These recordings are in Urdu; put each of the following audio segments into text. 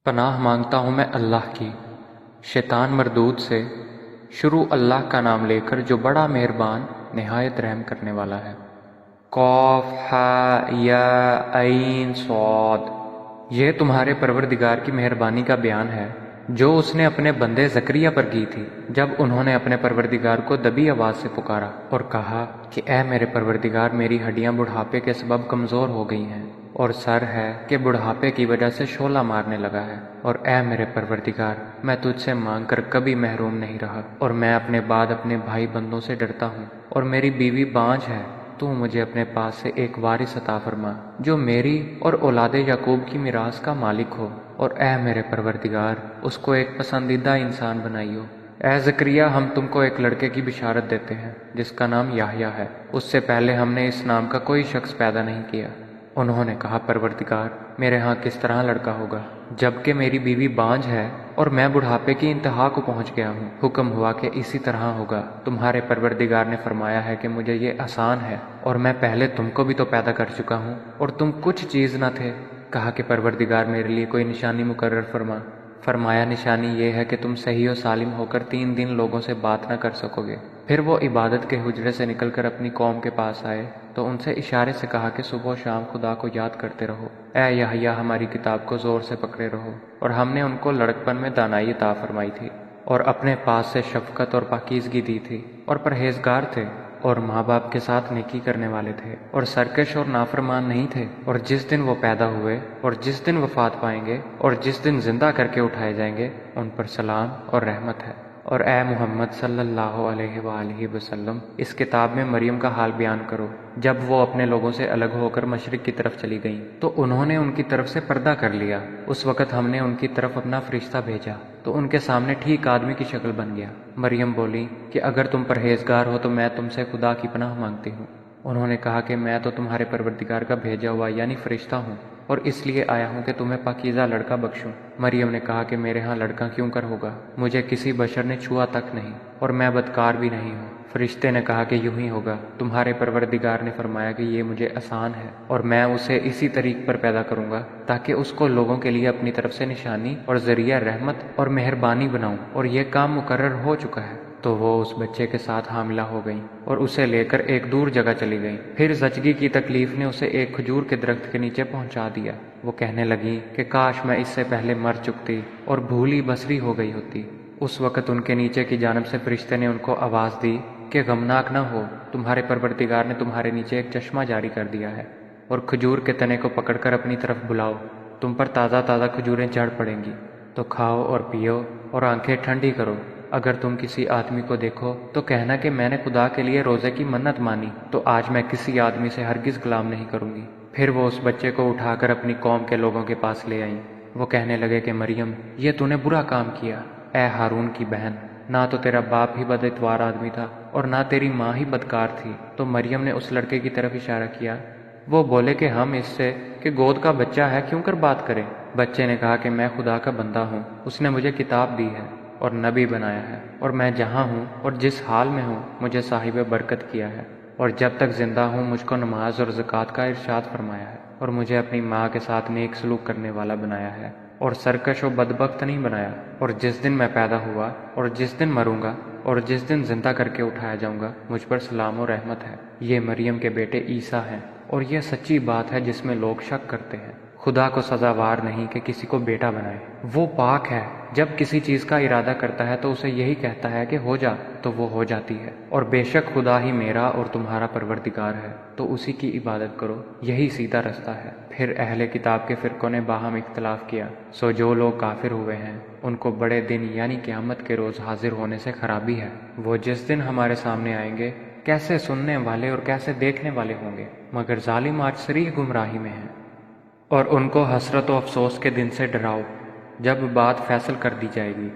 پناہ مانگتا ہوں میں اللہ کی شیطان مردود سے۔ شروع اللہ کا نام لے کر جو بڑا مہربان نہایت رحم کرنے والا ہے۔ قاف ہا یا عین صاد۔ یہ تمہارے پروردگار کی مہربانی کا بیان ہے جو اس نے اپنے بندے زکریا پر کی تھی جب انہوں نے اپنے پروردگار کو دبی آواز سے پکارا اور کہا کہ اے میرے پروردگار، میری ہڈیاں بڑھاپے کے سبب کمزور ہو گئی ہیں اور سر ہے کہ بڑھاپے کی وجہ سے شعلہ مارنے لگا ہے، اور اے میرے پروردگار، میں تجھ سے مانگ کر کبھی محروم نہیں رہا، اور میں اپنے بعد اپنے بھائی بندوں سے ڈرتا ہوں، اور میری بیوی بانجھ ہے۔ تو مجھے اپنے پاس سے ایک وارث عطا فرما جو میری اور اولاد یعقوب کی میراث کا مالک ہو، اور اے میرے پروردگار، اس کو ایک پسندیدہ انسان بنائیو۔ اے زکریا، ہم تم کو ایک لڑکے کی بشارت دیتے ہیں جس کا نام یحییٰ ہے۔ اس سے پہلے ہم نے اس نام کا کوئی شخص پیدا نہیں کیا۔ انہوں نے کہا، پروردگار، میرے ہاں کس طرح لڑکا ہوگا جبکہ میری بیوی بانجھ ہے اور میں بڑھاپے کی انتہا کو پہنچ گیا ہوں؟ حکم ہوا کہ اسی طرح ہوگا۔ تمہارے پروردگار نے فرمایا ہے کہ مجھے یہ آسان ہے، اور میں پہلے تم کو بھی تو پیدا کر چکا ہوں اور تم کچھ چیز نہ تھے۔ کہا کہ پروردگار، میرے لیے کوئی نشانی مقرر فرما۔ فرمایا، نشانی یہ ہے کہ تم صحیح و سالم ہو کر 3 دن لوگوں سے بات نہ کر سکو گے۔ پھر وہ عبادت کے حجرے سے نکل کر اپنی قوم کے پاس آئے تو ان سے اشارے سے کہا کہ صبح و شام خدا کو یاد کرتے رہو۔ اے یحییٰ، ہماری کتاب کو زور سے پکڑے رہو۔ اور ہم نے ان کو لڑکپن میں دانائی عطا فرمائی تھی، اور اپنے پاس سے شفقت اور پاکیزگی دی تھی، اور پرہیزگار تھے، اور ماں باپ کے ساتھ نیکی کرنے والے تھے، اور سرکش اور نافرمان نہیں تھے۔ اور جس دن وہ پیدا ہوئے اور جس دن وفات پائیں گے اور جس دن زندہ کر کے اٹھائے جائیں گے، ان پر سلام اور رحمت ہے۔ اور اے محمد صلی اللہ علیہ وآلہ وسلم، اس کتاب میں مریم کا حال بیان کرو۔ جب وہ اپنے لوگوں سے الگ ہو کر مشرق کی طرف چلی گئیں تو انہوں نے ان کی طرف سے پردہ کر لیا۔ اس وقت ہم نے ان کی طرف اپنا فرشتہ بھیجا تو ان کے سامنے ٹھیک آدمی کی شکل بن گیا۔ مریم بولی کہ اگر تم پرہیزگار ہو تو میں تم سے خدا کی پناہ مانگتی ہوں۔ انہوں نے کہا کہ میں تو تمہارے پروردگار کا بھیجا ہوا یعنی فرشتہ ہوں، اور اس لیے آیا ہوں کہ تمہیں پاکیزہ لڑکا بخشوں۔ مریم نے کہا کہ میرے ہاں لڑکا کیوں کر ہوگا؟ مجھے کسی بشر نے چھوا تک نہیں، اور میں بدکار بھی نہیں ہوں۔ فرشتے نے کہا کہ یوں ہی ہوگا، تمہارے پروردگار نے فرمایا کہ یہ مجھے آسان ہے، اور میں اسے اسی طریق پر پیدا کروں گا تاکہ اس کو لوگوں کے لیے اپنی طرف سے نشانی اور ذریعہ رحمت اور مہربانی بناؤں، اور یہ کام مقرر ہو چکا ہے۔ تو وہ اس بچے کے ساتھ حاملہ ہو گئیں اور اسے لے کر ایک دور جگہ چلی گئیں۔ پھر زچگی کی تکلیف نے اسے ایک کھجور کے درخت کے نیچے پہنچا دیا۔ وہ کہنے لگیں کہ کاش میں اس سے پہلے مر چکتی اور بھولی بسری ہو گئی ہوتی۔ اس وقت ان کے نیچے کی جانب سے فرشتے نے ان کو آواز دی کہ غمناک نہ ہو، تمہارے پروردگار نے تمہارے نیچے ایک چشمہ جاری کر دیا ہے، اور کھجور کے تنے کو پکڑ کر اپنی طرف بلاؤ، تم پر تازہ تازہ کھجوریں جھڑ پڑیں گی، تو کھاؤ اور پیو اور آنکھیں ٹھنڈی کرو۔ اگر تم کسی آدمی کو دیکھو تو کہنا کہ میں نے خدا کے لیے روزے کی منت مانی، تو آج میں کسی آدمی سے ہرگز کلام نہیں کروں گی۔ پھر وہ اس بچے کو اٹھا کر اپنی قوم کے لوگوں کے پاس لے آئیں۔ وہ کہنے لگے کہ مریم، یہ تو نے برا کام کیا۔ اے ہارون کی بہن، نہ تو تیرا باپ ہی بد اتوار آدمی تھا اور نہ تیری ماں ہی بدکار تھی۔ تو مریم نے اس لڑکے کی طرف اشارہ کیا۔ وہ بولے کہ ہم اس سے کہ گود کا بچہ ہے کیوں کر بات کریں؟ بچے نے کہا کہ میں خدا کا بندہ ہوں، اس نے مجھے کتاب دی ہے اور نبی بنایا ہے، اور میں جہاں ہوں اور جس حال میں ہوں مجھے صاحب برکت کیا ہے، اور جب تک زندہ ہوں مجھ کو نماز اور زکوٰۃ کا ارشاد فرمایا ہے، اور مجھے اپنی ماں کے ساتھ نیک سلوک کرنے والا بنایا ہے، اور سرکش و بدبخت نہیں بنایا۔ اور جس دن میں پیدا ہوا اور جس دن مروں گا اور جس دن زندہ کر کے اٹھایا جاؤں گا، مجھ پر سلام و رحمت ہے۔ یہ مریم کے بیٹے عیسیٰ ہیں، اور یہ سچی بات ہے جس میں لوگ شک کرتے ہیں۔ خدا کو سزاوار نہیں کہ کسی کو بیٹا بنائے۔ وہ پاک ہے، جب کسی چیز کا ارادہ کرتا ہے تو اسے یہی کہتا ہے کہ ہو جا، تو وہ ہو جاتی ہے۔ اور بے شک خدا ہی میرا اور تمہارا پروردگار ہے، تو اسی کی عبادت کرو، یہی سیدھا رستہ ہے۔ پھر اہل کتاب کے فرقوں نے باہم اختلاف کیا، سو جو لوگ کافر ہوئے ہیں ان کو بڑے دن یعنی قیامت کے روز حاضر ہونے سے خرابی ہے۔ وہ جس دن ہمارے سامنے آئیں گے کیسے سننے والے اور کیسے دیکھنے والے ہوں گے، مگر ظالم آج صریح گمراہی میں ہیں۔ اور ان کو حسرت و افسوس کے دن سے ڈراؤ جب بات فیصل کر دی جائے گی،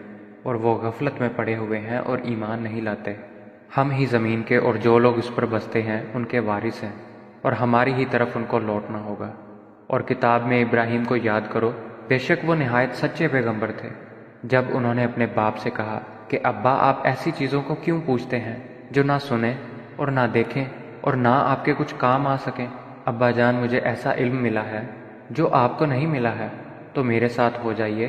اور وہ غفلت میں پڑے ہوئے ہیں اور ایمان نہیں لاتے۔ ہم ہی زمین کے اور جو لوگ اس پر بستے ہیں ان کے وارث ہیں، اور ہماری ہی طرف ان کو لوٹنا ہوگا۔ اور کتاب میں ابراہیم کو یاد کرو، بے شک وہ نہایت سچے پیغمبر تھے۔ جب انہوں نے اپنے باپ سے کہا کہ ابا، آپ ایسی چیزوں کو کیوں پوچھتے ہیں جو نہ سنیں اور نہ دیکھیں اور نہ آپ کے کچھ کام آ سکیں؟ ابا جان، مجھے ایسا علم ملا ہے جو آپ کو نہیں ملا ہے، تو میرے ساتھ ہو جائیے،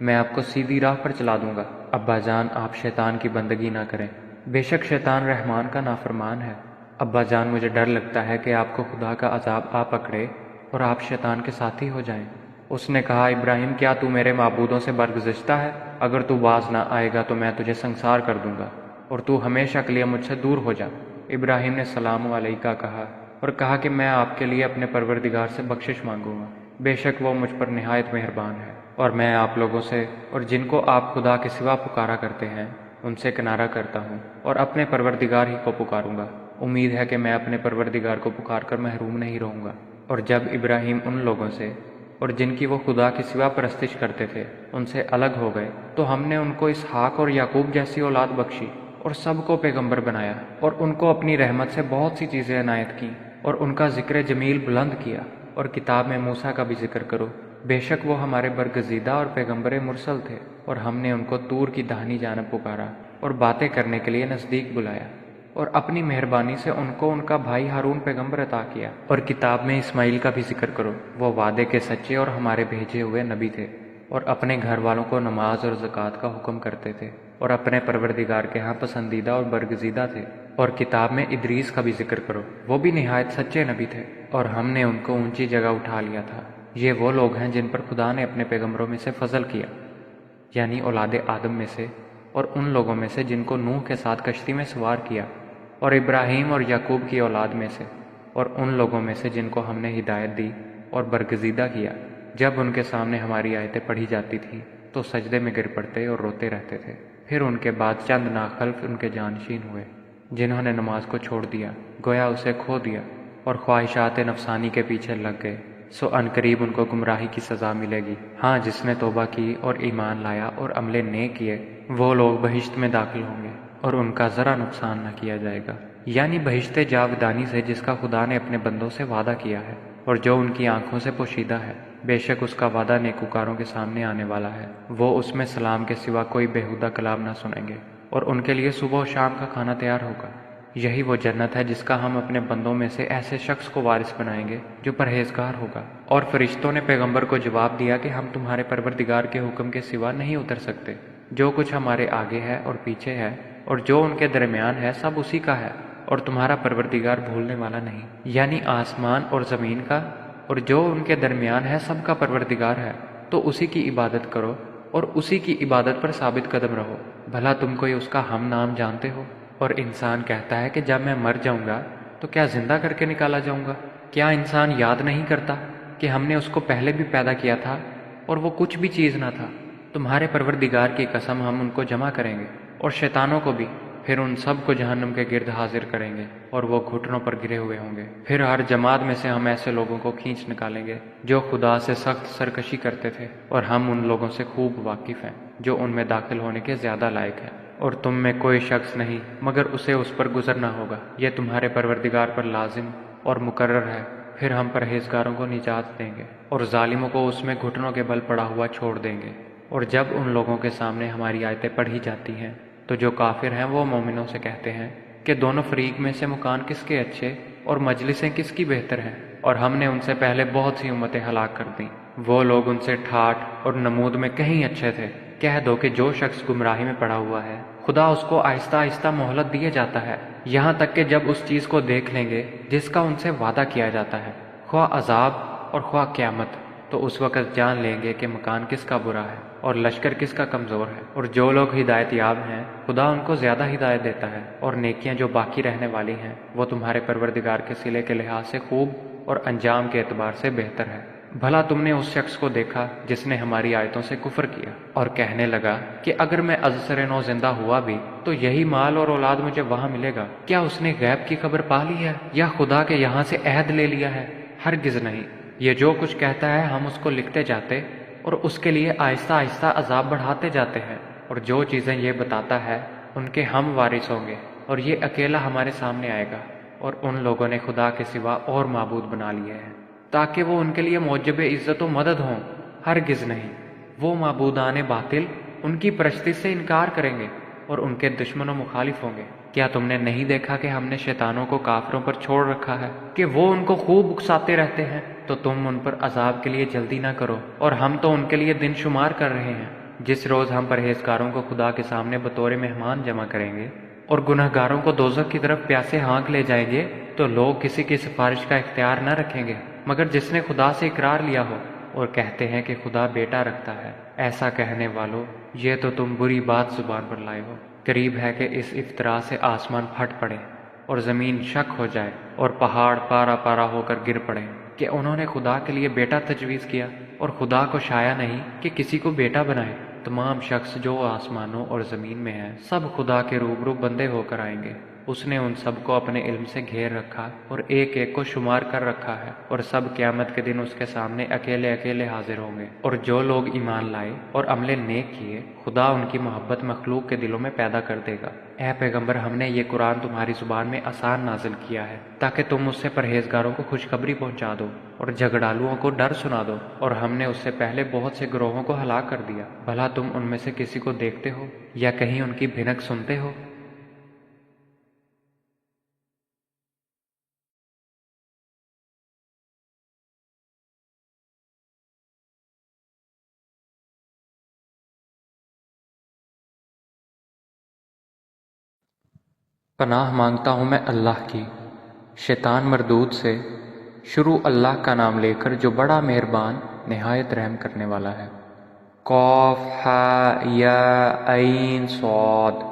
میں آپ کو سیدھی راہ پر چلا دوں گا۔ ابا جان، آپ شیطان کی بندگی نہ کریں، بے شک شیطان رحمان کا نافرمان ہے۔ ابا جان، مجھے ڈر لگتا ہے کہ آپ کو خدا کا عذاب آ پکڑے اور آپ شیطان کے ساتھی ہو جائیں۔ اس نے کہا، ابراہیم، کیا تو میرے معبودوں سے برگزشتہ ہے؟ اگر تو باز نہ آئے گا تو میں تجھے سنسار کر دوں گا اور تو ہمیشہ کے لیے مجھ سے دور ہو جا۔ ابراہیم نے سلام علیکہ کہا اور کہا کہ میں آپ کے لیے اپنے پروردگار سے بخشش مانگوں گا، بے شک وہ مجھ پر نہایت مہربان ہے، اور میں آپ لوگوں سے اور جن کو آپ خدا کے سوا پکارا کرتے ہیں ان سے کنارہ کرتا ہوں اور اپنے پروردگار ہی کو پکاروں گا۔ امید ہے کہ میں اپنے پروردگار کو پکار کر محروم نہیں رہوں گا۔ اور جب ابراہیم ان لوگوں سے اور جن کی وہ خدا کے سوا پرستش کرتے تھے ان سے الگ ہو گئے تو ہم نے ان کو اسحاق اور یعقوب جیسی اولاد بخشی اور سب کو پیغمبر بنایا، اور ان کو اپنی رحمت سے بہت سی چیزیں عنایت کیں اور ان کا ذکر جمیل بلند کیا۔ اور کتاب میں موسیٰ کا بھی ذکر کرو، بے شک وہ ہمارے برگزیدہ اور پیغمبر مرسل تھے، اور ہم نے ان کو طور کی داہنی جانب پکارا اور باتیں کرنے کے لیے نزدیک بلایا، اور اپنی مہربانی سے ان کو ان کا بھائی ہارون پیغمبر عطا کیا۔ اور کتاب میں اسماعیل کا بھی ذکر کرو، وہ وعدے کے سچے اور ہمارے بھیجے ہوئے نبی تھے، اور اپنے گھر والوں کو نماز اور زکوٰۃ کا حکم کرتے تھے، اور اپنے پروردگار کے ہاں پسندیدہ اور برگزیدہ تھے۔ اور کتاب میں ادریس کا بھی ذکر کرو، وہ بھی نہایت سچے نبی تھے، اور ہم نے ان کو اونچی جگہ اٹھا لیا تھا۔ یہ وہ لوگ ہیں جن پر خدا نے اپنے پیغمبروں میں سے فضل کیا، یعنی اولاد آدم میں سے، اور ان لوگوں میں سے جن کو نوح کے ساتھ کشتی میں سوار کیا، اور ابراہیم اور یعقوب کی اولاد میں سے، اور ان لوگوں میں سے جن کو ہم نے ہدایت دی اور برگزیدہ کیا۔ جب ان کے سامنے ہماری آیتیں پڑھی جاتی تھیں تو سجدے میں گر پڑتے اور روتے رہتے تھے۔ پھر ان کے بعد چند ناخلف ان کے جانشین ہوئے جنہوں نے نماز کو چھوڑ دیا، گویا اسے کھو دیا، اور خواہشات نفسانی کے پیچھے لگ گئے، سو عنقریب ان کو گمراہی کی سزا ملے گی۔ ہاں، جس نے توبہ کی اور ایمان لایا اور عمل نیک کیے، وہ لوگ بہشت میں داخل ہوں گے اور ان کا ذرا نقصان نہ کیا جائے گا، یعنی بہشت جاودانی سے جس کا خدا نے اپنے بندوں سے وعدہ کیا ہے اور جو ان کی آنکھوں سے پوشیدہ ہے۔ بے شک اس کا وعدہ نیکوکاروں کے سامنے آنے والا ہے، وہ اس میں سلام کے سوا کوئی بیہودہ کلام نہ سنیں گے، اور ان کے لیے صبح و شام کا کھانا تیار ہوگا۔ یہی وہ جنت ہے جس کا ہم اپنے بندوں میں سے ایسے شخص کو وارث بنائیں گے جو پرہیزگار ہوگا۔ اور فرشتوں نے پیغمبر کو جواب دیا کہ ہم تمہارے پروردگار کے حکم کے سوا نہیں اتر سکتے، جو کچھ ہمارے آگے ہے اور پیچھے ہے اور جو ان کے درمیان ہے سب اسی کا ہے، اور تمہارا پروردگار بھولنے والا نہیں، یعنی آسمان اور زمین کا اور جو ان کے درمیان ہے سب کا پروردگار ہے، تو اسی کی عبادت کرو اور اسی کی عبادت پر ثابت قدم رہو۔ بھلا تم کوئی اس کا ہم نام جانتے ہو؟ اور انسان کہتا ہے کہ جب میں مر جاؤں گا تو کیا زندہ کر کے نکالا جاؤں گا؟ کیا انسان یاد نہیں کرتا کہ ہم نے اس کو پہلے بھی پیدا کیا تھا اور وہ کچھ بھی چیز نہ تھا؟ تمہارے پروردگار کی قسم، ہم ان کو جمع کریں گے اور شیطانوں کو بھی، پھر ان سب کو جہنم کے گرد حاضر کریں گے اور وہ گھٹنوں پر گرے ہوئے ہوں گے۔ پھر ہر جماعت میں سے ہم ایسے لوگوں کو کھینچ نکالیں گے جو خدا سے سخت سرکشی کرتے تھے، اور ہم ان لوگوں سے خوب واقف ہیں جو ان میں داخل ہونے کے زیادہ لائق ہیں۔ اور تم میں کوئی شخص نہیں مگر اسے اس پر گزرنا ہوگا، یہ تمہارے پروردگار پر لازم اور مقرر ہے۔ پھر ہم پرہیزگاروں کو نجات دیں گے اور ظالموں کو اس میں گھٹنوں کے بل پڑا ہوا چھوڑ دیں گے۔ اور جب ان لوگوں کے سامنے ہماری آیتیں پڑھی جاتی ہیں تو جو کافر ہیں وہ مومنوں سے کہتے ہیں کہ دونوں فریق میں سے مکان کس کے اچھے اور مجلسیں کس کی بہتر ہیں، اور ہم نے ان سے پہلے بہت سی امتیں ہلاک کر دیں، وہ لوگ ان سے ٹھاٹھ اور نمود میں کہیں اچھے تھے۔ کہہ دو کہ جو شخص گمراہی میں پڑا ہوا ہے خدا اس کو آہستہ آہستہ مہلت دیے جاتا ہے، یہاں تک کہ جب اس چیز کو دیکھ لیں گے جس کا ان سے وعدہ کیا جاتا ہے، خواہ عذاب اور خواہ قیامت، تو اس وقت جان لیں گے کہ مکان کس کا برا ہے اور لشکر کس کا کمزور ہے۔ اور جو لوگ ہدایت یاب ہیں خدا ان کو زیادہ ہدایت دیتا ہے، اور نیکیاں جو باقی رہنے والی ہیں وہ تمہارے پروردگار کے صلے کے لحاظ سے خوب اور انجام کے اعتبار سے بہتر ہے۔ بھلا تم نے اس شخص کو دیکھا جس نے ہماری آیتوں سے کفر کیا اور کہنے لگا کہ اگر میں ازسر نو زندہ ہوا بھی تو یہی مال اور اولاد مجھے وہاں ملے گا؟ کیا اس نے غیب کی خبر پا لی ہے یا خدا کے یہاں سے عہد لے لیا ہے؟ ہرگز نہیں، یہ جو کچھ کہتا ہے ہم اس کو لکھتے جاتے اور اس کے لیے آہستہ آہستہ عذاب بڑھاتے جاتے ہیں، اور جو چیزیں یہ بتاتا ہے ان کے ہم وارث ہوں گے، اور یہ اکیلا ہمارے سامنے آئے گا۔ اور ان لوگوں نے خدا کے سوا اور معبود بنا لیے ہیں تاکہ وہ ان کے لیے موجب عزت و مدد ہوں، ہرگز نہیں، وہ معبودان باطل ان کی پرستی سے انکار کریں گے اور ان کے دشمن و مخالف ہوں گے۔ کیا تم نے نہیں دیکھا کہ ہم نے شیطانوں کو کافروں پر چھوڑ رکھا ہے کہ وہ ان کو خوب اکساتے رہتے ہیں؟ تو تم ان پر عذاب کے لیے جلدی نہ کرو، اور ہم تو ان کے لیے دن شمار کر رہے ہیں۔ جس روز ہم پرہیزگاروں کو خدا کے سامنے بطور مہمان جمع کریں گے اور گنہگاروں کو دوزخ کی طرف پیاسے ہانک لے جائیں گے، تو لوگ کسی کی سفارش کا اختیار نہ رکھیں گے مگر جس نے خدا سے اقرار لیا ہو، اور کہتے ہیں کہ خدا بیٹا رکھتا ہے۔ ایسا کہنے والو، یہ تو تم بری بات زبان پر لائے ہو۔ قریب ہے کہ اس افطرا سے آسمان پھٹ پڑے اور زمین شک ہو جائے اور پہاڑ پارا پارا ہو کر گر پڑے کہ انہوں نے خدا کے لیے بیٹا تجویز کیا، اور خدا کو شایع نہیں کہ کسی کو بیٹا بنائے۔ تمام شخص جو آسمانوں اور زمین میں ہیں سب خدا کے روبرو بندے ہو کر آئیں گے۔ اس نے ان سب کو اپنے علم سے گھیر رکھا اور ایک ایک کو شمار کر رکھا ہے، اور سب قیامت کے دن اس کے سامنے اکیلے اکیلے حاضر ہوں گے۔ اور جو لوگ ایمان لائے اور عمل نیک کیے، خدا ان کی محبت مخلوق کے دلوں میں پیدا کر دے گا۔ اے پیغمبر، ہم نے یہ قرآن تمہاری زبان میں آسان نازل کیا ہے تاکہ تم اس سے پرہیزگاروں کو خوشخبری پہنچا دو اور جھگڑالوؤں کو ڈر سنا دو، اور ہم نے اس سے پہلے بہت سے گروہوں کو ہلاک کر دیا۔ بھلا تم ان میں سے کسی کو دیکھتے ہو یا کہیں ان کی بھنک سنتے ہو؟ پناہ مانگتا ہوں میں اللہ کی شیطان مردود سے۔ شروع اللہ کا نام لے کر جو بڑا مہربان نہایت رحم کرنے والا ہے۔ قاف ہا یا عین صاد۔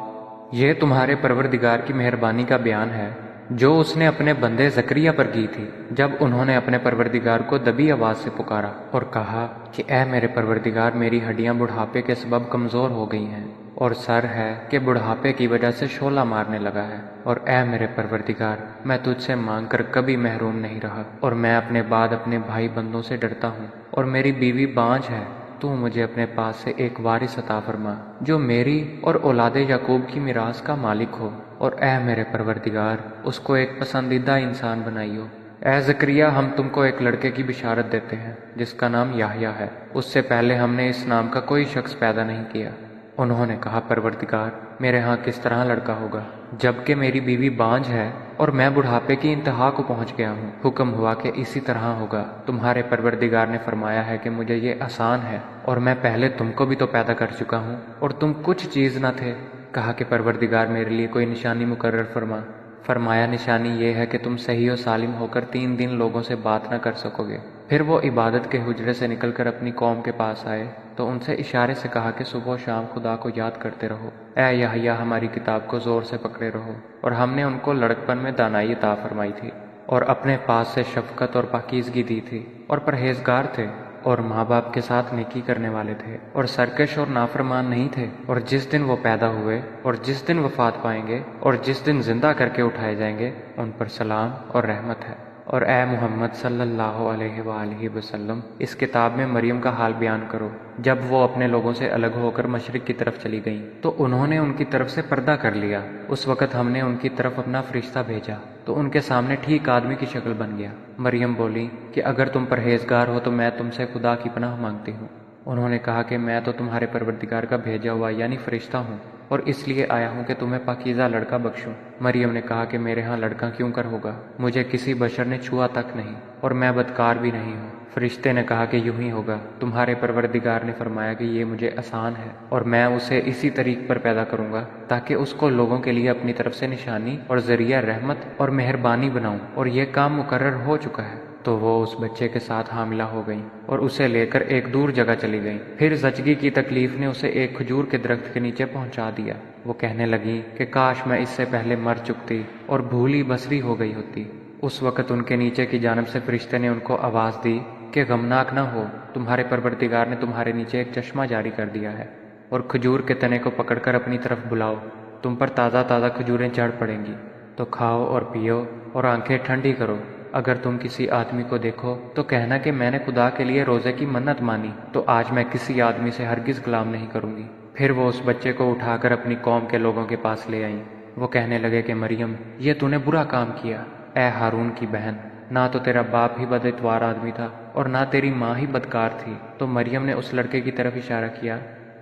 یہ تمہارے پروردگار کی مہربانی کا بیان ہے جو اس نے اپنے بندے زکریا پر کی تھی جب انہوں نے اپنے پروردگار کو دبی آواز سے پکارا اور کہا کہ اے میرے پروردگار، میری ہڈیاں بڑھاپے کے سبب کمزور ہو گئی ہیں، اور سر ہے کہ بڑھاپے کی وجہ سے شعلہ مارنے لگا ہے، اور اے میرے پروردگار، میں تجھ سے مانگ کر کبھی محروم نہیں رہا، اور میں اپنے بعد اپنے بھائی بندوں سے ڈرتا ہوں، اور میری بیوی بانجھ ہے۔ تو مجھے اپنے پاس سے ایک وارث عطا فرما جو میری اور اولاد یعقوب کی میراث کا مالک ہو، اور اے میرے پروردگار، اس کو ایک پسندیدہ انسان بنائیو۔ اے زکریا، ہم تم کو ایک لڑکے کی بشارت دیتے ہیں جس کا نام یحییٰ ہے۔ اس سے پہلے ہم نے اس نام کا کوئی شخص پیدا نہیں کیا۔ انہوں نے کہا، پروردگار، میرے ہاں کس طرح لڑکا ہوگا جبکہ میری بیوی بانجھ ہے اور میں بڑھاپے کی انتہا کو پہنچ گیا ہوں؟ حکم ہوا کہ اسی طرح ہوگا۔ تمہارے پروردگار نے فرمایا ہے کہ مجھے یہ آسان ہے، اور میں پہلے تم کو بھی تو پیدا کر چکا ہوں اور تم کچھ چیز نہ تھے۔ کہا کہ پروردگار، میرے لیے کوئی نشانی مقرر فرما۔ فرمایا، نشانی یہ ہے کہ تم صحیح و سالم ہو کر 3 دن لوگوں سے بات نہ کر سکو گے۔ پھر وہ عبادت کے حجرے سے نکل کر اپنی قوم کے پاس آئے تو ان سے اشارے سے کہا کہ صبح و شام خدا کو یاد کرتے رہو۔ اے یحییٰ، ہماری کتاب کو زور سے پکڑے رہو۔ اور ہم نے ان کو لڑکپن میں دانائی عطا فرمائی تھی، اور اپنے پاس سے شفقت اور پاکیزگی دی تھی، اور پرہیزگار تھے، اور ماں باپ کے ساتھ نیکی کرنے والے تھے، اور سرکش اور نافرمان نہیں تھے۔ اور جس دن وہ پیدا ہوئے اور جس دن وفات پائیں گے اور جس دن زندہ کر کے اٹھائے جائیں گے، ان پر سلام اور رحمت ہے۔ اور اے محمد صلی اللہ علیہ وآلہ وسلم، اس کتاب میں مریم کا حال بیان کرو۔ جب وہ اپنے لوگوں سے الگ ہو کر مشرق کی طرف چلی گئیں تو انہوں نے ان کی طرف سے پردہ کر لیا۔ اس وقت ہم نے ان کی طرف اپنا فرشتہ بھیجا تو ان کے سامنے ٹھیک آدمی کی شکل بن گیا۔ مریم بولی کہ اگر تم پرہیزگار ہو تو میں تم سے خدا کی پناہ مانگتی ہوں۔ انہوں نے کہا کہ میں تو تمہارے پروردگار کا بھیجا ہوا یعنی فرشتہ ہوں، اور اس لیے آیا ہوں کہ تمہیں پاکیزہ لڑکا بخشوں۔ مریم نے کہا کہ میرے ہاں لڑکا کیوں کر ہوگا؟ مجھے کسی بشر نے چھوا تک نہیں، اور میں بدکار بھی نہیں ہوں۔ فرشتے نے کہا کہ یوں ہی ہوگا۔ تمہارے پروردگار نے فرمایا کہ یہ مجھے آسان ہے، اور میں اسے اسی طریق پر پیدا کروں گا تاکہ اس کو لوگوں کے لیے اپنی طرف سے نشانی اور ذریعہ رحمت اور مہربانی بناؤں، اور یہ کام مقرر ہو چکا ہے۔ تو وہ اس بچے کے ساتھ حاملہ ہو گئیں اور اسے لے کر ایک دور جگہ چلی گئیں۔ پھر زچگی کی تکلیف نے اسے ایک کھجور کے درخت کے نیچے پہنچا دیا۔ وہ کہنے لگی کہ کاش میں اس سے پہلے مر چکتی اور بھولی بسری ہو گئی ہوتی۔ اس وقت ان کے نیچے کی جانب سے فرشتے نے ان کو آواز دی کہ غمناک نہ ہو، تمہارے پروردگار نے تمہارے نیچے ایک چشمہ جاری کر دیا ہے، اور کھجور کے تنے کو پکڑ کر اپنی طرف بلاؤ، تم پر تازہ تازہ کھجوریں چڑھ پڑیں گی، تو کھاؤ اور پیو اور آنکھیں ٹھنڈی کرو۔ اگر تم کسی آدمی کو دیکھو تو کہنا کہ میں نے خدا کے لیے روزے کی منت مانی، تو آج میں کسی آدمی سے ہرگز کلام نہیں کروں گی۔ پھر وہ اس بچے کو اٹھا کر اپنی قوم کے لوگوں کے پاس لے آئیں۔ وہ کہنے لگے کہ مریم، یہ تو نے برا کام کیا۔ اے ہارون کی بہن، نہ تو تیرا باپ ہی بد اتوار آدمی تھا اور نہ تیری ماں ہی بدکار تھی۔ تو مریم نے اس لڑکے کی طرف اشارہ کیا۔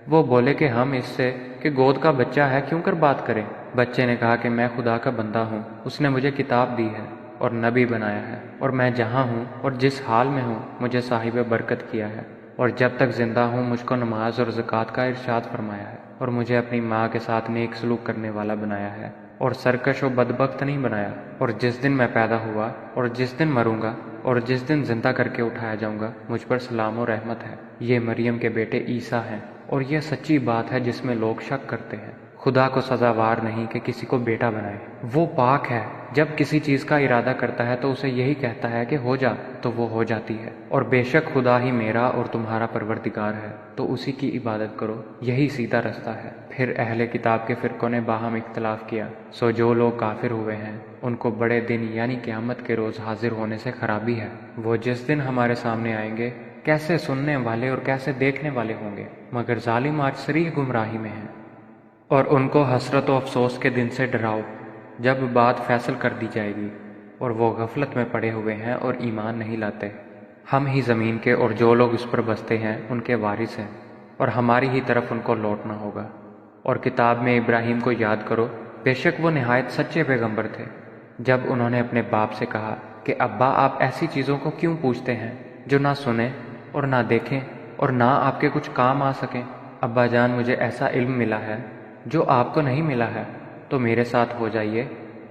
وہ بولے کہ ہم اس سے کہ گود کا بچہ ہے کیوں کر بات کریں؟ بچے نے کہا کہ میں خدا کا بندہ ہوں، اس نے مجھے کتاب دی ہے اور نبی بنایا ہے، اور میں جہاں ہوں اور جس حال میں ہوں مجھے صاحب برکت کیا ہے، اور جب تک زندہ ہوں مجھ کو نماز اور زکوٰۃ کا ارشاد فرمایا ہے، اور مجھے اپنی ماں کے ساتھ نیک سلوک کرنے والا بنایا ہے، اور سرکش و بدبخت نہیں بنایا، اور جس دن میں پیدا ہوا اور جس دن مروں گا اور جس دن زندہ کر کے اٹھایا جاؤں گا مجھ پر سلام و رحمت ہے۔ یہ مریم کے بیٹے عیسیٰ ہیں، اور یہ سچی بات ہے جس میں لوگ شک کرتے ہیں۔ خدا کو سزاوار نہیں کہ کسی کو بیٹا بنائے، وہ پاک ہے، جب کسی چیز کا ارادہ کرتا ہے تو اسے یہی کہتا ہے کہ ہو جا تو وہ ہو جاتی ہے، اور بے شک خدا ہی میرا اور تمہارا پروردگار ہے، تو اسی کی عبادت کرو، یہی سیدھا رستہ ہے۔ پھر اہل کتاب کے فرقوں نے باہم اختلاف کیا، سو جو لوگ کافر ہوئے ہیں ان کو بڑے دن یعنی قیامت کے روز حاضر ہونے سے خرابی ہے۔ وہ جس دن ہمارے سامنے آئیں گے کیسے سننے والے اور کیسے دیکھنے والے ہوں گے، مگر ظالم آج صریح گمراہی میں ہیں۔ اور ان کو حسرت و افسوس کے دن سے ڈراؤ جب بات فیصل کر دی جائے گی، اور وہ غفلت میں پڑے ہوئے ہیں اور ایمان نہیں لاتے۔ ہم ہی زمین کے اور جو لوگ اس پر بستے ہیں ان کے وارث ہیں، اور ہماری ہی طرف ان کو لوٹنا ہوگا۔ اور کتاب میں ابراہیم کو یاد کرو، بے شک وہ نہایت سچے پیغمبر تھے، جب انہوں نے اپنے باپ سے کہا کہ ابا آپ ایسی چیزوں کو کیوں پوچھتے ہیں جو نہ سنیں اور نہ دیکھیں اور نہ آپ کے کچھ کام آ سکیں۔ ابا جان مجھے ایسا علم ملا ہے جو آپ کو نہیں ملا ہے، تو میرے ساتھ ہو جائیے،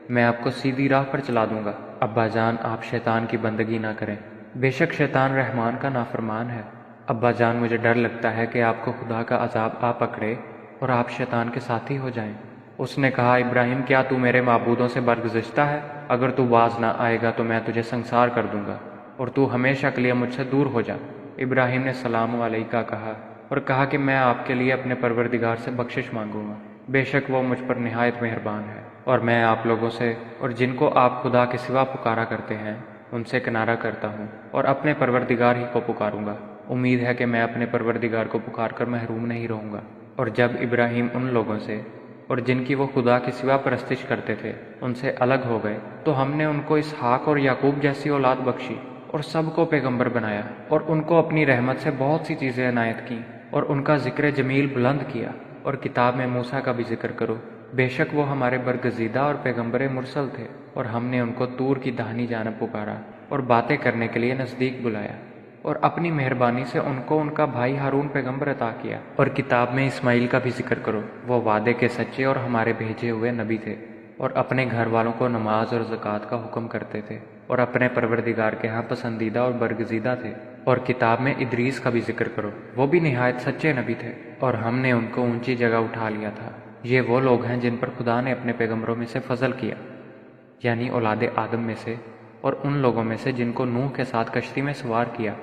میں آپ کو سیدھی راہ پر چلا دوں گا۔ ابا جان آپ شیطان کی بندگی نہ کریں، بے شک شیطان رحمان کا نافرمان ہے۔ ابا جان مجھے ڈر لگتا ہے کہ آپ کو خدا کا عذاب آ پکڑے اور آپ شیطان کے ساتھی ہو جائیں۔ اس نے کہا ابراہیم کیا تو میرے معبودوں سے برگزشتہ ہے؟ اگر تو باز نہ آئے گا تو میں تجھے سنسار کر دوں گا، اور تو ہمیشہ کے لیے مجھ سے دور ہو جا۔ ابراہیم نے سلام علیکہ کہا اور کہا کہ میں آپ کے لیے اپنے پروردگار سے بخشش مانگوں گا، بے شک وہ مجھ پر نہایت مہربان ہے۔ اور میں آپ لوگوں سے اور جن کو آپ خدا کے سوا پکارا کرتے ہیں ان سے کنارہ کرتا ہوں، اور اپنے پروردگار ہی کو پکاروں گا۔ امید ہے کہ میں اپنے پروردگار کو پکار کر محروم نہیں رہوں گا۔ اور جب ابراہیم ان لوگوں سے اور جن کی وہ خدا کے سوا پرستش کرتے تھے ان سے الگ ہو گئے تو ہم نے ان کو اسحاق اور یعقوب جیسی اولاد بخشی، اور سب کو پیغمبر بنایا، اور ان کو اپنی رحمت سے بہت سی چیزیں عنایت کیں، اور ان کا ذکر جمیل بلند کیا۔ اور کتاب میں موسیٰ کا بھی ذکر کرو، بے شک وہ ہمارے برگزیدہ اور پیغمبر مرسل تھے، اور ہم نے ان کو طور کی داہنی جانب پکارا اور باتیں کرنے کے لیے نزدیک بلایا، اور اپنی مہربانی سے ان کو ان کا بھائی ہارون پیغمبر عطا کیا۔ اور کتاب میں اسماعیل کا بھی ذکر کرو، وہ وعدے کے سچے اور ہمارے بھیجے ہوئے نبی تھے، اور اپنے گھر والوں کو نماز اور زکوٰۃ کا حکم کرتے تھے، اور اپنے پروردگار کے ہاں پسندیدہ اور برگزیدہ تھے۔ اور کتاب میں ادریس کا بھی ذکر کرو، وہ بھی نہایت سچے نبی تھے، اور ہم نے ان کو اونچی جگہ اٹھا لیا تھا۔ یہ وہ لوگ ہیں جن پر خدا نے اپنے پیغمبروں میں سے فضل کیا، یعنی اولاد آدم میں سے، اور ان لوگوں میں سے جن کو نوح کے ساتھ کشتی میں سوار کیا،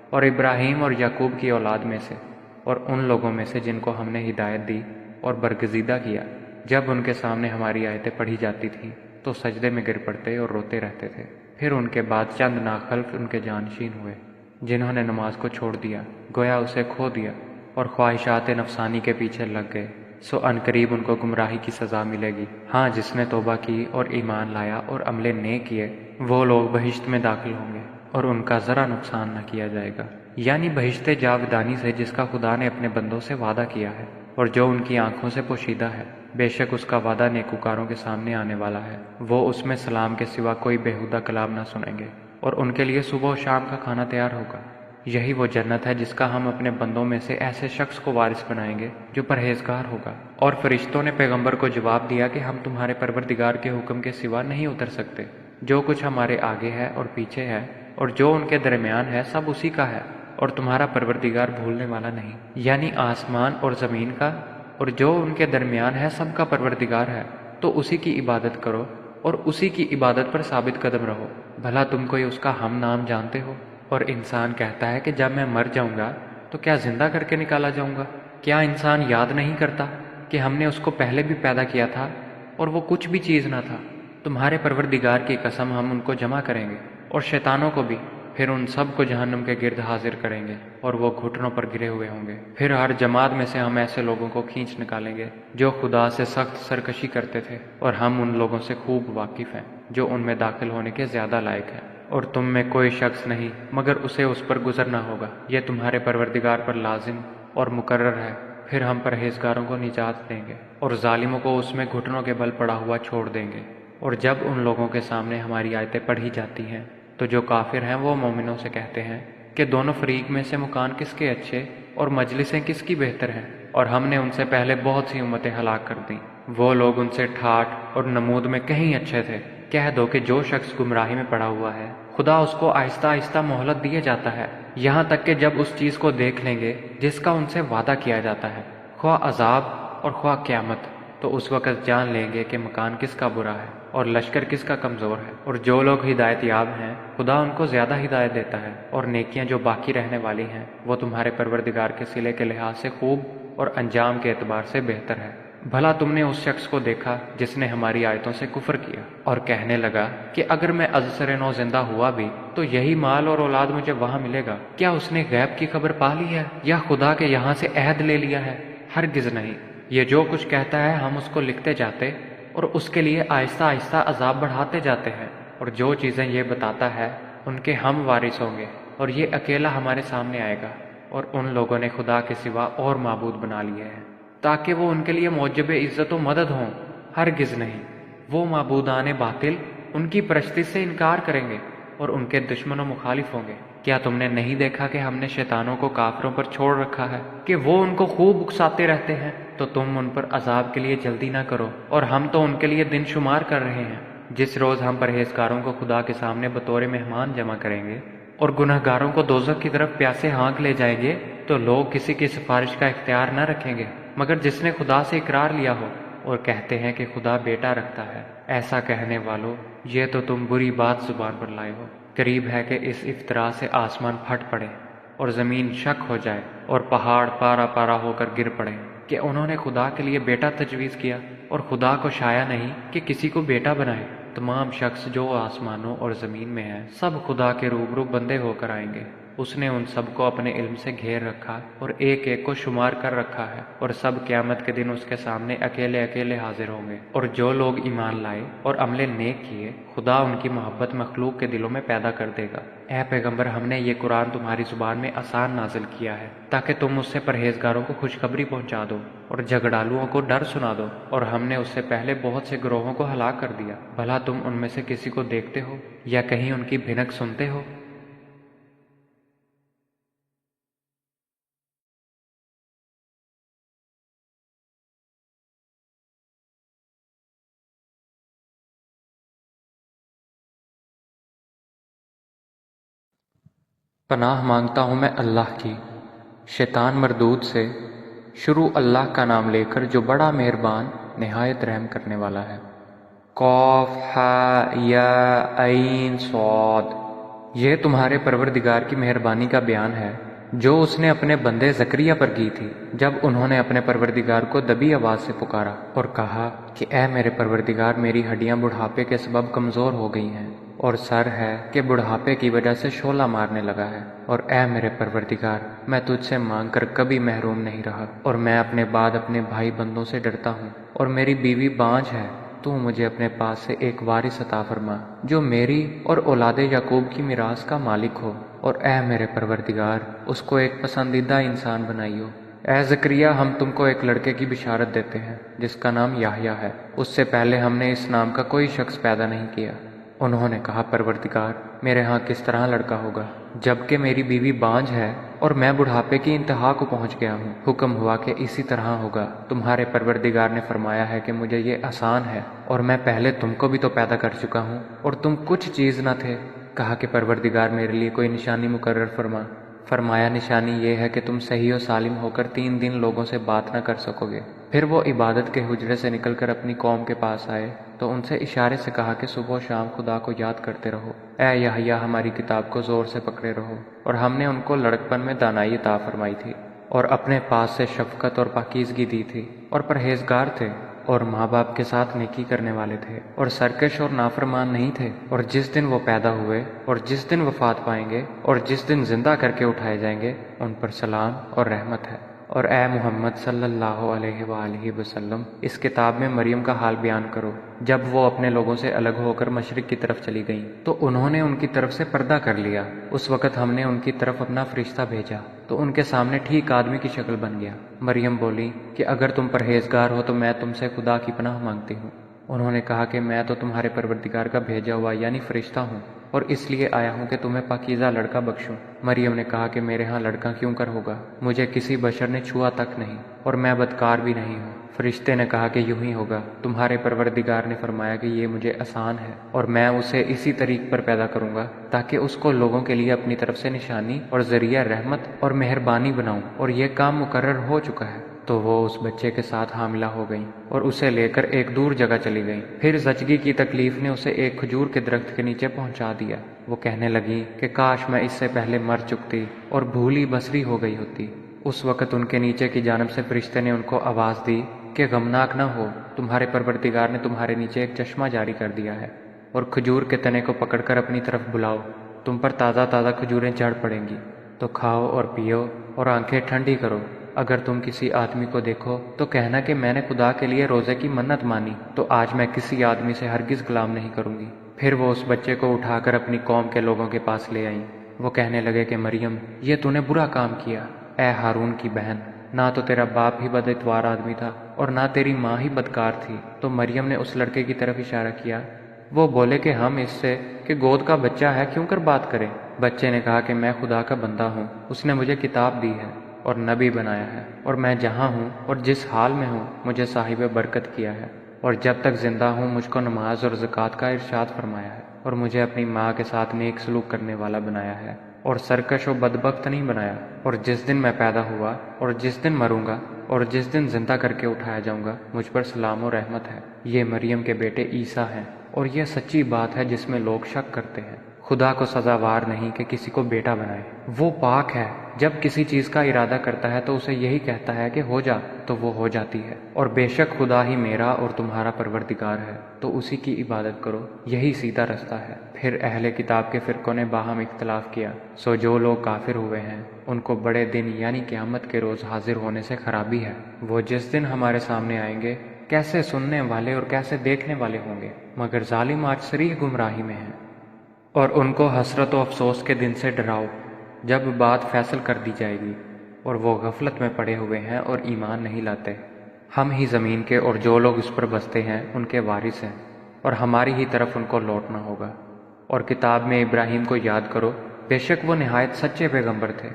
اور ابراہیم اور یعقوب کی اولاد میں سے، اور ان لوگوں میں سے جن کو ہم نے ہدایت دی اور برگزیدہ کیا۔ جب ان کے سامنے ہماری آیتیں پڑھی جاتی تھیں تو سجدے میں گر پڑتے اور روتے رہتے تھے۔ پھر ان کے بعد چند ناخلف ان کے جانشین ہوئے جنہوں نے نماز کو چھوڑ دیا، گویا اسے کھو دیا، اور خواہشات نفسانی کے پیچھے لگ گئے، سو عنقریب ان کو گمراہی کی سزا ملے گی۔ ہاں جس نے توبہ کی اور ایمان لایا اور عمل نیک کیے وہ لوگ بہشت میں داخل ہوں گے، اور ان کا ذرا نقصان نہ کیا جائے گا، یعنی بہشت جاودانی سے جس کا خدا نے اپنے بندوں سے وعدہ کیا ہے، اور جو ان کی آنکھوں سے پوشیدہ ہے۔ بے شک اس کا وعدہ نیکوکاروں کے سامنے آنے والا ہے، وہ اس میں سلام کے سوا کوئی بیہودہ کلام نہ سنیں گے، اور ان کے لیے صبح و شام کا کھانا تیار ہوگا۔ یہی وہ جنت ہے جس کا ہم اپنے بندوں میں سے ایسے شخص کو وارث بنائیں گے جو پرہیزگار ہوگا۔ اور فرشتوں نے پیغمبر کو جواب دیا کہ ہم تمہارے پروردگار کے حکم کے سوا نہیں اتر سکتے، جو کچھ ہمارے آگے ہے اور پیچھے ہے اور جو ان کے درمیان ہے سب اسی کا ہے، اور تمہارا پروردگار بھولنے والا نہیں۔ یعنی آسمان اور زمین کا اور جو ان کے درمیان ہے سب کا پروردگار ہے، تو اسی کی عبادت کرو اور اسی کی عبادت پر ثابت قدم رہو۔ بھلا تم کوئی اس کا ہم نام جانتے ہو؟ اور انسان کہتا ہے کہ جب میں مر جاؤں گا تو کیا زندہ کر کے نکالا جاؤں گا؟ کیا انسان یاد نہیں کرتا کہ ہم نے اس کو پہلے بھی پیدا کیا تھا اور وہ کچھ بھی چیز نہ تھا؟ تمہارے پروردگار کی قسم ہم ان کو جمع کریں گے اور شیطانوں کو بھی، پھر ان سب کو جہنم کے گرد حاضر کریں گے اور وہ گھٹنوں پر گرے ہوئے ہوں گے۔ پھر ہر جماعت میں سے ہم ایسے لوگوں کو کھینچ نکالیں گے جو خدا سے سخت سرکشی کرتے تھے، اور ہم ان لوگوں سے خوب واقف ہیں جو ان میں داخل ہونے کے زیادہ لائق ہیں۔ اور تم میں کوئی شخص نہیں مگر اسے اس پر گزرنا ہوگا، یہ تمہارے پروردگار پر لازم اور مقرر ہے۔ پھر ہم پرہیزگاروں کو نجات دیں گے اور ظالموں کو اس میں گھٹنوں کے بل پڑا ہوا چھوڑ دیں گے۔ اور جب ان لوگوں کے سامنے ہماری آیتیں پڑھی جاتی ہیں تو جو کافر ہیں وہ مومنوں سے کہتے ہیں کہ دونوں فریق میں سے مکان کس کے اچھے اور مجلسیں کس کی بہتر ہیں، اور ہم نے ان سے پہلے بہت سی امتیں ہلاک کر دیں، وہ لوگ ان سے ٹھاٹھ اور نمود میں کہیں اچھے تھے۔ کہہ دو کہ جو شخص گمراہی میں پڑا ہوا ہے خدا اس کو آہستہ آہستہ مہلت دیے جاتا ہے، یہاں تک کہ جب اس چیز کو دیکھ لیں گے جس کا ان سے وعدہ کیا جاتا ہے، خواہ عذاب اور خواہ قیامت، تو اس وقت جان لیں گے کہ مکان کس کا برا ہے اور لشکر کس کا کمزور ہے۔ اور جو لوگ ہدایت یاب ہیں خدا ان کو زیادہ ہدایت دیتا ہے، اور نیکیاں جو باقی رہنے والی ہیں وہ تمہارے پروردگار کے صلے کے لحاظ سے خوب اور انجام کے اعتبار سے بہتر ہے۔ بھلا تم نے اس شخص کو دیکھا جس نے ہماری آیتوں سے کفر کیا اور کہنے لگا کہ اگر میں ازسر نو زندہ ہوا بھی تو یہی مال اور اولاد مجھے وہاں ملے گا؟ کیا اس نے غیب کی خبر پا لی ہے یا خدا کے یہاں سے عہد لے لیا ہے؟ ہرگز نہیں۔ یہ جو کچھ کہتا ہے ہم اس کو لکھتے جاتے اور اس کے لیے آہستہ آہستہ عذاب بڑھاتے جاتے ہیں، اور جو چیزیں یہ بتاتا ہے ان کے ہم وارث ہوں گے، اور یہ اکیلا ہمارے سامنے آئے گا۔ اور ان لوگوں نے خدا کے سوا اور معبود بنا لیے ہیں تاکہ وہ ان کے لیے موجب عزت و مدد ہوں، ہرگز نہیں۔ وہ معبودان باطل ان کی پرستی سے انکار کریں گے اور ان کے دشمن و مخالف ہوں گے۔ کیا تم نے نہیں دیکھا کہ ہم نے شیطانوں کو کافروں پر چھوڑ رکھا ہے کہ وہ ان کو خوب اکساتے رہتے ہیں؟ تو تم ان پر عذاب کے لیے جلدی نہ کرو، اور ہم تو ان کے لیے دن شمار کر رہے ہیں۔ جس روز ہم پرہیزگاروں کو خدا کے سامنے بطور مہمان جمع کریں گے اور گنہگاروں کو دوزخ کی طرف پیاسے ہانک لے جائیں گے، تو لوگ کسی کی سفارش کا اختیار نہ رکھیں گے مگر جس نے خدا سے اقرار لیا ہو، اور کہتے ہیں کہ خدا بیٹا رکھتا ہے۔ ایسا کہنے والو، یہ تو تم بری بات زبان پر لائے ہو۔ قریب ہے کہ اس افطرا سے آسمان پھٹ پڑے اور زمین شک ہو جائے اور پہاڑ پارا پارا ہو کر گر پڑے کہ انہوں نے خدا کے لیے بیٹا تجویز کیا، اور خدا کو شایع نہیں کہ کسی کو بیٹا بنائے۔ تمام شخص جو آسمانوں اور زمین میں ہیں سب خدا کے روبرو بندے ہو کر آئیں گے۔ اس نے ان سب کو اپنے علم سے گھیر رکھا اور ایک ایک کو شمار کر رکھا ہے، اور سب قیامت کے دن اس کے سامنے اکیلے اکیلے حاضر ہوں گے۔ اور جو لوگ ایمان لائے اور عمل نیک کیے خدا ان کی محبت مخلوق کے دلوں میں پیدا کر دے گا۔ اے پیغمبر، ہم نے یہ قرآن تمہاری زبان میں آسان نازل کیا ہے تاکہ تم اس سے پرہیزگاروں کو خوشخبری پہنچا دو اور جھگڑالوؤں کو ڈر سنا دو، اور ہم نے اس سے پہلے بہت سے گروہوں کو ہلاک کر دیا۔ بھلا تم ان میں سے کسی کو دیکھتے ہو یا کہیں ان کی بھنک سنتے ہو؟ پناہ مانگتا ہوں میں اللہ کی شیطان مردود سے، شروع اللہ کا نام لے کر جو بڑا مہربان نہایت رحم کرنے والا ہے۔ قاف ہا یا عین صاد۔ یہ تمہارے پروردگار کی مہربانی کا بیان ہے جو اس نے اپنے بندے زکریا پر کی تھی جب انہوں نے اپنے پروردگار کو دبی آواز سے پکارا اور کہا کہ اے میرے پروردگار، میری ہڈیاں بڑھاپے کے سبب کمزور ہو گئی ہیں، اور سر ہے کہ بڑھاپے کی وجہ سے شعلہ مارنے لگا ہے، اور اے میرے پروردگار، میں تجھ سے مانگ کر کبھی محروم نہیں رہا، اور میں اپنے بعد اپنے بھائی بندوں سے ڈرتا ہوں، اور میری بیوی بانجھ ہے۔ تو مجھے اپنے پاس سے ایک وارث عطا فرما جو میری اور اولاد یعقوب کی میراث کا مالک ہو، اور اے میرے پروردگار، اس کو ایک پسندیدہ انسان بنائیو۔ اے زکریا، ہم تم کو ایک لڑکے کی بشارت دیتے ہیں جس کا نام یحییٰ ہے، اس سے پہلے ہم نے اس نام کا کوئی شخص پیدا نہیں کیا۔ انہوں نے کہا، پروردگار، میرے ہاں کس طرح لڑکا ہوگا جبکہ میری بیوی بانجھ ہے اور میں بڑھاپے کی انتہا کو پہنچ گیا ہوں؟ حکم ہوا کہ اسی طرح ہوگا۔ تمہارے پروردگار نے فرمایا ہے کہ مجھے یہ آسان ہے، اور میں پہلے تم کو بھی تو پیدا کر چکا ہوں اور تم کچھ چیز نہ تھے۔ کہا کہ پروردگار، میرے لیے کوئی نشانی مقرر فرما۔ فرمایا، نشانی یہ ہے کہ تم صحیح و سالم ہو کر 3 دن لوگوں سے بات نہ کر سکو گے۔ پھر وہ عبادت کے حجرے سے نکل کر اپنی قوم کے پاس آئے تو ان سے اشارے سے کہا کہ صبح و شام خدا کو یاد کرتے رہو۔ اے یحییٰ، ہماری کتاب کو زور سے پکڑے رہو۔ اور ہم نے ان کو لڑکپن میں دانائی عطا فرمائی تھی، اور اپنے پاس سے شفقت اور پاکیزگی دی تھی، اور پرہیزگار تھے، اور ماں باپ کے ساتھ نیکی کرنے والے تھے، اور سرکش اور نافرمان نہیں تھے۔ اور جس دن وہ پیدا ہوئے اور جس دن وفات پائیں گے اور جس دن زندہ کر کے اٹھائے جائیں گے، ان پر سلام اور رحمت ہے۔ اور اے محمد صلی اللہ علیہ وآلہ وسلم اس کتاب میں مریم کا حال بیان کرو۔ جب وہ اپنے لوگوں سے الگ ہو کر مشرق کی طرف چلی گئیں تو انہوں نے ان کی طرف سے پردہ کر لیا۔ اس وقت ہم نے ان کی طرف اپنا فرشتہ بھیجا تو ان کے سامنے ٹھیک آدمی کی شکل بن گیا۔ مریم بولی کہ اگر تم پرہیزگار ہو تو میں تم سے خدا کی پناہ مانگتی ہوں۔ انہوں نے کہا کہ میں تو تمہارے پروردگار کا بھیجا ہوا یعنی فرشتہ ہوں اور اس لیے آیا ہوں کہ تمہیں پاکیزہ لڑکا بخشوں۔ مریم نے کہا کہ میرے ہاں لڑکا کیوں کر ہوگا، مجھے کسی بشر نے چھوا تک نہیں اور میں بدکار بھی نہیں ہوں۔ فرشتے نے کہا کہ یوں ہی ہوگا، تمہارے پروردگار نے فرمایا کہ یہ مجھے آسان ہے اور میں اسے اسی طریق پر پیدا کروں گا تاکہ اس کو لوگوں کے لیے اپنی طرف سے نشانی اور ذریعہ رحمت اور مہربانی بناؤں، اور یہ کام مقرر ہو چکا ہے۔ تو وہ اس بچے کے ساتھ حاملہ ہو گئیں اور اسے لے کر ایک دور جگہ چلی گئیں۔ پھر زچگی کی تکلیف نے اسے ایک کھجور کے درخت کے نیچے پہنچا دیا۔ وہ کہنے لگیں کہ کاش میں اس سے پہلے مر چکتی اور بھولی بسری ہو گئی ہوتی۔ اس وقت ان کے نیچے کی جانب سے فرشتے نے ان کو آواز دی کہ غمناک نہ ہو، تمہارے پروردگار نے تمہارے نیچے ایک چشمہ جاری کر دیا ہے اور کھجور کے تنے کو پکڑ کر اپنی طرف بلاؤ، تم پر تازہ تازہ کھجوریں جھڑ پڑیں گی، تو کھاؤ اور پیو اور آنکھیں ٹھنڈی کرو۔ اگر تم کسی آدمی کو دیکھو تو کہنا کہ میں نے خدا کے لیے روزے کی منت مانی، تو آج میں کسی آدمی سے ہرگز غلام نہیں کروں گی۔ پھر وہ اس بچے کو اٹھا کر اپنی قوم کے لوگوں کے پاس لے آئیں۔ وہ کہنے لگے کہ مریم، یہ تو نے برا کام کیا، اے ہارون کی بہن، نہ تو تیرا باپ ہی بد اتوار آدمی تھا اور نہ تیری ماں ہی بدکار تھی۔ تو مریم نے اس لڑکے کی طرف اشارہ کیا۔ وہ بولے کہ ہم اس سے کہ گود کا بچہ ہے کیوں کر بات کریں۔ بچے نے کہا کہ میں خدا کا بندہ ہوں، اس نے مجھے کتاب دی ہے اور نبی بنایا ہے، اور میں جہاں ہوں اور جس حال میں ہوں مجھے صاحب برکت کیا ہے، اور جب تک زندہ ہوں مجھ کو نماز اور زکوٰۃ کا ارشاد فرمایا ہے، اور مجھے اپنی ماں کے ساتھ نیک سلوک کرنے والا بنایا ہے اور سرکش و بدبخت نہیں بنایا، اور جس دن میں پیدا ہوا اور جس دن مروں گا اور جس دن زندہ کر کے اٹھایا جاؤں گا مجھ پر سلام و رحمت ہے۔ یہ مریم کے بیٹے عیسیٰ ہیں، اور یہ سچی بات ہے جس میں لوگ شک کرتے ہیں۔ خدا کو سزاوار نہیں کہ کسی کو بیٹا بنائے، وہ پاک ہے، جب کسی چیز کا ارادہ کرتا ہے تو اسے یہی کہتا ہے کہ ہو جا تو وہ ہو جاتی ہے۔ اور بے شک خدا ہی میرا اور تمہارا پروردگار ہے، تو اسی کی عبادت کرو، یہی سیدھا رستہ ہے۔ پھر اہل کتاب کے فرقوں نے باہم اختلاف کیا، سو جو لوگ کافر ہوئے ہیں ان کو بڑے دن یعنی قیامت کے روز حاضر ہونے سے خرابی ہے۔ وہ جس دن ہمارے سامنے آئیں گے کیسے سننے والے اور کیسے دیکھنے والے ہوں گے، مگر ظالم آج صریح گمراہی میں ہیں۔ اور ان کو حسرت و افسوس کے دن سے ڈراؤ جب بات فیصل کر دی جائے گی اور وہ غفلت میں پڑے ہوئے ہیں اور ایمان نہیں لاتے۔ ہم ہی زمین کے اور جو لوگ اس پر بستے ہیں ان کے وارث ہیں، اور ہماری ہی طرف ان کو لوٹنا ہوگا۔ اور کتاب میں ابراہیم کو یاد کرو، بے شک وہ نہایت سچے پیغمبر تھے۔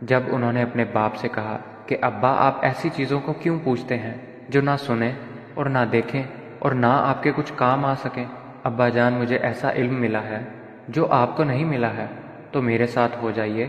جب انہوں نے اپنے باپ سے کہا کہ ابا آپ ایسی چیزوں کو کیوں پوچھتے ہیں جو نہ سنیں اور نہ دیکھیں اور نہ آپ کے کچھ کام آ سکیں؟ ابا جان، مجھے ایسا علم ملا ہے جو آپ کو نہیں ملا ہے، تو میرے ساتھ ہو جائیے،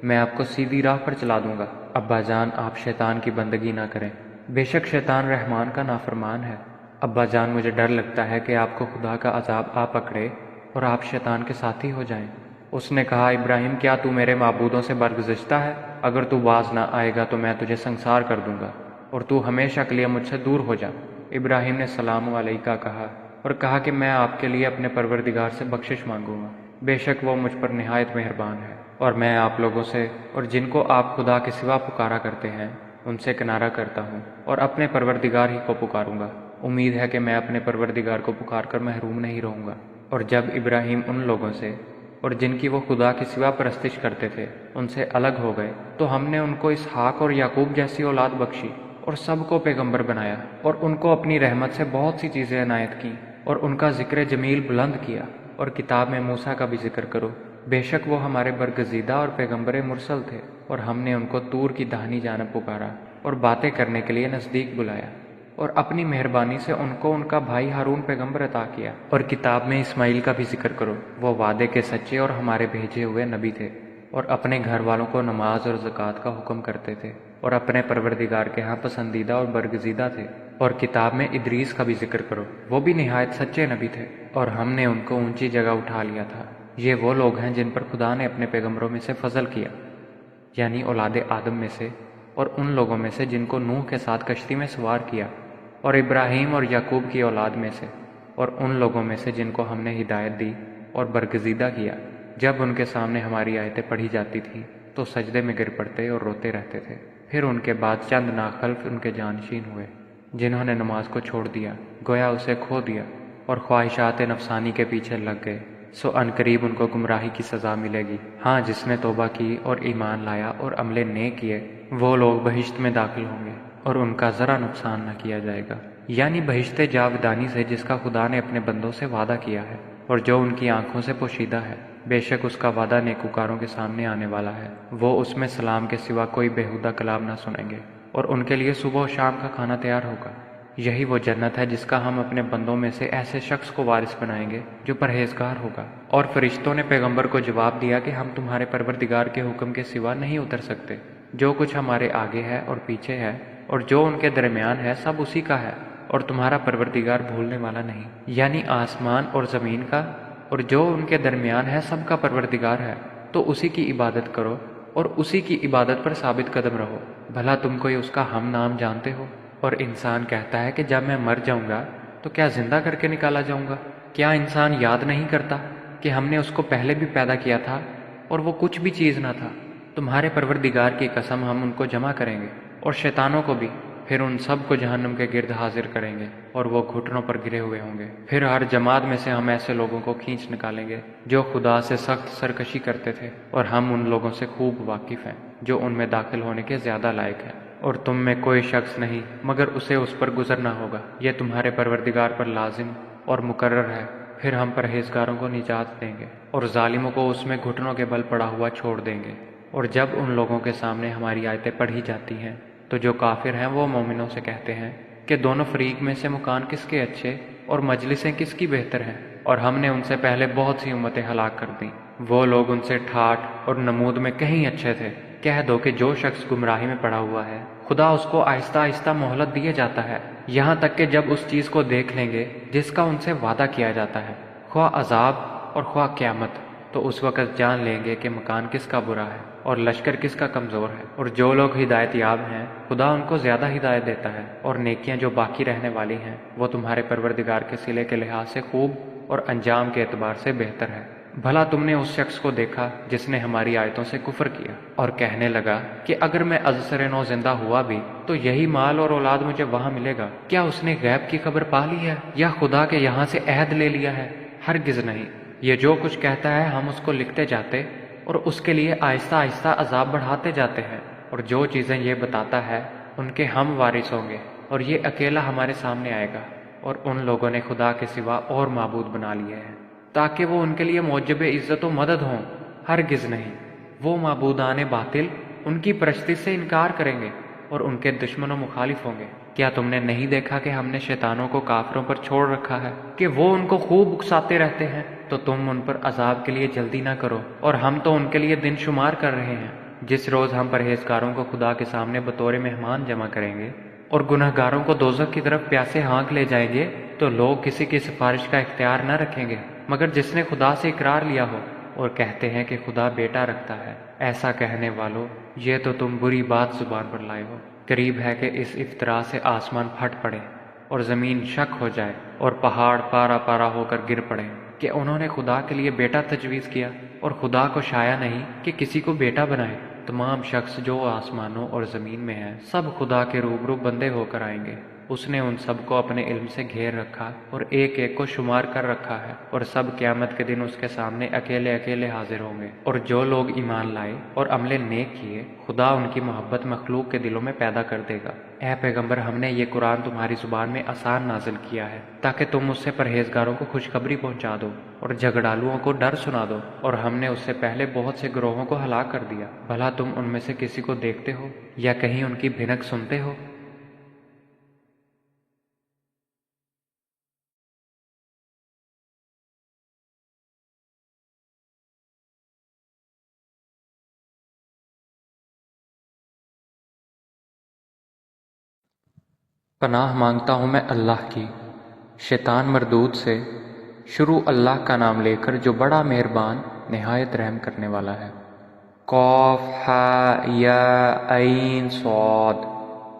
میں آپ کو سیدھی راہ پر چلا دوں گا۔ ابا جان، آپ شیطان کی بندگی نہ کریں، بے شک شیطان رحمان کا نافرمان ہے۔ ابا جان، مجھے ڈر لگتا ہے کہ آپ کو خدا کا عذاب آ پکڑے اور آپ شیطان کے ساتھی ہو جائیں۔ اس نے کہا، ابراہیم، کیا تو میرے معبودوں سے برگزشتہ ہے؟ اگر تو باز نہ آئے گا تو میں تجھے سنسار کر دوں گا اور تو ہمیشہ کے لیے مجھ سے دور ہو جا۔ ابراہیم نے سلام علیکہ کہا اور کہا کہ میں آپ کے لیے اپنے پروردگار سے بخشش مانگوں گا، بے شک وہ مجھ پر نہایت مہربان ہے، اور میں آپ لوگوں سے اور جن کو آپ خدا کے سوا پکارا کرتے ہیں ان سے کنارہ کرتا ہوں اور اپنے پروردگار ہی کو پکاروں گا۔ امید ہے کہ میں اپنے پروردگار کو پکار کر محروم نہیں رہوں گا۔ اور جب ابراہیم ان لوگوں سے اور جن کی وہ خدا کے سوا پرستش کرتے تھے ان سے الگ ہو گئے تو ہم نے ان کو اسحاق اور یعقوب جیسی اولاد بخشی اور سب کو پیغمبر بنایا، اور ان کو اپنی رحمت سے بہت سی چیزیں عنایت کیں اور ان کا ذکر جمیل بلند کیا۔ اور کتاب میں موسیٰ کا بھی ذکر کرو، بے شک وہ ہمارے برگزیدہ اور پیغمبر مرسل تھے، اور ہم نے ان کو طور کی داہنی جانب پکارا اور باتیں کرنے کے لیے نزدیک بلایا، اور اپنی مہربانی سے ان کو ان کا بھائی ہارون پیغمبر عطا کیا۔ اور کتاب میں اسماعیل کا بھی ذکر کرو، وہ وعدے کے سچے اور ہمارے بھیجے ہوئے نبی تھے، اور اپنے گھر والوں کو نماز اور زکوٰۃ کا حکم کرتے تھے، اور اپنے پروردگار کے ہاں پسندیدہ اور برگزیدہ تھے۔ اور کتاب میں ادریس کا بھی ذکر کرو، وہ بھی نہایت سچے نبی تھے، اور ہم نے ان کو اونچی جگہ اٹھا لیا تھا۔ یہ وہ لوگ ہیں جن پر خدا نے اپنے پیغمبروں میں سے فضل کیا، یعنی اولاد آدم میں سے، اور ان لوگوں میں سے جن کو نوح کے ساتھ کشتی میں سوار کیا، اور ابراہیم اور یعقوب کی اولاد میں سے، اور ان لوگوں میں سے جن کو ہم نے ہدایت دی اور برگزیدہ کیا۔ جب ان کے سامنے ہماری آیتیں پڑھی جاتی تھیں تو سجدے میں گر پڑتے اور روتے رہتے تھے۔ پھر ان کے بعد چند ناخلف ان کے جانشین ہوئے جنہوں نے نماز کو چھوڑ دیا، گویا اسے کھو دیا اور خواہشات نفسانی کے پیچھے لگ گئے، سو عنقریب ان کو گمراہی کی سزا ملے گی۔ ہاں، جس نے توبہ کی اور ایمان لایا اور عمل نیک کیے، وہ لوگ بہشت میں داخل ہوں گے اور ان کا ذرا نقصان نہ کیا جائے گا، یعنی بہشت جاودانی سے جس کا خدا نے اپنے بندوں سے وعدہ کیا ہے اور جو ان کی آنکھوں سے پوشیدہ ہے۔ بے شک اس کا وعدہ نیکوکاروں کے سامنے آنے والا ہے، وہ اس میں سلام کے سوا کوئی بیہودہ کلام نہ سنیں گے، اور ان کے لیے صبح و شام کا کھانا تیار ہوگا۔ یہی وہ جنت ہے جس کا ہم اپنے بندوں میں سے ایسے شخص کو وارث بنائیں گے جو پرہیزگار ہوگا۔ اور فرشتوں نے پیغمبر کو جواب دیا کہ ہم تمہارے پروردگار کے حکم کے سوا نہیں اتر سکتے، جو کچھ ہمارے آگے ہے اور پیچھے ہے اور جو ان کے درمیان ہے سب اسی کا ہے، اور تمہارا پروردگار بھولنے والا نہیں، یعنی آسمان اور زمین کا اور جو ان کے درمیان ہے سب کا پروردگار ہے، تو اسی کی عبادت کرو اور اسی کی عبادت پر ثابت قدم رہو۔ بھلا تم کوئی اس کا ہم نام جانتے ہو؟ اور انسان کہتا ہے کہ جب میں مر جاؤں گا تو کیا زندہ کر کے نکالا جاؤں گا؟ کیا انسان یاد نہیں کرتا کہ ہم نے اس کو پہلے بھی پیدا کیا تھا اور وہ کچھ بھی چیز نہ تھا؟ تمہارے پروردگار کی قسم ہم ان کو جمع کریں گے اور شیطانوں کو بھی، پھر ان سب کو جہنم کے گرد حاضر کریں گے اور وہ گھٹنوں پر گرے ہوئے ہوں گے۔ پھر ہر جماعت میں سے ہم ایسے لوگوں کو کھینچ نکالیں گے جو خدا سے سخت سرکشی کرتے تھے، اور ہم ان لوگوں سے خوب واقف ہیں جو ان میں داخل ہونے کے زیادہ لائق ہیں، اور تم میں کوئی شخص نہیں مگر اسے اس پر گزرنا ہوگا۔ یہ تمہارے پروردگار پر لازم اور مقرر ہے۔ پھر ہم پرہیزگاروں کو نجات دیں گے اور ظالموں کو اس میں گھٹنوں کے بل پڑا ہوا چھوڑ دیں گے۔ اور جب ان لوگوں کے سامنے ہماری آیتیں پڑھی جاتی ہیں تو جو کافر ہیں وہ مومنوں سے کہتے ہیں کہ دونوں فریق میں سے مکان کس کے اچھے اور مجلسیں کس کی بہتر ہیں، اور ہم نے ان سے پہلے بہت سی امتیں ہلاک کر دیں، وہ لوگ ان سے ٹھاٹھ اور نمود میں کہیں اچھے تھے۔ کہہ دو کہ جو شخص گمراہی میں پڑا ہوا ہے خدا اس کو آہستہ آہستہ مہلت دیے جاتا ہے، یہاں تک کہ جب اس چیز کو دیکھ لیں گے جس کا ان سے وعدہ کیا جاتا ہے، خواہ عذاب اور خواہ قیامت، تو اس وقت جان لیں گے کہ مکان کس کا برا ہے اور لشکر کس کا کمزور ہے۔ اور جو لوگ ہدایت یاب ہیں خدا ان کو زیادہ ہدایت دیتا ہے، اور نیکیاں جو باقی رہنے والی ہیں وہ تمہارے پروردگار کے صلے کے لحاظ سے خوب اور انجام کے اعتبار سے بہتر ہے۔ بھلا تم نے اس شخص کو دیکھا جس نے ہماری آیتوں سے کفر کیا اور کہنے لگا کہ اگر میں ازسر نو زندہ ہوا بھی تو یہی مال اور اولاد مجھے وہاں ملے گا؟ کیا اس نے غیب کی خبر پا لی ہے یا خدا کے یہاں سے عہد لے لیا ہے؟ ہرگز نہیں۔ یہ جو کچھ کہتا ہے ہم اس کو لکھتے جاتے اور اس کے لیے آہستہ آہستہ عذاب بڑھاتے جاتے ہیں، اور جو چیزیں یہ بتاتا ہے ان کے ہم وارث ہوں گے، اور یہ اکیلا ہمارے سامنے آئے گا۔ اور ان لوگوں نے خدا کے سوا اور معبود بنا لیے ہیں تاکہ وہ ان کے لیے موجب عزت و مدد ہوں۔ ہرگز نہیں، وہ معبودان باطل ان کی پرستی سے انکار کریں گے اور ان کے دشمن و مخالف ہوں گے۔ کیا تم نے نہیں دیکھا کہ ہم نے شیطانوں کو کافروں پر چھوڑ رکھا ہے کہ وہ ان کو خوب اکساتے رہتے ہیں؟ تو تم ان پر عذاب کے لیے جلدی نہ کرو، اور ہم تو ان کے لیے دن شمار کر رہے ہیں۔ جس روز ہم پرہیزگاروں کو خدا کے سامنے بطور مہمان جمع کریں گے اور گنہگاروں کو دوزخ کی طرف پیاسے ہانک لے جائیں گے، تو لوگ کسی کی سفارش کا اختیار نہ رکھیں گے مگر جس نے خدا سے اقرار لیا ہو، اور کہتے ہیں کہ خدا بیٹا رکھتا ہے۔ ایسا کہنے والو، یہ تو تم بری بات زبان پر لائے ہو۔ قریب ہے کہ اس افطرا سے آسمان پھٹ پڑے اور زمین شک ہو جائے اور پہاڑ پارا پارا ہو کر گر پڑے، کہ انہوں نے خدا کے لیے بیٹا تجویز کیا، اور خدا کو شایع نہیں کہ کسی کو بیٹا بنائے۔ تمام شخص جو آسمانوں اور زمین میں ہیں سب خدا کے روبرو بندے ہو کر آئیں گے۔ اس نے ان سب کو اپنے علم سے گھیر رکھا اور ایک ایک کو شمار کر رکھا ہے، اور سب قیامت کے دن اس کے سامنے اکیلے اکیلے حاضر ہوں گے۔ اور جو لوگ ایمان لائے اور عمل نیک کیے خدا ان کی محبت مخلوق کے دلوں میں پیدا کر دے گا۔ اے پیغمبر، ہم نے یہ قرآن تمہاری زبان میں آسان نازل کیا ہے تاکہ تم اس سے پرہیزگاروں کو خوشخبری پہنچا دو اور جھگڑالوؤں کو ڈر سنا دو، اور ہم نے اس سے پہلے بہت سے گروہوں کو ہلاک کر دیا۔ بھلا تم ان میں سے کسی کو دیکھتے ہو یا کہیں ان کی بھنک سنتے ہو؟ پناہ مانگتا ہوں میں اللہ کی شیطان مردود سے، شروع اللہ کا نام لے کر جو بڑا مہربان نہایت رحم کرنے والا ہے۔ قاف ہا یا عین صاد۔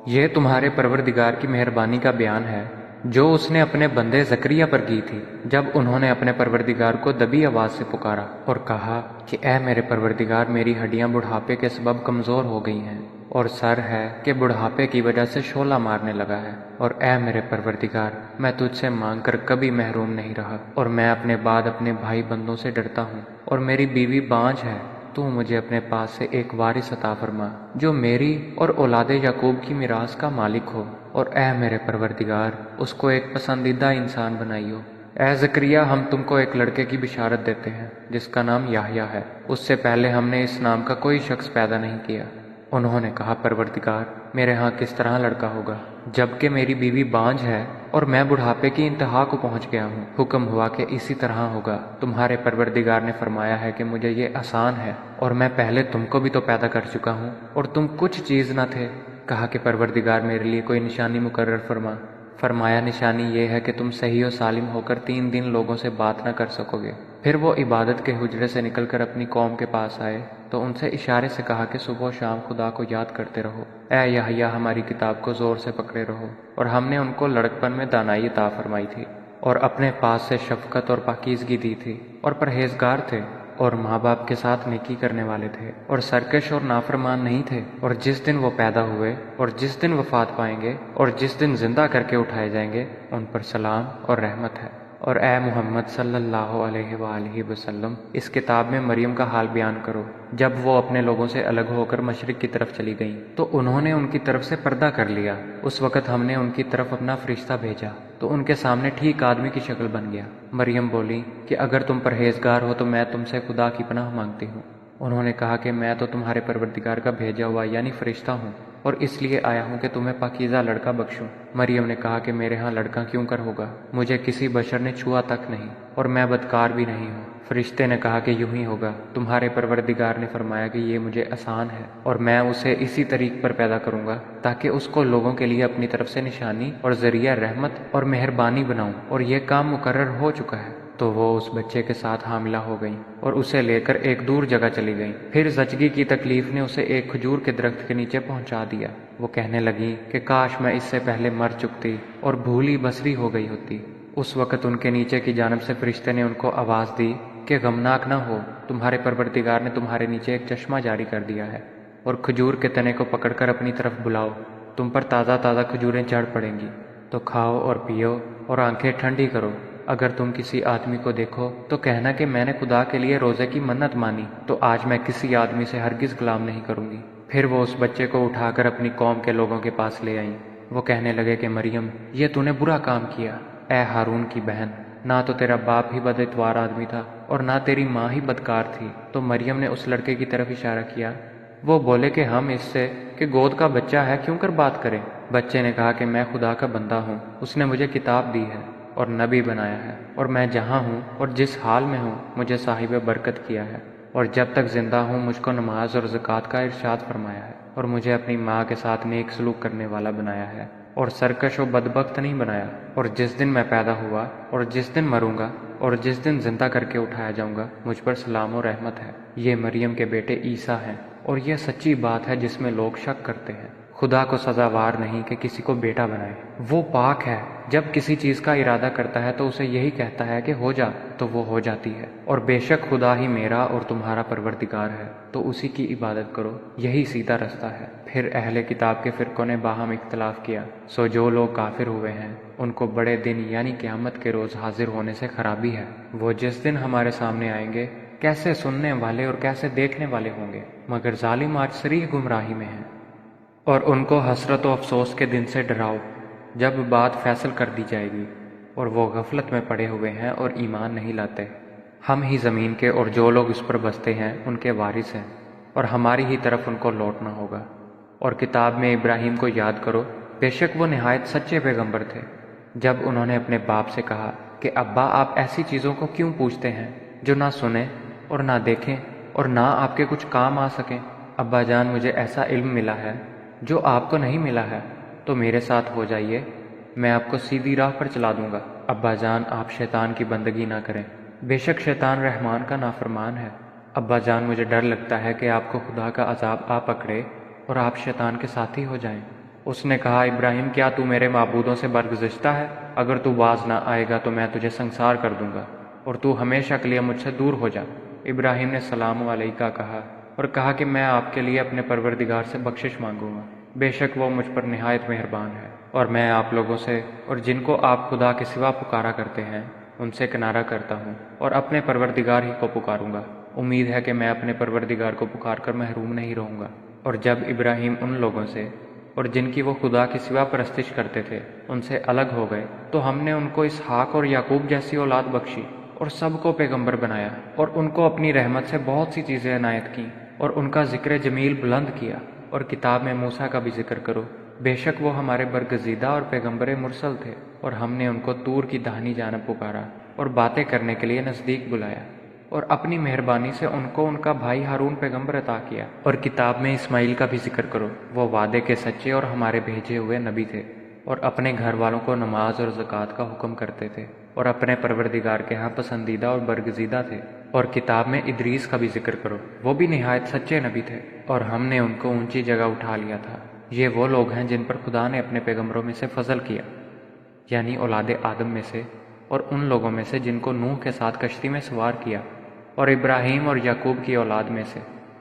یہ تمہارے پروردگار کی مہربانی کا بیان ہے جو اس نے اپنے بندے زکریا پر کی تھی جب انہوں نے اپنے پروردگار کو دبی آواز سے پکارا اور کہا کہ اے میرے پروردگار، میری ہڈیاں بڑھاپے کے سبب کمزور ہو گئی ہیں اور سر ہے کہ بڑھاپے کی وجہ سے شعلہ مارنے لگا ہے، اور اے میرے پروردگار، میں تجھ سے مانگ کر کبھی محروم نہیں رہا، اور میں اپنے بعد اپنے بھائی بندوں سے ڈرتا ہوں، اور میری بیوی بانجھ ہے۔ تو مجھے اپنے پاس سے ایک وارث عطا فرما جو میری اور اولاد یعقوب کی میراث کا مالک ہو، اور اے میرے پروردگار، اس کو ایک پسندیدہ انسان بنائیو۔ اے زکریا، ہم تم کو ایک لڑکے کی بشارت دیتے ہیں جس کا نام یحییٰ ہے، اس سے پہلے ہم نے اس نام کا کوئی شخص پیدا نہیں کیا۔ انہوں نے کہا، پروردگار، میرے ہاں کس طرح لڑکا ہوگا جبکہ میری بیوی بانجھ ہے اور میں بڑھاپے کی انتہا کو پہنچ گیا ہوں؟ حکم ہوا کہ اسی طرح ہوگا۔ تمہارے پروردگار نے فرمایا ہے کہ مجھے یہ آسان ہے، اور میں پہلے تم کو بھی تو پیدا کر چکا ہوں اور تم کچھ چیز نہ تھے۔ کہا کہ پروردگار میرے لیے کوئی نشانی مقرر فرما۔ فرمایا، نشانی یہ ہے کہ تم صحیح و سالم ہو کر 3 دن لوگوں سے بات نہ کر سکو گے۔ پھر وہ عبادت کے حجرے سے نکل کر اپنی قوم کے پاس آئے تو ان سے اشارے سے کہا کہ صبح و شام خدا کو یاد کرتے رہو۔ اے یحییٰ، ہماری کتاب کو زور سے پکڑے رہو، اور ہم نے ان کو لڑکپن میں دانائی عطا فرمائی تھی، اور اپنے پاس سے شفقت اور پاکیزگی دی تھی، اور پرہیزگار تھے، اور ماں باپ کے ساتھ نیکی کرنے والے تھے، اور سرکش اور نافرمان نہیں تھے۔ اور جس دن وہ پیدا ہوئے اور جس دن وفات پائیں گے اور جس دن زندہ کر کے اٹھائے جائیں گے، ان پر سلام اور رحمت ہے۔ اور اے محمد صلی اللہ علیہ وآلہ وسلم، اس کتاب میں مریم کا حال بیان کرو۔ جب وہ اپنے لوگوں سے الگ ہو کر مشرق کی طرف چلی گئیں تو انہوں نے ان کی طرف سے پردہ کر لیا۔ اس وقت ہم نے ان کی طرف اپنا فرشتہ بھیجا تو ان کے سامنے ٹھیک آدمی کی شکل بن گیا۔ مریم بولی کہ اگر تم پرہیزگار ہو تو میں تم سے خدا کی پناہ مانگتی ہوں۔ انہوں نے کہا کہ میں تو تمہارے پروردگار کا بھیجا ہوا یعنی فرشتہ ہوں، اور اس لیے آیا ہوں کہ تمہیں پاکیزہ لڑکا بخشوں۔ مریم نے کہا کہ میرے ہاں لڑکا کیوں کر ہوگا؟ مجھے کسی بشر نے چھوا تک نہیں، اور میں بدکار بھی نہیں ہوں۔ فرشتے نے کہا کہ یوں ہی ہوگا، تمہارے پروردگار نے فرمایا کہ یہ مجھے آسان ہے، اور میں اسے اسی طریق پر پیدا کروں گا تاکہ اس کو لوگوں کے لیے اپنی طرف سے نشانی اور ذریعہ رحمت اور مہربانی بناؤں، اور یہ کام مقرر ہو چکا ہے۔ تو وہ اس بچے کے ساتھ حاملہ ہو گئیں اور اسے لے کر ایک دور جگہ چلی گئیں۔ پھر زچگی کی تکلیف نے اسے ایک کھجور کے درخت کے نیچے پہنچا دیا۔ وہ کہنے لگی کہ کاش میں اس سے پہلے مر چکتی اور بھولی بسری ہو گئی ہوتی۔ اس وقت ان کے نیچے کی جانب سے فرشتے نے ان کو آواز دی کہ غمناک نہ ہو، تمہارے پروردگار نے تمہارے نیچے ایک چشمہ جاری کر دیا ہے، اور کھجور کے تنے کو پکڑ کر اپنی طرف بلاؤ، تم پر تازہ تازہ کھجوریں جھڑ پڑیں گی، تو کھاؤ اور پیو اور آنکھیں ٹھنڈی کرو۔ اگر تم کسی آدمی کو دیکھو تو کہنا کہ میں نے خدا کے لیے روزے کی منت مانی، تو آج میں کسی آدمی سے ہرگز کلام نہیں کروں گی۔ پھر وہ اس بچے کو اٹھا کر اپنی قوم کے لوگوں کے پاس لے آئیں۔ وہ کہنے لگے کہ مریم، یہ تو نے برا کام کیا۔ اے ہارون کی بہن، نہ تو تیرا باپ ہی بد اتوار آدمی تھا اور نہ تیری ماں ہی بدکار تھی۔ تو مریم نے اس لڑکے کی طرف اشارہ کیا۔ وہ بولے کہ ہم اس سے کہ گود کا بچہ ہے کیوں کر بات کریں؟ بچے نے کہا کہ میں خدا کا بندہ ہوں، اس نے مجھے کتاب دی ہے اور نبی بنایا ہے، اور میں جہاں ہوں اور جس حال میں ہوں مجھے صاحب برکت کیا ہے، اور جب تک زندہ ہوں مجھ کو نماز اور زکوٰۃ کا ارشاد فرمایا ہے، اور مجھے اپنی ماں کے ساتھ نیک سلوک کرنے والا بنایا ہے، اور سرکش و بدبخت نہیں بنایا۔ اور جس دن میں پیدا ہوا اور جس دن مروں گا اور جس دن زندہ کر کے اٹھایا جاؤں گا مجھ پر سلام و رحمت ہے۔ یہ مریم کے بیٹے عیسیٰ ہیں، اور یہ سچی بات ہے جس میں لوگ شک کرتے ہیں۔ خدا کو سزاوار نہیں کہ کسی کو بیٹا بنائے۔ وہ پاک ہے، جب کسی چیز کا ارادہ کرتا ہے تو اسے یہی کہتا ہے کہ ہو جا تو وہ ہو جاتی ہے۔ اور بے شک خدا ہی میرا اور تمہارا پروردگار ہے، تو اسی کی عبادت کرو، یہی سیدھا رستہ ہے۔ پھر اہل کتاب کے فرقوں نے باہم اختلاف کیا، سو جو لوگ کافر ہوئے ہیں ان کو بڑے دن یعنی قیامت کے روز حاضر ہونے سے خرابی ہے۔ وہ جس دن ہمارے سامنے آئیں گے کیسے سننے والے اور کیسے دیکھنے والے ہوں گے، مگر ظالم آج صریح گمراہی میں ہیں۔ اور ان کو حسرت و افسوس کے دن سے ڈراؤ جب بات فیصل کر دی جائے گی، اور وہ غفلت میں پڑے ہوئے ہیں اور ایمان نہیں لاتے۔ ہم ہی زمین کے اور جو لوگ اس پر بستے ہیں ان کے وارث ہیں، اور ہماری ہی طرف ان کو لوٹنا ہوگا۔ اور کتاب میں ابراہیم کو یاد کرو، بے شک وہ نہایت سچے پیغمبر تھے۔ جب انہوں نے اپنے باپ سے کہا کہ ابا، آپ ایسی چیزوں کو کیوں پوچھتے ہیں جو نہ سنیں اور نہ دیکھیں اور نہ آپ کے کچھ کام آ سکیں؟ ابا جان، مجھے ایسا علم ملا ہے جو آپ کو نہیں ملا ہے، تو میرے ساتھ ہو جائیے، میں آپ کو سیدھی راہ پر چلا دوں گا۔ ابا جان، آپ شیطان کی بندگی نہ کریں، بے شک شیطان رحمان کا نافرمان ہے۔ ابا جان، مجھے ڈر لگتا ہے کہ آپ کو خدا کا عذاب آ پکڑے اور آپ شیطان کے ساتھی ہو جائیں۔ اس نے کہا، ابراہیم، کیا تو میرے معبودوں سے برگزشتہ ہے؟ اگر تو باز نہ آئے گا تو میں تجھے سنسار کر دوں گا، اور تو ہمیشہ کے لیے مجھ سے دور ہو جا۔ ابراہیم نے سلام علیکہ کہا اور کہا کہ میں آپ کے لیے اپنے پروردگار سے بخشش مانگوں گا، بے شک وہ مجھ پر نہایت مہربان ہے، اور میں آپ لوگوں سے اور جن کو آپ خدا کے سوا پکارا کرتے ہیں ان سے کنارہ کرتا ہوں اور اپنے پروردگار ہی کو پکاروں گا۔ امید ہے کہ میں اپنے پروردگار کو پکار کر محروم نہیں رہوں گا۔ اور جب ابراہیم ان لوگوں سے اور جن کی وہ خدا کے سوا پرستش کرتے تھے ان سے الگ ہو گئے تو ہم نے ان کو اسحاق اور یعقوب جیسی اولاد بخشی اور سب کو پیغمبر بنایا، اور ان کو اپنی رحمت سے بہت سی چیزیں عنایت کیں اور ان کا ذکر جمیل بلند کیا۔ اور کتاب میں موسیٰ کا بھی ذکر کرو، بے شک وہ ہمارے برگزیدہ اور پیغمبر مرسل تھے، اور ہم نے ان کو طور کی داہنی جانب پکارا اور باتیں کرنے کے لیے نزدیک بلایا، اور اپنی مہربانی سے ان کو ان کا بھائی ہارون پیغمبر عطا کیا۔ اور کتاب میں اسماعیل کا بھی ذکر کرو، وہ وعدے کے سچے اور ہمارے بھیجے ہوئے نبی تھے، اور اپنے گھر والوں کو نماز اور زکوٰۃ کا حکم کرتے تھے، اور اپنے پروردگار کے ہاں پسندیدہ اور برگزیدہ تھے۔ اور کتاب میں ادریس کا بھی ذکر کرو، وہ بھی نہایت سچے نبی تھے، اور ہم نے ان کو اونچی جگہ اٹھا لیا تھا۔ یہ وہ لوگ ہیں جن پر خدا نے اپنے پیغمبروں میں سے فضل کیا، یعنی اولاد آدم میں سے، اور ان لوگوں میں سے جن کو نوح کے ساتھ کشتی میں سوار کیا، اور ابراہیم اور یعقوب کی اولاد میں سے،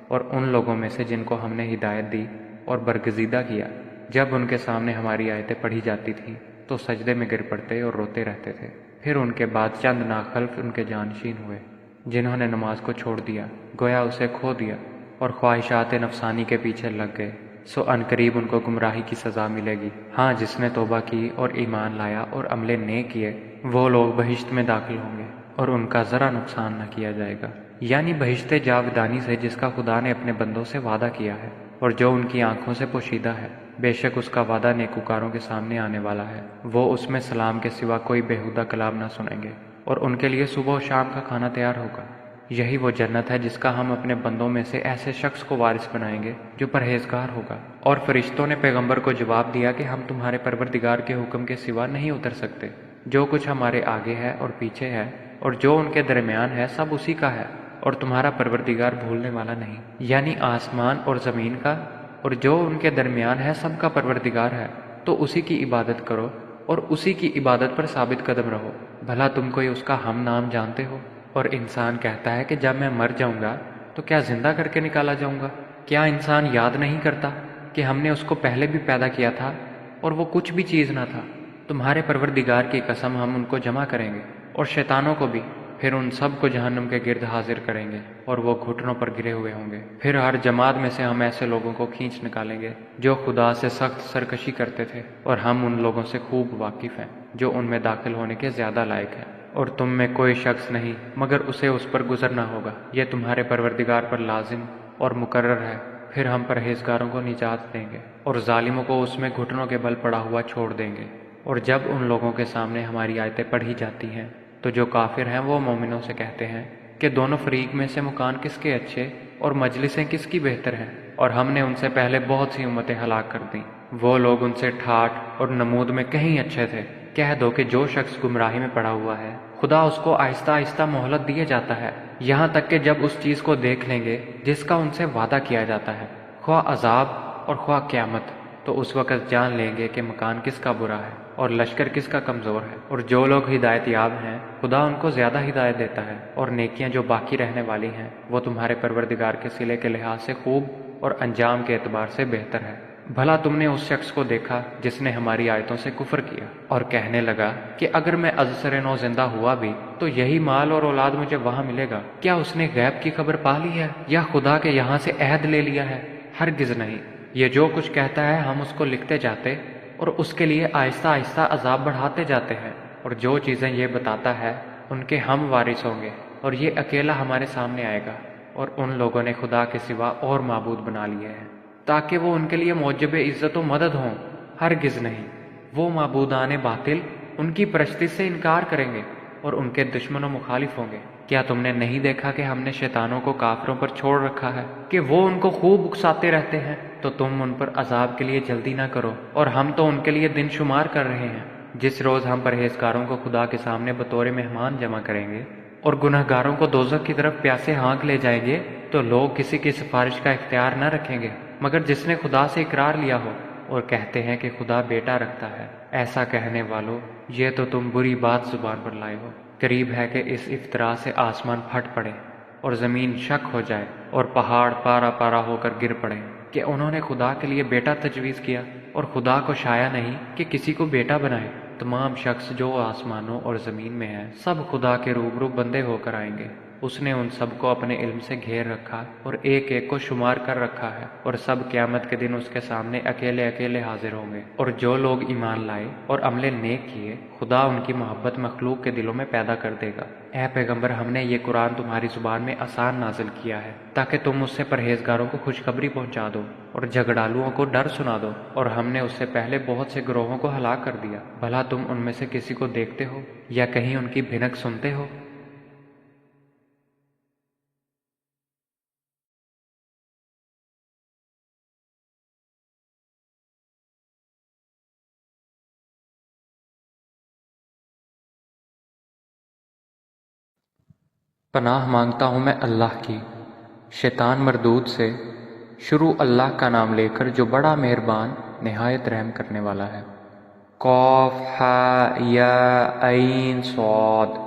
اور ان لوگوں میں سے جن کو ہم نے ہدایت دی اور برگزیدہ کیا۔ جب ان کے سامنے ہماری آیتیں پڑھی جاتی تھیں تو سجدے میں گر پڑتے اور روتے رہتے تھے۔ پھر ان کے بعد چند ناخلف ان کے جانشین ہوئے جنہوں نے نماز کو چھوڑ دیا، گویا اسے کھو دیا، اور خواہشات نفسانی کے پیچھے لگ گئے، سو عنقریب ان کو گمراہی کی سزا ملے گی۔ ہاں، جس نے توبہ کی اور ایمان لایا اور عمل نیک کیے وہ لوگ بہشت میں داخل ہوں گے، اور ان کا ذرا نقصان نہ کیا جائے گا، یعنی بہشت جاودانی سے جس کا خدا نے اپنے بندوں سے وعدہ کیا ہے، اور جو ان کی آنکھوں سے پوشیدہ ہے۔ بے شک اس کا وعدہ نیکوکاروں کے سامنے آنے والا ہے، وہ اس میں سلام کے سوا کوئی بےہودہ کلام نہ سنیں گے، اور ان کے لیے صبح و شام کا کھانا تیار ہوگا۔ یہی وہ جنت ہے جس کا ہم اپنے بندوں میں سے ایسے شخص کو وارث بنائیں گے جو پرہیزگار ہوگا۔ اور فرشتوں نے پیغمبر کو جواب دیا کہ ہم تمہارے پروردگار کے حکم کے سوا نہیں اتر سکتے، جو کچھ ہمارے آگے ہے اور پیچھے ہے اور جو ان کے درمیان ہے سب اسی کا ہے، اور تمہارا پروردگار بھولنے والا نہیں، یعنی آسمان اور زمین کا اور جو ان کے درمیان ہے سب کا پروردگار ہے، تو اسی کی عبادت کرو اور اسی کی عبادت پر ثابت قدم رہو۔ بھلا تم کوئی اس کا ہم نام جانتے ہو؟ اور انسان کہتا ہے کہ جب میں مر جاؤں گا تو کیا زندہ کر کے نکالا جاؤں گا؟ کیا انسان یاد نہیں کرتا کہ ہم نے اس کو پہلے بھی پیدا کیا تھا اور وہ کچھ بھی چیز نہ تھا؟ تمہارے پروردگار کی قسم ہم ان کو جمع کریں گے اور شیطانوں کو بھی، پھر ان سب کو جہنم کے گرد حاضر کریں گے اور وہ گھٹنوں پر گرے ہوئے ہوں گے۔ پھر ہر جماعت میں سے ہم ایسے لوگوں کو کھینچ نکالیں گے جو خدا سے سخت سرکشی کرتے تھے، اور ہم ان لوگوں سے خوب واقف ہیں جو ان میں داخل ہونے کے زیادہ لائق ہیں۔ اور تم میں کوئی شخص نہیں مگر اسے اس پر گزرنا ہوگا، یہ تمہارے پروردگار پر لازم اور مقرر ہے۔ پھر ہم پرہیزگاروں کو نجات دیں گے اور ظالموں کو اس میں گھٹنوں کے بل پڑا ہوا چھوڑ دیں گے۔ اور جب ان لوگوں کے سامنے ہماری آیتیں پڑھی جاتی ہیں تو جو کافر ہیں وہ مومنوں سے کہتے ہیں کہ دونوں فریق میں سے مکان کس کے اچھے اور مجلسیں کس کی بہتر ہیں، اور ہم نے ان سے پہلے بہت سی امتیں ہلاک کر دیں، وہ لوگ ان سے ٹھاٹھ اور نمود میں کہیں اچھے تھے۔ کہہ دو کہ جو شخص گمراہی میں پڑا ہوا ہے خدا اس کو آہستہ آہستہ مہلت دیے جاتا ہے، یہاں تک کہ جب اس چیز کو دیکھ لیں گے جس کا ان سے وعدہ کیا جاتا ہے، خواہ عذاب اور خواہ قیامت، تو اس وقت جان لیں گے کہ مکان کس کا برا ہے اور لشکر کس کا کمزور ہے۔ اور جو لوگ ہدایت یاب ہیں خدا ان کو زیادہ ہدایت دیتا ہے، اور نیکیاں جو باقی رہنے والی ہیں وہ تمہارے پروردگار کے صلے کے لحاظ سے خوب اور انجام کے اعتبار سے بہتر ہے۔ بھلا تم نے اس شخص کو دیکھا جس نے ہماری آیتوں سے کفر کیا اور کہنے لگا کہ اگر میں ازسر نو زندہ ہوا بھی تو یہی مال اور اولاد مجھے وہاں ملے گا؟ کیا اس نے غیب کی خبر پا لی ہے یا خدا کے یہاں سے عہد لے لیا ہے؟ ہرگز نہیں، یہ جو کچھ کہتا ہے ہم اس کو لکھتے جاتے اور اس کے لیے آہستہ آہستہ عذاب بڑھاتے جاتے ہیں، اور جو چیزیں یہ بتاتا ہے ان کے ہم وارث ہوں گے، اور یہ اکیلا ہمارے سامنے آئے گا۔ اور ان لوگوں نے خدا کے سوا اور معبود بنا لیے ہیں تاکہ وہ ان کے لیے موجب عزت و مدد ہوں، ہرگز نہیں، وہ معبودان باطل ان کی پرستی سے انکار کریں گے اور ان کے دشمن و مخالف ہوں گے۔ کیا تم نے نہیں دیکھا کہ ہم نے شیطانوں کو کافروں پر چھوڑ رکھا ہے کہ وہ ان کو خوب اکساتے رہتے ہیں؟ تو تم ان پر عذاب کے لیے جلدی نہ کرو، اور ہم تو ان کے لیے دن شمار کر رہے ہیں۔ جس روز ہم پرہیزگاروں کو خدا کے سامنے بطور مہمان جمع کریں گے اور گنہگاروں کو دوزخ کی طرف پیاسے ہانک لے جائیں گے تو لوگ کسی کی سفارش کا اختیار نہ رکھیں گے مگر جس نے خدا سے اقرار لیا ہو، اور کہتے ہیں کہ خدا بیٹا رکھتا ہے۔ ایسا کہنے والو، یہ تو تم بری بات زبان پر لائے ہو، قریب ہے کہ اس افطرا سے آسمان پھٹ پڑے اور زمین شک ہو جائے اور پہاڑ پارا پارا ہو کر گر پڑے کہ انہوں نے خدا کے لیے بیٹا تجویز کیا، اور خدا کو شایع نہیں کہ کسی کو بیٹا بنائے۔ تمام شخص جو آسمانوں اور زمین میں ہیں سب خدا کے روبرو بندے ہو کر آئیں گے۔ اس نے ان سب کو اپنے علم سے گھیر رکھا اور ایک ایک کو شمار کر رکھا ہے، اور سب قیامت کے دن اس کے سامنے اکیلے اکیلے حاضر ہوں گے۔ اور جو لوگ ایمان لائے اور عمل نیک کیے، خدا ان کی محبت مخلوق کے دلوں میں پیدا کر دے گا۔ اے پیغمبر، ہم نے یہ قرآن تمہاری زبان میں آسان نازل کیا ہے تاکہ تم اس سے پرہیزگاروں کو خوشخبری پہنچا دو اور جھگڑالوؤں کو ڈر سنا دو، اور ہم نے اس سے پہلے بہت سے گروہوں کو ہلاک کر دیا۔ بھلا تم ان میں سے کسی کو دیکھتے ہو یا کہیں ان کی بھنک سنتے ہو؟ پناہ مانگتا ہوں میں اللہ کی شیطان مردود سے۔ شروع اللہ کا نام لے کر جو بڑا مہربان نہایت رحم کرنے والا ہے۔ قاف ہا یا عین صاد۔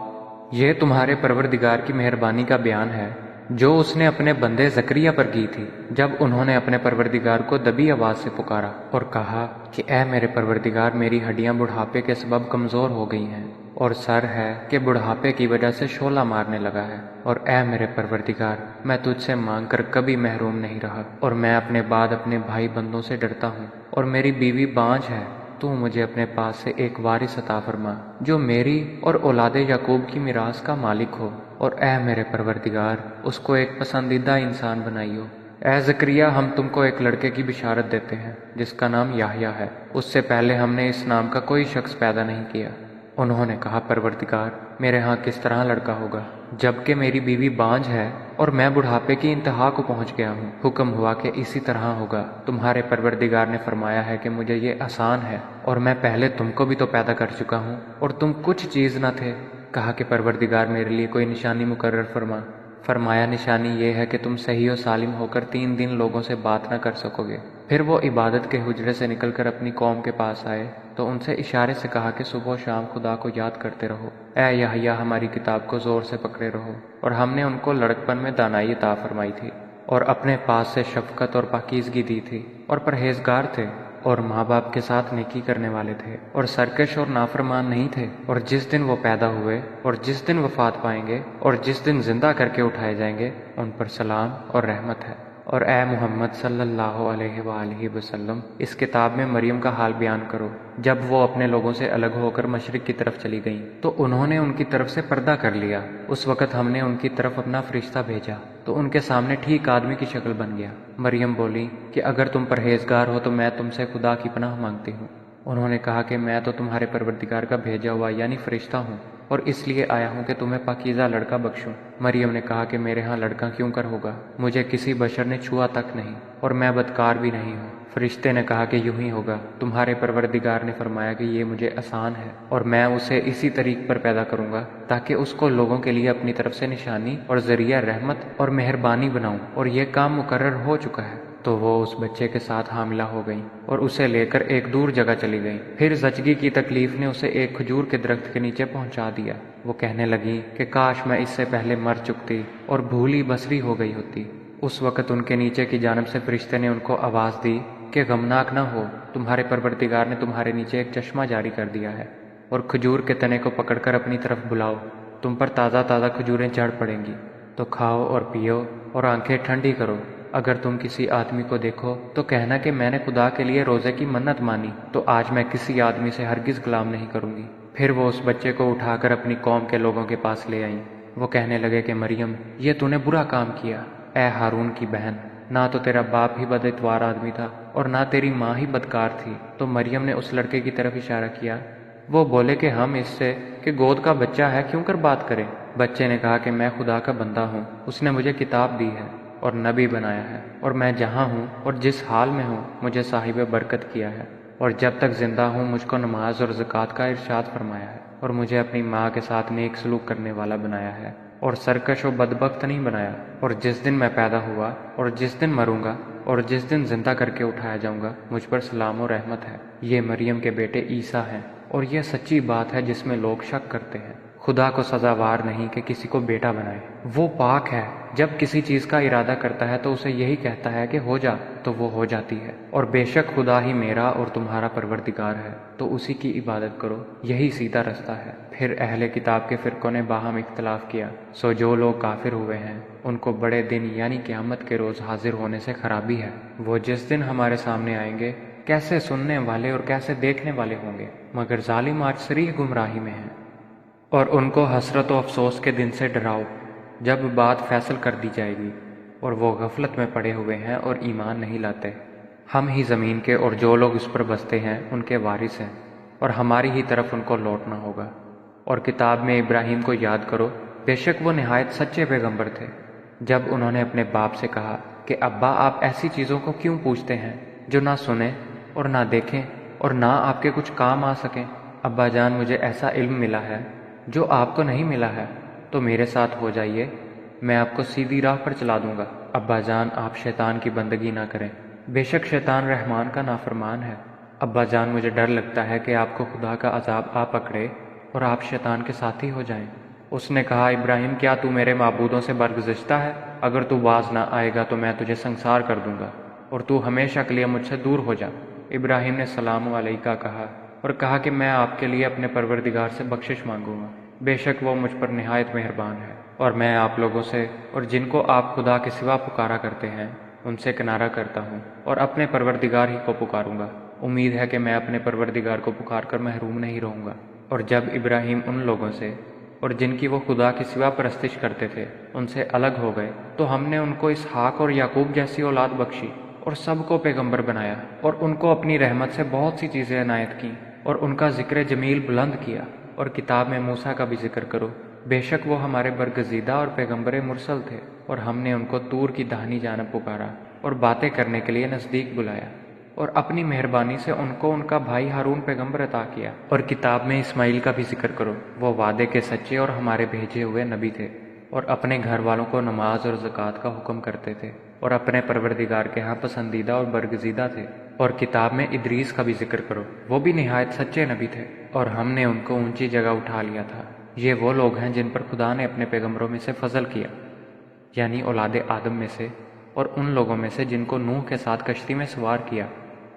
یہ تمہارے پروردگار کی مہربانی کا بیان ہے جو اس نے اپنے بندے زکریا پر کی تھی جب انہوں نے اپنے پروردگار کو دبی آواز سے پکارا اور کہا کہ اے میرے پروردگار، میری ہڈیاں بڑھاپے کے سبب کمزور ہو گئی ہیں، اور سر ہے کہ بڑھاپے کی وجہ سے شعلہ مارنے لگا ہے، اور اے میرے پروردگار، میں تجھ سے مانگ کر کبھی محروم نہیں رہا، اور میں اپنے بعد اپنے بھائی بندوں سے ڈرتا ہوں، اور میری بیوی بانجھ ہے۔ تو مجھے اپنے پاس سے ایک وارث عطا فرما جو میری اور اولاد یعقوب کی میراث کا مالک ہو، اور اے میرے پروردگار، اس کو ایک پسندیدہ انسان بنائیو۔ اے زکریا، ہم تم کو ایک لڑکے کی بشارت دیتے ہیں جس کا نام یحییٰ ہے۔ اس سے پہلے ہم نے اس نام کا کوئی شخص پیدا نہیں کیا۔ انہوں نے کہا، پروردگار، میرے ہاں کس طرح لڑکا ہوگا جبکہ میری بیوی بانجھ ہے اور میں بڑھاپے کی انتہا کو پہنچ گیا ہوں؟ حکم ہوا کہ اسی طرح ہوگا۔ تمہارے پروردگار نے فرمایا ہے کہ مجھے یہ آسان ہے، اور میں پہلے تم کو بھی تو پیدا کر چکا ہوں اور تم کچھ چیز نہ تھے۔ کہا کہ پروردگار، میرے لیے کوئی نشانی مقرر فرما۔ فرمایا، نشانی یہ ہے کہ تم صحیح و سالم ہو کر 3 دن لوگوں سے بات نہ کر سکو گے۔ پھر وہ عبادت کے حجرے سے نکل کر اپنی قوم کے پاس آئے تو ان سے اشارے سے کہا کہ صبح و شام خدا کو یاد کرتے رہو۔ اے یحییٰ، ہماری کتاب کو زور سے پکڑے رہو۔ اور ہم نے ان کو لڑکپن میں دانائی عطا فرمائی تھی، اور اپنے پاس سے شفقت اور پاکیزگی دی تھی، اور پرہیزگار تھے، اور ماں باپ کے ساتھ نیکی کرنے والے تھے، اور سرکش اور نافرمان نہیں تھے۔ اور جس دن وہ پیدا ہوئے اور جس دن وفات پائیں گے اور جس دن زندہ کر کے اٹھائے جائیں گے، ان پر سلام اور رحمت ہے۔ اور اے محمد صلی اللہ علیہ وآلہ وسلم، اس کتاب میں مریم کا حال بیان کرو۔ جب وہ اپنے لوگوں سے الگ ہو کر مشرق کی طرف چلی گئیں تو انہوں نے ان کی طرف سے پردہ کر لیا۔ اس وقت ہم نے ان کی طرف اپنا فرشتہ بھیجا تو ان کے سامنے ٹھیک آدمی کی شکل بن گیا۔ مریم بولی کہ اگر تم پرہیزگار ہو تو میں تم سے خدا کی پناہ مانگتی ہوں۔ انہوں نے کہا کہ میں تو تمہارے پروردگار کا بھیجا ہوا یعنی فرشتہ ہوں، اور اس لیے آیا ہوں کہ تمہیں پاکیزہ لڑکا بخشوں۔ مریم نے کہا کہ میرے ہاں لڑکا کیوں کر ہوگا؟ مجھے کسی بشر نے چھوا تک نہیں، اور میں بدکار بھی نہیں ہوں۔ فرشتے نے کہا کہ یوں ہی ہوگا۔ تمہارے پروردگار نے فرمایا کہ یہ مجھے آسان ہے، اور میں اسے اسی طریق پر پیدا کروں گا تاکہ اس کو لوگوں کے لیے اپنی طرف سے نشانی اور ذریعہ رحمت اور مہربانی بناؤں، اور یہ کام مقرر ہو چکا ہے۔ تو وہ اس بچے کے ساتھ حاملہ ہو گئیں اور اسے لے کر ایک دور جگہ چلی گئیں۔ پھر زچگی کی تکلیف نے اسے ایک کھجور کے درخت کے نیچے پہنچا دیا۔ وہ کہنے لگی کہ کاش میں اس سے پہلے مر چکتی اور بھولی بسری ہو گئی ہوتی۔ اس وقت ان کے نیچے کی جانب سے فرشتے نے ان کو آواز دی کہ غمناک نہ ہو، تمہارے پروردگار نے تمہارے نیچے ایک چشمہ جاری کر دیا ہے، اور کھجور کے تنے کو پکڑ کر اپنی طرف بلاؤ، تم پر تازہ تازہ کھجوریں جھڑ پڑیں گی، تو کھاؤ اور پیو اور آنکھیں ٹھنڈی کرو۔ اگر تم کسی آدمی کو دیکھو تو کہنا کہ میں نے خدا کے لیے روزے کی منت مانی، تو آج میں کسی آدمی سے ہرگز کلام نہیں کروں گی۔ پھر وہ اس بچے کو اٹھا کر اپنی قوم کے لوگوں کے پاس لے آئیں۔ وہ کہنے لگے کہ مریم، یہ تو نے برا کام کیا۔ اے ہارون کی بہن، نہ تو تیرا باپ ہی بد اتوار آدمی تھا اور نہ تیری ماں ہی بدکار تھی۔ تو مریم نے اس لڑکے کی طرف اشارہ کیا۔ وہ بولے کہ ہم اس سے کہ گود کا بچہ ہے کیوں کر بات کریں؟ بچے نے کہا کہ میں خدا کا بندہ ہوں، اس نے مجھے کتاب دی ہے اور نبی بنایا ہے، اور میں جہاں ہوں اور جس حال میں ہوں مجھے صاحب برکت کیا ہے، اور جب تک زندہ ہوں مجھ کو نماز اور زکوٰۃ کا ارشاد فرمایا ہے، اور مجھے اپنی ماں کے ساتھ نیک سلوک کرنے والا بنایا ہے، اور سرکش و بدبخت نہیں بنایا۔ اور جس دن میں پیدا ہوا اور جس دن مروں گا اور جس دن زندہ کر کے اٹھایا جاؤں گا مجھ پر سلام و رحمت ہے۔ یہ مریم کے بیٹے عیسیٰ ہیں، اور یہ سچی بات ہے جس میں لوگ شک کرتے ہیں۔ خدا کو سزاوار نہیں کہ کسی کو بیٹا بنائے۔ وہ پاک ہے، جب کسی چیز کا ارادہ کرتا ہے تو اسے یہی کہتا ہے کہ ہو جا، تو وہ ہو جاتی ہے۔ اور بے شک خدا ہی میرا اور تمہارا پروردگار ہے، تو اسی کی عبادت کرو، یہی سیدھا رستہ ہے۔ پھر اہل کتاب کے فرقوں نے باہم اختلاف کیا، سو جو لوگ کافر ہوئے ہیں ان کو بڑے دن یعنی قیامت کے روز حاضر ہونے سے خرابی ہے۔ وہ جس دن ہمارے سامنے آئیں گے کیسے سننے والے اور کیسے دیکھنے والے ہوں گے، مگر ظالم آج صریح گمراہی میں ہیں۔ اور ان کو حسرت و افسوس کے دن سے ڈراؤ جب بات فیصل کر دی جائے گی، اور وہ غفلت میں پڑے ہوئے ہیں اور ایمان نہیں لاتے۔ ہم ہی زمین کے اور جو لوگ اس پر بستے ہیں ان کے وارث ہیں، اور ہماری ہی طرف ان کو لوٹنا ہوگا۔ اور کتاب میں ابراہیم کو یاد کرو، بے شک وہ نہایت سچے پیغمبر تھے۔ جب انہوں نے اپنے باپ سے کہا کہ ابا آپ ایسی چیزوں کو کیوں پوچھتے ہیں جو نہ سنیں اور نہ دیکھیں اور نہ آپ کے کچھ کام آ سکیں؟ ابا جان مجھے ایسا علم ملا ہے جو آپ کو نہیں ملا ہے، تو میرے ساتھ ہو جائیے، میں آپ کو سیدھی راہ پر چلا دوں گا۔ ابا جان آپ شیطان کی بندگی نہ کریں، بے شک شیطان رحمان کا نافرمان ہے۔ ابا جان مجھے ڈر لگتا ہے کہ آپ کو خدا کا عذاب آ پکڑے اور آپ شیطان کے ساتھی ہو جائیں۔ اس نے کہا ابراہیم کیا تو میرے معبودوں سے برگزشتہ ہے؟ اگر تو باز نہ آئے گا تو میں تجھے سنسار کر دوں گا اور تو ہمیشہ کے لیے مجھ سے دور ہو جا۔ ابراہیم نے سلام علیکہ کہا اور کہا کہ میں آپ کے لیے اپنے پروردگار سے بخشش مانگوں گا، بے شک وہ مجھ پر نہایت مہربان ہے۔ اور میں آپ لوگوں سے اور جن کو آپ خدا کے سوا پکارا کرتے ہیں ان سے کنارہ کرتا ہوں اور اپنے پروردگار ہی کو پکاروں گا۔ امید ہے کہ میں اپنے پروردگار کو پکار کر محروم نہیں رہوں گا۔ اور جب ابراہیم ان لوگوں سے اور جن کی وہ خدا کے سوا پرستش کرتے تھے ان سے الگ ہو گئے تو ہم نے ان کو اسحاق اور یعقوب جیسی اولاد بخشی اور سب کو پیغمبر بنایا، اور ان کو اپنی رحمت سے بہت سی چیزیں عنایت کیں اور ان کا ذکر جمیل بلند کیا۔ اور کتاب میں موسیٰ کا بھی ذکر کرو، بے شک وہ ہمارے برگزیدہ اور پیغمبر مرسل تھے، اور ہم نے ان کو طور کی دہنی جانب پکارا اور باتیں کرنے کے لیے نزدیک بلایا، اور اپنی مہربانی سے ان کو ان کا بھائی ہارون پیغمبر عطا کیا۔ اور کتاب میں اسماعیل کا بھی ذکر کرو، وہ وعدے کے سچے اور ہمارے بھیجے ہوئے نبی تھے، اور اپنے گھر والوں کو نماز اور زکوٰۃ کا حکم کرتے تھے، اور اپنے پروردگار کے ہاں پسندیدہ اور برگزیدہ تھے۔ اور کتاب میں ادریس کا بھی ذکر کرو، وہ بھی نہایت سچے نبی تھے، اور ہم نے ان کو اونچی جگہ اٹھا لیا تھا۔ یہ وہ لوگ ہیں جن پر خدا نے اپنے پیغمبروں میں سے فضل کیا، یعنی اولاد آدم میں سے، اور ان لوگوں میں سے جن کو نوح کے ساتھ کشتی میں سوار کیا،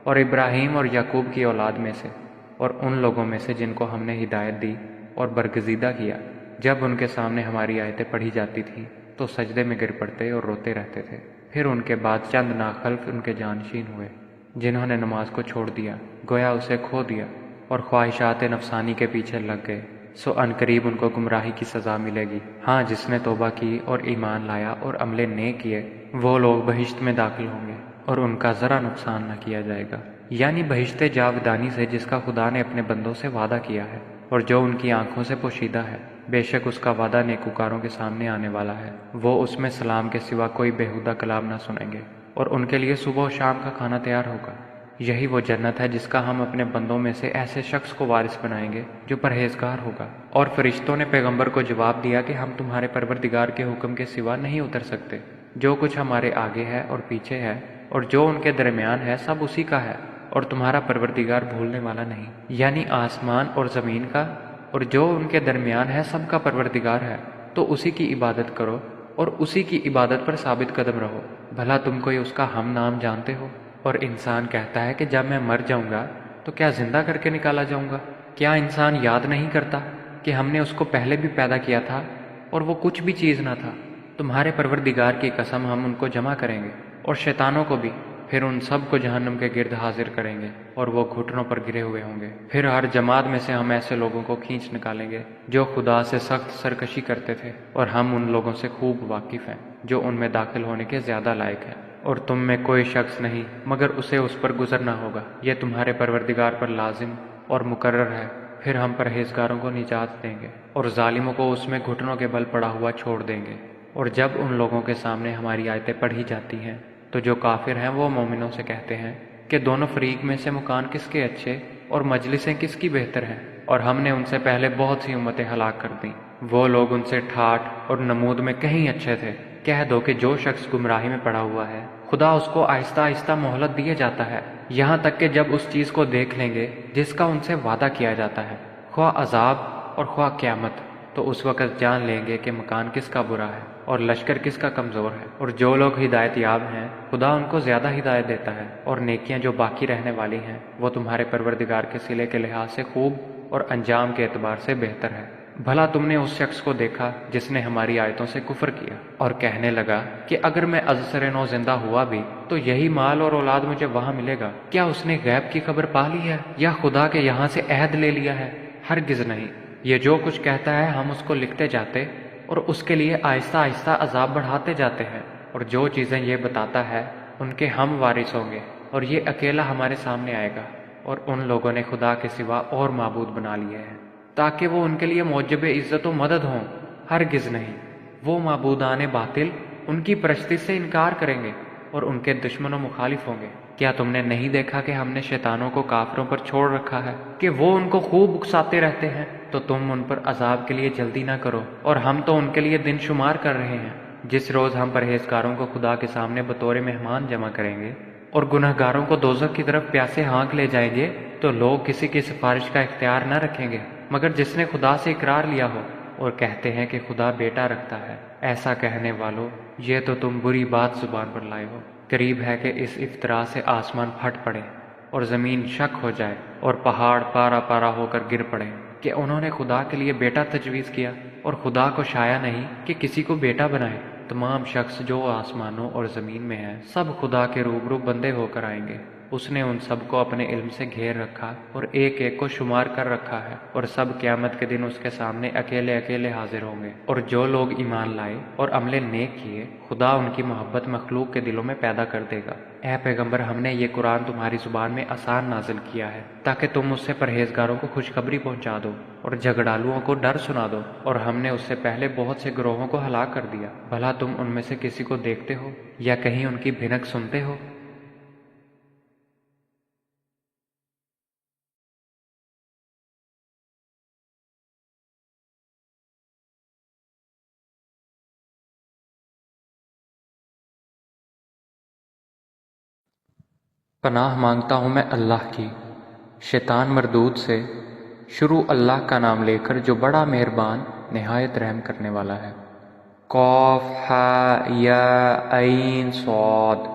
اور ابراہیم اور یعقوب کی اولاد میں سے، اور ان لوگوں میں سے جن کو ہم نے ہدایت دی اور برگزیدہ کیا۔ جب ان کے سامنے ہماری آیتیں پڑھی جاتی تھیں تو سجدے میں گر پڑتے اور روتے رہتے تھے۔ پھر ان کے بعد چند ناخلف ان کے جانشین ہوئے جنہوں نے نماز کو چھوڑ دیا، گویا اسے کھو دیا، اور خواہشات نفسانی کے پیچھے لگ گئے، سو عنقریب ان کو گمراہی کی سزا ملے گی۔ ہاں جس نے توبہ کی اور ایمان لایا اور عمل نیک کیے وہ لوگ بہشت میں داخل ہوں گے، اور ان کا ذرا نقصان نہ کیا جائے گا، یعنی بہشت جاودانی سے جس کا خدا نے اپنے بندوں سے وعدہ کیا ہے اور جو ان کی آنکھوں سے پوشیدہ ہے۔ بے شک اس کا وعدہ نیکوکاروں کے سامنے آنے والا ہے، وہ اس میں سلام کے سوا کوئی بےہودہ کلام نہ سنیں گے، اور ان کے لیے صبح و شام کا کھانا تیار ہوگا۔ یہی وہ جنت ہے جس کا ہم اپنے بندوں میں سے ایسے شخص کو وارث بنائیں گے جو پرہیزگار ہوگا۔ اور فرشتوں نے پیغمبر کو جواب دیا کہ ہم تمہارے پروردگار کے حکم کے سوا نہیں اتر سکتے، جو کچھ ہمارے آگے ہے اور پیچھے ہے اور جو ان کے درمیان ہے سب اسی کا ہے، اور تمہارا پروردگار بھولنے والا نہیں۔ یعنی آسمان اور زمین کا اور جو ان کے درمیان ہے سب کا پروردگار ہے، تو اسی کی عبادت کرو اور اسی کی عبادت پر ثابت قدم رہو۔ بھلا تم کوئی اس کا ہم نام جانتے ہو؟ اور انسان کہتا ہے کہ جب میں مر جاؤں گا تو کیا زندہ کر کے نکالا جاؤں گا؟ کیا انسان یاد نہیں کرتا کہ ہم نے اس کو پہلے بھی پیدا کیا تھا اور وہ کچھ بھی چیز نہ تھا؟ تمہارے پروردگار کی قسم ہم ان کو جمع کریں گے اور شیطانوں کو بھی، پھر ان سب کو جہنم کے گرد حاضر کریں گے اور وہ گھٹنوں پر گرے ہوئے ہوں گے۔ پھر ہر جماعت میں سے ہم ایسے لوگوں کو کھینچ نکالیں گے جو خدا سے سخت سرکشی کرتے تھے، اور ہم ان لوگوں سے خوب واقف ہیں جو ان میں داخل ہونے کے زیادہ لائق ہیں۔ اور تم میں کوئی شخص نہیں مگر اسے اس پر گزرنا ہوگا، یہ تمہارے پروردگار پر لازم اور مقرر ہے۔ پھر ہم پرہیزگاروں کو نجات دیں گے اور ظالموں کو اس میں گھٹنوں کے بل پڑا ہوا چھوڑ دیں گے۔ اور جب ان لوگوں کے سامنے ہماری آیتیں پڑھی جاتی ہیں تو جو کافر ہیں وہ مومنوں سے کہتے ہیں کہ دونوں فریق میں سے مکان کس کے اچھے اور مجلسیں کس کی بہتر ہیں، اور ہم نے ان سے پہلے بہت سی امتیں ہلاک کر دیں، وہ لوگ ان سے ٹھاٹھ اور نمود میں کہیں اچھے تھے۔ کہہ دو کہ جو شخص گمراہی میں پڑا ہوا ہے خدا اس کو آہستہ آہستہ مہلت دیے جاتا ہے، یہاں تک کہ جب اس چیز کو دیکھ لیں گے جس کا ان سے وعدہ کیا جاتا ہے، خواہ عذاب اور خواہ قیامت، تو اس وقت جان لیں گے کہ مکان کس کا برا ہے اور لشکر کس کا کمزور ہے۔ اور جو لوگ ہدایت یاب ہیں خدا ان کو زیادہ ہدایت دیتا ہے، اور نیکیاں جو باقی رہنے والی ہیں وہ تمہارے پروردگار کے صلے کے لحاظ سے خوب اور انجام کے اعتبار سے بہتر ہے۔ بھلا تم نے اس شخص کو دیکھا جس نے ہماری آیتوں سے کفر کیا اور کہنے لگا کہ اگر میں ازسر نو زندہ ہوا بھی تو یہی مال اور اولاد مجھے وہاں ملے گا؟ کیا اس نے غیب کی خبر پا لی ہے یا خدا کے یہاں سے عہد لے لیا ہے؟ ہرگز نہیں۔ یہ جو کچھ کہتا ہے ہم اس کو لکھتے جاتے اور اس کے لیے آہستہ آہستہ عذاب بڑھاتے جاتے ہیں، اور جو چیزیں یہ بتاتا ہے ان کے ہم وارث ہوں گے، اور یہ اکیلا ہمارے سامنے آئے گا۔ اور ان لوگوں نے خدا کے سوا اور معبود بنا لیے ہیں تاکہ وہ ان کے لیے موجب عزت و مدد ہوں۔ ہرگز نہیں، وہ معبودان باطل ان کی پرستی سے انکار کریں گے اور ان کے دشمن و مخالف ہوں گے۔ کیا تم نے نہیں دیکھا کہ ہم نے شیطانوں کو کافروں پر چھوڑ رکھا ہے کہ وہ ان کو خوب اکساتے رہتے ہیں؟ تو تم ان پر عذاب کے لیے جلدی نہ کرو، اور ہم تو ان کے لیے دن شمار کر رہے ہیں۔ جس روز ہم پرہیزگاروں کو خدا کے سامنے بطور مہمان جمع کریں گے اور گنہگاروں کو دوزخ کی طرف پیاسے ہانک لے جائیں گے، تو لوگ کسی کی سفارش کا اختیار نہ رکھیں گے مگر جس نے خدا سے اقرار لیا ہو، اور کہتے ہیں کہ خدا بیٹا رکھتا ہے۔ ایسا کہنے والو، یہ تو تم بری بات زبان پر لائے ہو۔ قریب ہے کہ اس افطرا سے آسمان پھٹ پڑے اور زمین شک ہو جائے اور پہاڑ پارا پارا ہو کر گر پڑے کہ انہوں نے خدا کے لیے بیٹا تجویز کیا، اور خدا کو شایع نہیں کہ کسی کو بیٹا بنائے۔ تمام شخص جو آسمانوں اور زمین میں ہیں سب خدا کے روبرو بندے ہو کر آئیں گے۔ اس نے ان سب کو اپنے علم سے گھیر رکھا اور ایک ایک کو شمار کر رکھا ہے، اور سب قیامت کے دن اس کے سامنے اکیلے اکیلے حاضر ہوں گے۔ اور جو لوگ ایمان لائے اور عمل نیک کیے، خدا ان کی محبت مخلوق کے دلوں میں پیدا کر دے گا۔ اے پیغمبر، ہم نے یہ قرآن تمہاری زبان میں آسان نازل کیا ہے تاکہ تم اس سے پرہیزگاروں کو خوشخبری پہنچا دو اور جھگڑالوؤں کو ڈر سنا دو، اور ہم نے اس سے پہلے بہت سے گروہوں کو ہلاک کر دیا۔ بھلا تم ان میں سے کسی کو دیکھتے ہو یا کہیں ان کی بھنک سنتے ہو؟ پناہ مانگتا ہوں میں اللہ کی شیطان مردود سے، شروع اللہ کا نام لے کر جو بڑا مہربان نہایت رحم کرنے والا ہے۔ قاف ہا یا عین صاد۔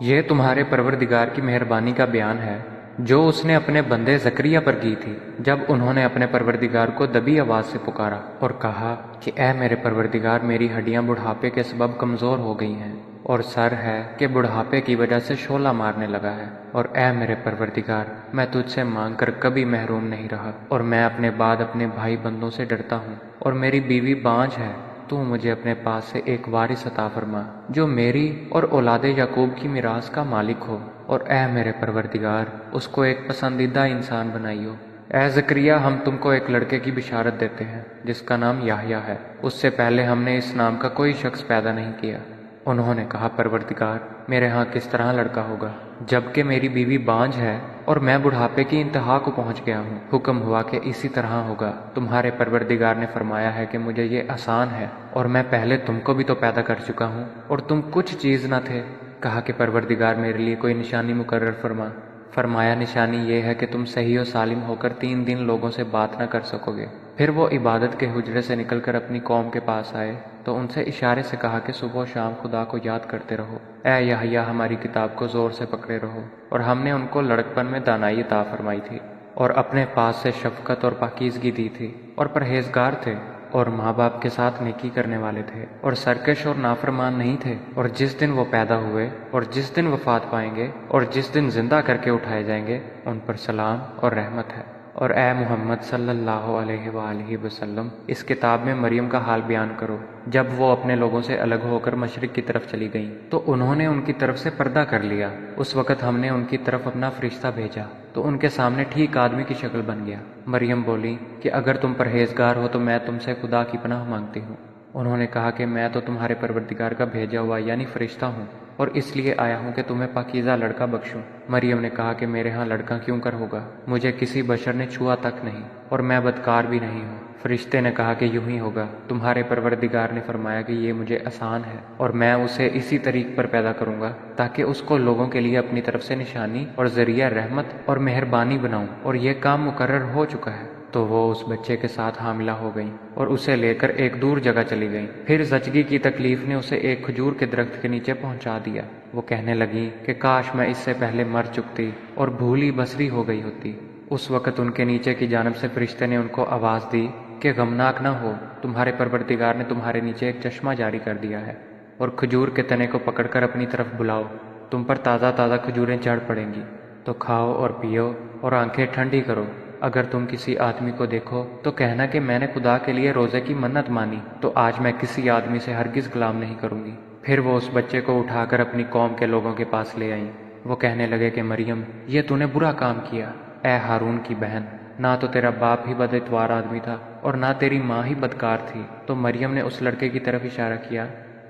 یہ تمہارے پروردگار کی مہربانی کا بیان ہے جو اس نے اپنے بندے زکریا پر کی تھی جب انہوں نے اپنے پروردگار کو دبی آواز سے پکارا اور کہا کہ اے میرے پروردگار، میری ہڈیاں بڑھاپے کے سبب کمزور ہو گئی ہیں، اور سر ہے کہ بڑھاپے کی وجہ سے شعلہ مارنے لگا ہے، اور اے میرے پروردگار، میں تجھ سے مانگ کر کبھی محروم نہیں رہا، اور میں اپنے بعد اپنے بھائی بندوں سے ڈرتا ہوں، اور میری بیوی بانجھ ہے۔ تو مجھے اپنے پاس سے ایک وارث عطا فرما جو میری اور اولاد یعقوب کی میراث کا مالک ہو، اور اے میرے پروردگار، اس کو ایک پسندیدہ انسان بنائیو۔ اے زکریا، ہم تم کو ایک لڑکے کی بشارت دیتے ہیں جس کا نام یحییٰ ہے۔ اس سے پہلے ہم نے اس نام کا کوئی شخص پیدا نہیں کیا۔ انہوں نے کہا، پروردگار، میرے ہاں کس طرح لڑکا ہوگا جبکہ میری بیوی بانجھ ہے اور میں بڑھاپے کی انتہا کو پہنچ گیا ہوں؟ حکم ہوا کہ اسی طرح ہوگا۔ تمہارے پروردگار نے فرمایا ہے کہ مجھے یہ آسان ہے، اور میں پہلے تم کو بھی تو پیدا کر چکا ہوں اور تم کچھ چیز نہ تھے۔ کہا کہ پروردگار، میرے لیے کوئی نشانی مقرر فرما۔ فرمایا، نشانی یہ ہے کہ تم صحیح و سالم ہو کر 3 دن لوگوں سے بات نہ کر سکو گے۔ پھر وہ عبادت کے حجرے سے نکل کر اپنی قوم کے پاس آئے تو ان سے اشارے سے کہا کہ صبح و شام خدا کو یاد کرتے رہو۔ اے یحییٰ، ہماری کتاب کو زور سے پکڑے رہو۔ اور ہم نے ان کو لڑکپن میں دانائی عطا فرمائی تھی، اور اپنے پاس سے شفقت اور پاکیزگی دی تھی، اور پرہیزگار تھے، اور ماں باپ کے ساتھ نیکی کرنے والے تھے، اور سرکش اور نافرمان نہیں تھے۔ اور جس دن وہ پیدا ہوئے اور جس دن وفات پائیں گے اور جس دن زندہ کر کے اٹھائے جائیں گے، ان پر سلام اور رحمت ہے۔ اور اے محمد صلی اللہ علیہ وآلہ وسلم، اس کتاب میں مریم کا حال بیان کرو۔ جب وہ اپنے لوگوں سے الگ ہو کر مشرق کی طرف چلی گئیں تو انہوں نے ان کی طرف سے پردہ کر لیا۔ اس وقت ہم نے ان کی طرف اپنا فرشتہ بھیجا تو ان کے سامنے ٹھیک آدمی کی شکل بن گیا۔ مریم بولی کہ اگر تم پرہیزگار ہو تو میں تم سے خدا کی پناہ مانگتی ہوں۔ انہوں نے کہا کہ میں تو تمہارے پروردگار کا بھیجا ہوا یعنی فرشتہ ہوں، اور اس لیے آیا ہوں کہ تمہیں پاکیزہ لڑکا بخشوں۔ مریم نے کہا کہ میرے ہاں لڑکا کیوں کر ہوگا؟ مجھے کسی بشر نے چھوا تک نہیں، اور میں بدکار بھی نہیں ہوں۔ فرشتے نے کہا کہ یوں ہی ہوگا، تمہارے پروردگار نے فرمایا کہ یہ مجھے آسان ہے، اور میں اسے اسی طریق پر پیدا کروں گا تاکہ اس کو لوگوں کے لیے اپنی طرف سے نشانی اور ذریعہ رحمت اور مہربانی بناؤں، اور یہ کام مقرر ہو چکا ہے۔ تو وہ اس بچے کے ساتھ حاملہ ہو گئیں اور اسے لے کر ایک دور جگہ چلی گئیں۔ پھر زچگی کی تکلیف نے اسے ایک کھجور کے درخت کے نیچے پہنچا دیا۔ وہ کہنے لگیں کہ کاش میں اس سے پہلے مر چکتی اور بھولی بسری ہو گئی ہوتی۔ اس وقت ان کے نیچے کی جانب سے فرشتے نے ان کو آواز دی کہ غمناک نہ ہو، تمہارے پروردگار نے تمہارے نیچے ایک چشمہ جاری کر دیا ہے، اور کھجور کے تنے کو پکڑ کر اپنی طرف بلاؤ، تم پر تازہ تازہ کھجوریں چڑھ پڑیں گی، تو کھاؤ اور پیو اور آنکھیں ٹھنڈی کرو۔ اگر تم کسی آدمی کو دیکھو تو کہنا کہ میں نے خدا کے لیے روزے کی منت مانی، تو آج میں کسی آدمی سے ہرگز غلام نہیں کروں گی۔ پھر وہ اس بچے کو اٹھا کر اپنی قوم کے لوگوں کے پاس لے آئیں۔ وہ کہنے لگے کہ مریم، یہ تو نے برا کام کیا، اے ہارون کی بہن، نہ تو تیرا باپ ہی بد اتوار آدمی تھا اور نہ تیری ماں ہی بدکار تھی۔ تو مریم نے اس لڑکے کی طرف اشارہ کیا۔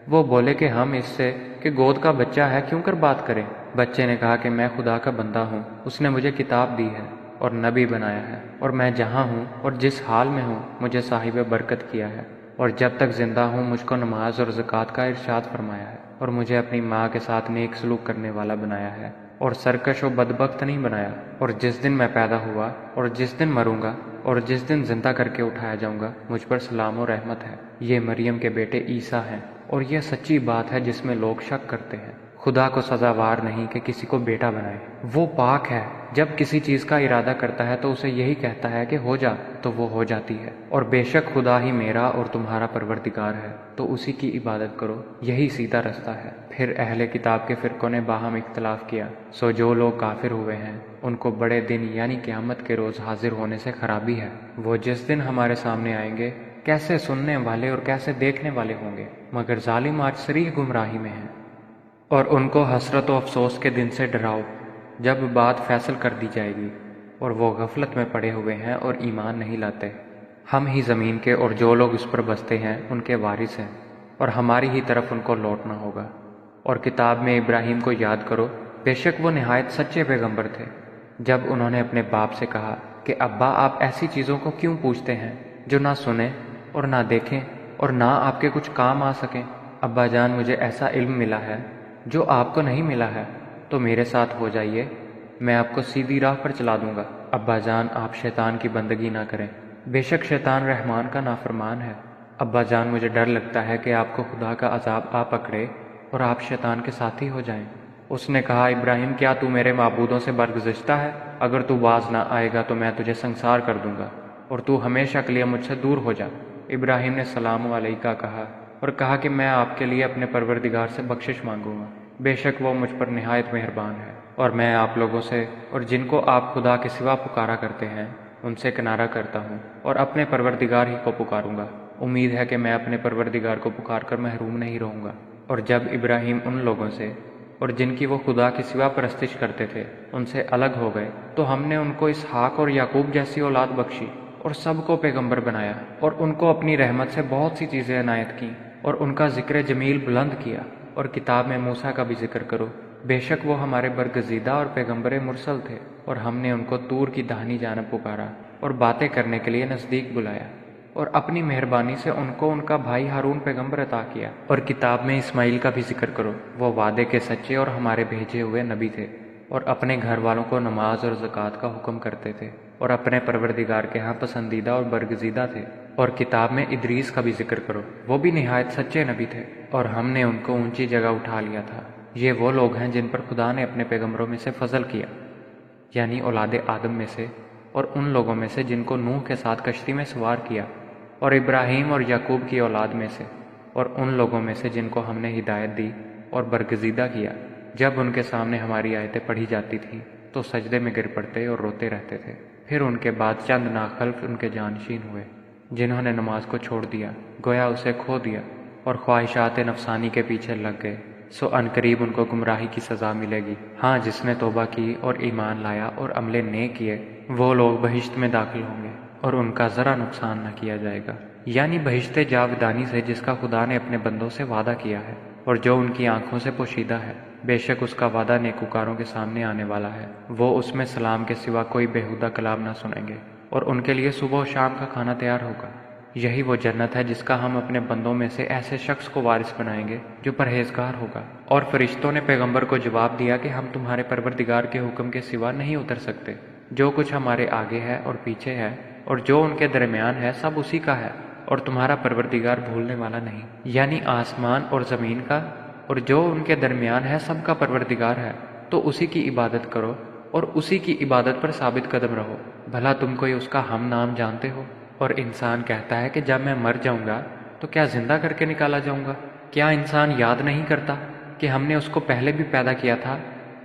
وہ بولے کہ ہم اس سے کہ گود کا بچہ ہے کیوں کر بات کریں؟ بچے نے کہا کہ میں خدا کا بندہ ہوں، اس نے مجھے کتاب دی ہے اور نبی بنایا ہے، اور میں جہاں ہوں اور جس حال میں ہوں مجھے صاحب برکت کیا ہے، اور جب تک زندہ ہوں مجھ کو نماز اور زکوٰۃ کا ارشاد فرمایا ہے، اور مجھے اپنی ماں کے ساتھ نیک سلوک کرنے والا بنایا ہے، اور سرکش و بدبخت نہیں بنایا، اور جس دن میں پیدا ہوا اور جس دن مروں گا اور جس دن زندہ کر کے اٹھایا جاؤں گا مجھ پر سلام و رحمت ہے۔ یہ مریم کے بیٹے عیسیٰ ہیں، اور یہ سچی بات ہے جس میں لوگ شک کرتے ہیں۔ خدا کو سزاوار نہیں کہ کسی کو بیٹا بنائے، وہ پاک ہے، جب کسی چیز کا ارادہ کرتا ہے تو اسے یہی کہتا ہے کہ ہو جا تو وہ ہو جاتی ہے۔ اور بے شک خدا ہی میرا اور تمہارا پروردگار ہے، تو اسی کی عبادت کرو، یہی سیدھا رستہ ہے۔ پھر اہل کتاب کے فرقوں نے باہم اختلاف کیا، سو جو لوگ کافر ہوئے ہیں ان کو بڑے دن یعنی قیامت کے روز حاضر ہونے سے خرابی ہے۔ وہ جس دن ہمارے سامنے آئیں گے کیسے سننے والے اور کیسے دیکھنے والے ہوں گے، مگر ظالم آج صریح گمراہی میں ہیں۔ اور ان کو حسرت و افسوس کے دن سے ڈراؤ جب بات فیصل کر دی جائے گی، اور وہ غفلت میں پڑے ہوئے ہیں اور ایمان نہیں لاتے۔ ہم ہی زمین کے اور جو لوگ اس پر بستے ہیں ان کے وارث ہیں، اور ہماری ہی طرف ان کو لوٹنا ہوگا۔ اور کتاب میں ابراہیم کو یاد کرو، بے شک وہ نہایت سچے پیغمبر تھے۔ جب انہوں نے اپنے باپ سے کہا کہ ابا آپ ایسی چیزوں کو کیوں پوچھتے ہیں جو نہ سنیں اور نہ دیکھیں اور نہ آپ کے کچھ کام آ سکیں؟ ابا جان، مجھے ایسا علم ملا ہے جو آپ کو نہیں ملا ہے، تو میرے ساتھ ہو جائیے، میں آپ کو سیدھی راہ پر چلا دوں گا۔ ابا جان، آپ شیطان کی بندگی نہ کریں، بے شک شیطان رحمان کا نافرمان ہے۔ ابا جان، مجھے ڈر لگتا ہے کہ آپ کو خدا کا عذاب آ پکڑے اور آپ شیطان کے ساتھی ہو جائیں۔ اس نے کہا، ابراہیم، کیا تو میرے معبودوں سے برگزشتہ ہے؟ اگر تو باز نہ آئے گا تو میں تجھے سنسار کر دوں گا، اور تو ہمیشہ کے لیے مجھ سے دور ہو جا۔ ابراہیم نے سلام علیکہ کہا اور کہا کہ میں آپ کے لیے اپنے پروردگار سے بخشش مانگوں گا، بے شک وہ مجھ پر نہایت مہربان ہے۔ اور میں آپ لوگوں سے اور جن کو آپ خدا کے سوا پکارا کرتے ہیں ان سے کنارہ کرتا ہوں، اور اپنے پروردگار ہی کو پکاروں گا۔ امید ہے کہ میں اپنے پروردگار کو پکار کر محروم نہیں رہوں گا۔ اور جب ابراہیم ان لوگوں سے اور جن کی وہ خدا کے سوا پرستش کرتے تھے ان سے الگ ہو گئے تو ہم نے ان کو اسحاق اور یعقوب جیسی اولاد بخشی، اور سب کو پیغمبر بنایا، اور ان کو اپنی رحمت سے بہت سی چیزیں عنایت کیں، اور ان کا ذکر جمیل بلند کیا۔ اور کتاب میں موسیٰ کا بھی ذکر کرو، بے شک وہ ہمارے برگزیدہ اور پیغمبر مرسل تھے، اور ہم نے ان کو طور کی داہنی جانب پکارا اور باتیں کرنے کے لیے نزدیک بلایا، اور اپنی مہربانی سے ان کو ان کا بھائی ہارون پیغمبر عطا کیا۔ اور کتاب میں اسماعیل کا بھی ذکر کرو، وہ وعدے کے سچے اور ہمارے بھیجے ہوئے نبی تھے، اور اپنے گھر والوں کو نماز اور زکوٰۃ کا حکم کرتے تھے، اور اپنے پروردگار کے ہاں پسندیدہ اور برگزیدہ تھے۔ اور کتاب میں ادریس کا بھی ذکر کرو، وہ بھی نہایت سچے نبی تھے، اور ہم نے ان کو اونچی جگہ اٹھا لیا تھا۔ یہ وہ لوگ ہیں جن پر خدا نے اپنے پیغمبروں میں سے فضل کیا، یعنی اولاد آدم میں سے، اور ان لوگوں میں سے جن کو نوح کے ساتھ کشتی میں سوار کیا، اور ابراہیم اور یعقوب کی اولاد میں سے، اور ان لوگوں میں سے جن کو ہم نے ہدایت دی اور برگزیدہ کیا۔ جب ان کے سامنے ہماری آیتیں پڑھی جاتی تھیں تو سجدے میں گر پڑتے اور روتے رہتے تھے۔ پھر ان کے بعد چند ناخلف ان کے جانشین ہوئے جنہوں نے نماز کو چھوڑ دیا، گویا اسے کھو دیا، اور خواہشات نفسانی کے پیچھے لگ گئے، سو عنقریب ان کو گمراہی کی سزا ملے گی۔ ہاں، جس نے توبہ کی اور ایمان لایا اور عمل نیک کیے، وہ لوگ بہشت میں داخل ہوں گے، اور ان کا ذرا نقصان نہ کیا جائے گا، یعنی بہشت جاودانی سے جس کا خدا نے اپنے بندوں سے وعدہ کیا ہے، اور جو ان کی آنکھوں سے پوشیدہ ہے۔ بے شک اس کا وعدہ نیکوکاروں کے سامنے آنے والا ہے، وہ اس میں سلام کے سوا کوئی بیہودہ کلام نہ سنیں گے، اور ان کے لیے صبح و شام کا کھانا تیار ہوگا۔ یہی وہ جنت ہے جس کا ہم اپنے بندوں میں سے ایسے شخص کو وارث بنائیں گے جو پرہیزگار ہوگا۔ اور فرشتوں نے پیغمبر کو جواب دیا کہ ہم تمہارے پروردگار کے حکم کے سوا نہیں اتر سکتے۔ جو کچھ ہمارے آگے ہے اور پیچھے ہے اور جو ان کے درمیان ہے سب اسی کا ہے، اور تمہارا پروردگار بھولنے والا نہیں، یعنی آسمان اور زمین کا اور جو ان کے درمیان ہے سب کا پروردگار ہے، تو اسی کی عبادت کرو اور اسی کی عبادت پر ثابت قدم رہو۔ بھلا تم کوئی اس کا ہم نام جانتے ہو؟ اور انسان کہتا ہے کہ جب میں مر جاؤں گا تو کیا زندہ کر کے نکالا جاؤں گا؟ کیا انسان یاد نہیں کرتا کہ ہم نے اس کو پہلے بھی پیدا کیا تھا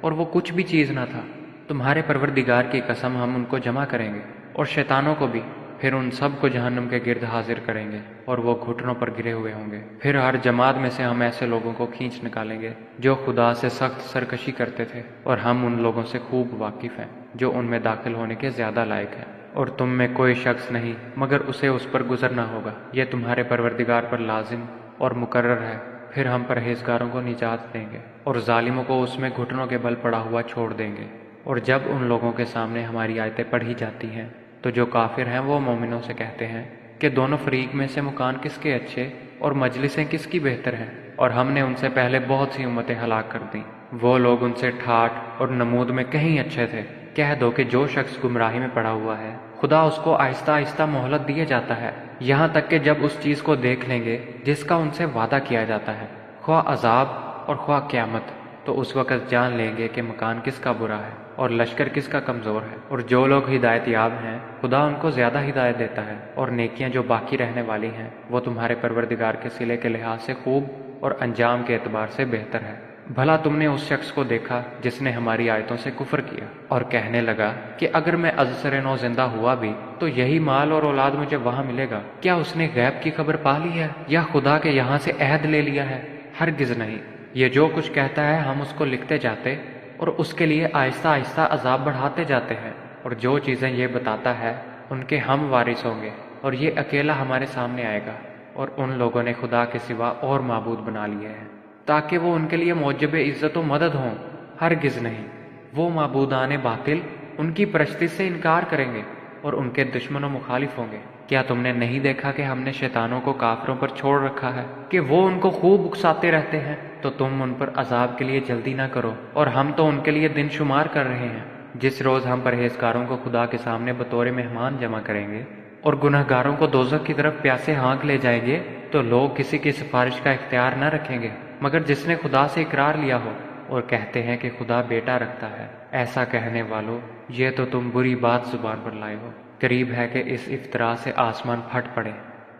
اور وہ کچھ بھی چیز نہ تھا؟ تمہارے پروردگار کی قسم ہم ان کو جمع کریں گے اور شیطانوں کو بھی، پھر ان سب کو جہنم کے گرد حاضر کریں گے اور وہ گھٹنوں پر گرے ہوئے ہوں گے۔ پھر ہر جماعت میں سے ہم ایسے لوگوں کو کھینچ نکالیں گے جو خدا سے سخت سرکشی کرتے تھے، اور ہم ان لوگوں سے خوب واقف ہیں جو ان میں داخل ہونے کے زیادہ لائق ہیں، اور تم میں کوئی شخص نہیں مگر اسے اس پر گزرنا ہوگا۔ یہ تمہارے پروردگار پر لازم اور مقرر ہے۔ پھر ہم پرہیزگاروں کو نجات دیں گے اور ظالموں کو اس میں گھٹنوں کے بل پڑا ہوا چھوڑ دیں گے۔ اور جب ان لوگوں کے سامنے ہماری آیتیں پڑھی جاتی ہیں تو جو کافر ہیں وہ مومنوں سے کہتے ہیں کہ دونوں فریق میں سے مکان کس کے اچھے اور مجلسیں کس کی بہتر ہیں، اور ہم نے ان سے پہلے بہت سی امتیں ہلاک کر دیں، وہ لوگ ان سے ٹھاٹھ اور نمود میں کہیں اچھے تھے۔ کہہ دو کہ جو شخص گمراہی میں پڑا ہوا ہے خدا اس کو آہستہ آہستہ مہلت دیے جاتا ہے، یہاں تک کہ جب اس چیز کو دیکھ لیں گے جس کا ان سے وعدہ کیا جاتا ہے، خواہ عذاب اور خواہ قیامت، تو اس وقت جان لیں گے کہ مکان کس کا برا ہے اور لشکر کس کا کمزور ہے۔ اور جو لوگ ہدایت یاب ہیں خدا ان کو زیادہ ہدایت دیتا ہے، اور نیکیاں جو باقی رہنے والی ہیں وہ تمہارے پروردگار کے صلے کے لحاظ سے خوب اور انجام کے اعتبار سے بہتر ہے۔ بھلا تم نے اس شخص کو دیکھا جس نے ہماری آیتوں سے کفر کیا اور کہنے لگا کہ اگر میں ازسر نو زندہ ہوا بھی تو یہی مال اور اولاد مجھے وہاں ملے گا؟ کیا اس نے غیب کی خبر پا لی ہے یا خدا کے یہاں سے عہد لے لیا ہے؟ ہرگز نہیں۔ یہ جو کچھ کہتا ہے ہم اس کو لکھتے جاتے اور اس کے لیے آہستہ آہستہ عذاب بڑھاتے جاتے ہیں، اور جو چیزیں یہ بتاتا ہے ان کے ہم وارث ہوں گے، اور یہ اکیلا ہمارے سامنے آئے گا۔ اور ان لوگوں نے خدا کے سوا اور معبود بنا لیے ہیں تاکہ وہ ان کے لیے موجب عزت و مدد ہوں۔ ہرگز نہیں، وہ معبودان باطل ان کی پرستش سے انکار کریں گے اور ان کے دشمن و مخالف ہوں گے۔ کیا تم نے نہیں دیکھا کہ ہم نے شیطانوں کو کافروں پر چھوڑ رکھا ہے کہ وہ ان کو خوب اکساتے رہتے ہیں؟ تو تم ان پر عذاب کے لیے جلدی نہ کرو، اور ہم تو ان کے لیے دن شمار کر رہے ہیں۔ جس روز ہم پرہیزگاروں کو خدا کے سامنے بطور مہمان جمع کریں گے اور گنہگاروں کو دوزخ کی طرف پیاسے ہانک لے جائیں گے، تو لوگ کسی کی سفارش کا اختیار نہ رکھیں گے مگر جس نے خدا سے اقرار لیا ہو، اور کہتے ہیں کہ خدا بیٹا رکھتا ہے۔ ایسا کہنے والوں، یہ تو تم بری بات زبان پر لائے ہو۔ قریب ہے کہ اس افطرا سے آسمان پھٹ پڑے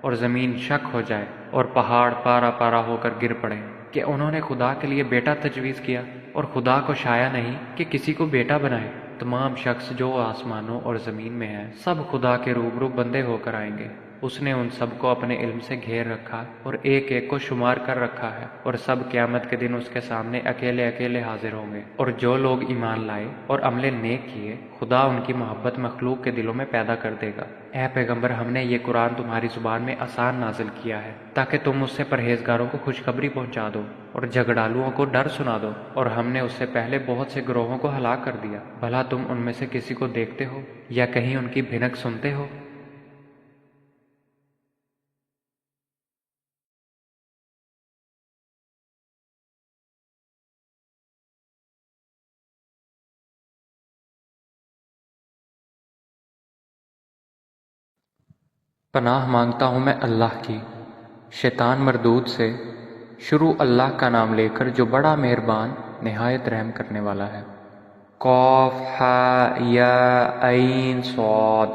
اور زمین شک ہو جائے اور پہاڑ پارا پارا ہو کر گر پڑے کہ انہوں نے خدا کے لیے بیٹا تجویز کیا، اور خدا کو شایع نہیں کہ کسی کو بیٹا بنائے۔ تمام شخص جو آسمانوں اور زمین میں ہیں سب خدا کے روبرو بندے ہو کر آئیں گے۔ اس نے ان سب کو اپنے علم سے گھیر رکھا اور ایک ایک کو شمار کر رکھا ہے، اور سب قیامت کے دن اس کے سامنے اکیلے اکیلے حاضر ہوں گے۔ اور جو لوگ ایمان لائے اور عمل نیک کیے خدا ان کی محبت مخلوق کے دلوں میں پیدا کر دے گا۔ اے پیغمبر، ہم نے یہ قرآن تمہاری زبان میں آسان نازل کیا ہے تاکہ تم اس سے پرہیزگاروں کو خوشخبری پہنچا دو اور جھگڑالوؤں کو ڈر سنا دو، اور ہم نے اس سے پہلے بہت سے گروہوں کو ہلاک کر دیا۔ بھلا تم ان میں سے کسی کو دیکھتے ہو یا کہیں ان کی بھنک سنتے ہو؟ پناہ مانگتا ہوں میں اللہ کی شیطان مردود سے۔ شروع اللہ کا نام لے کر جو بڑا مہربان نہایت رحم کرنے والا ہے۔ قاف ہا یا عین صاد۔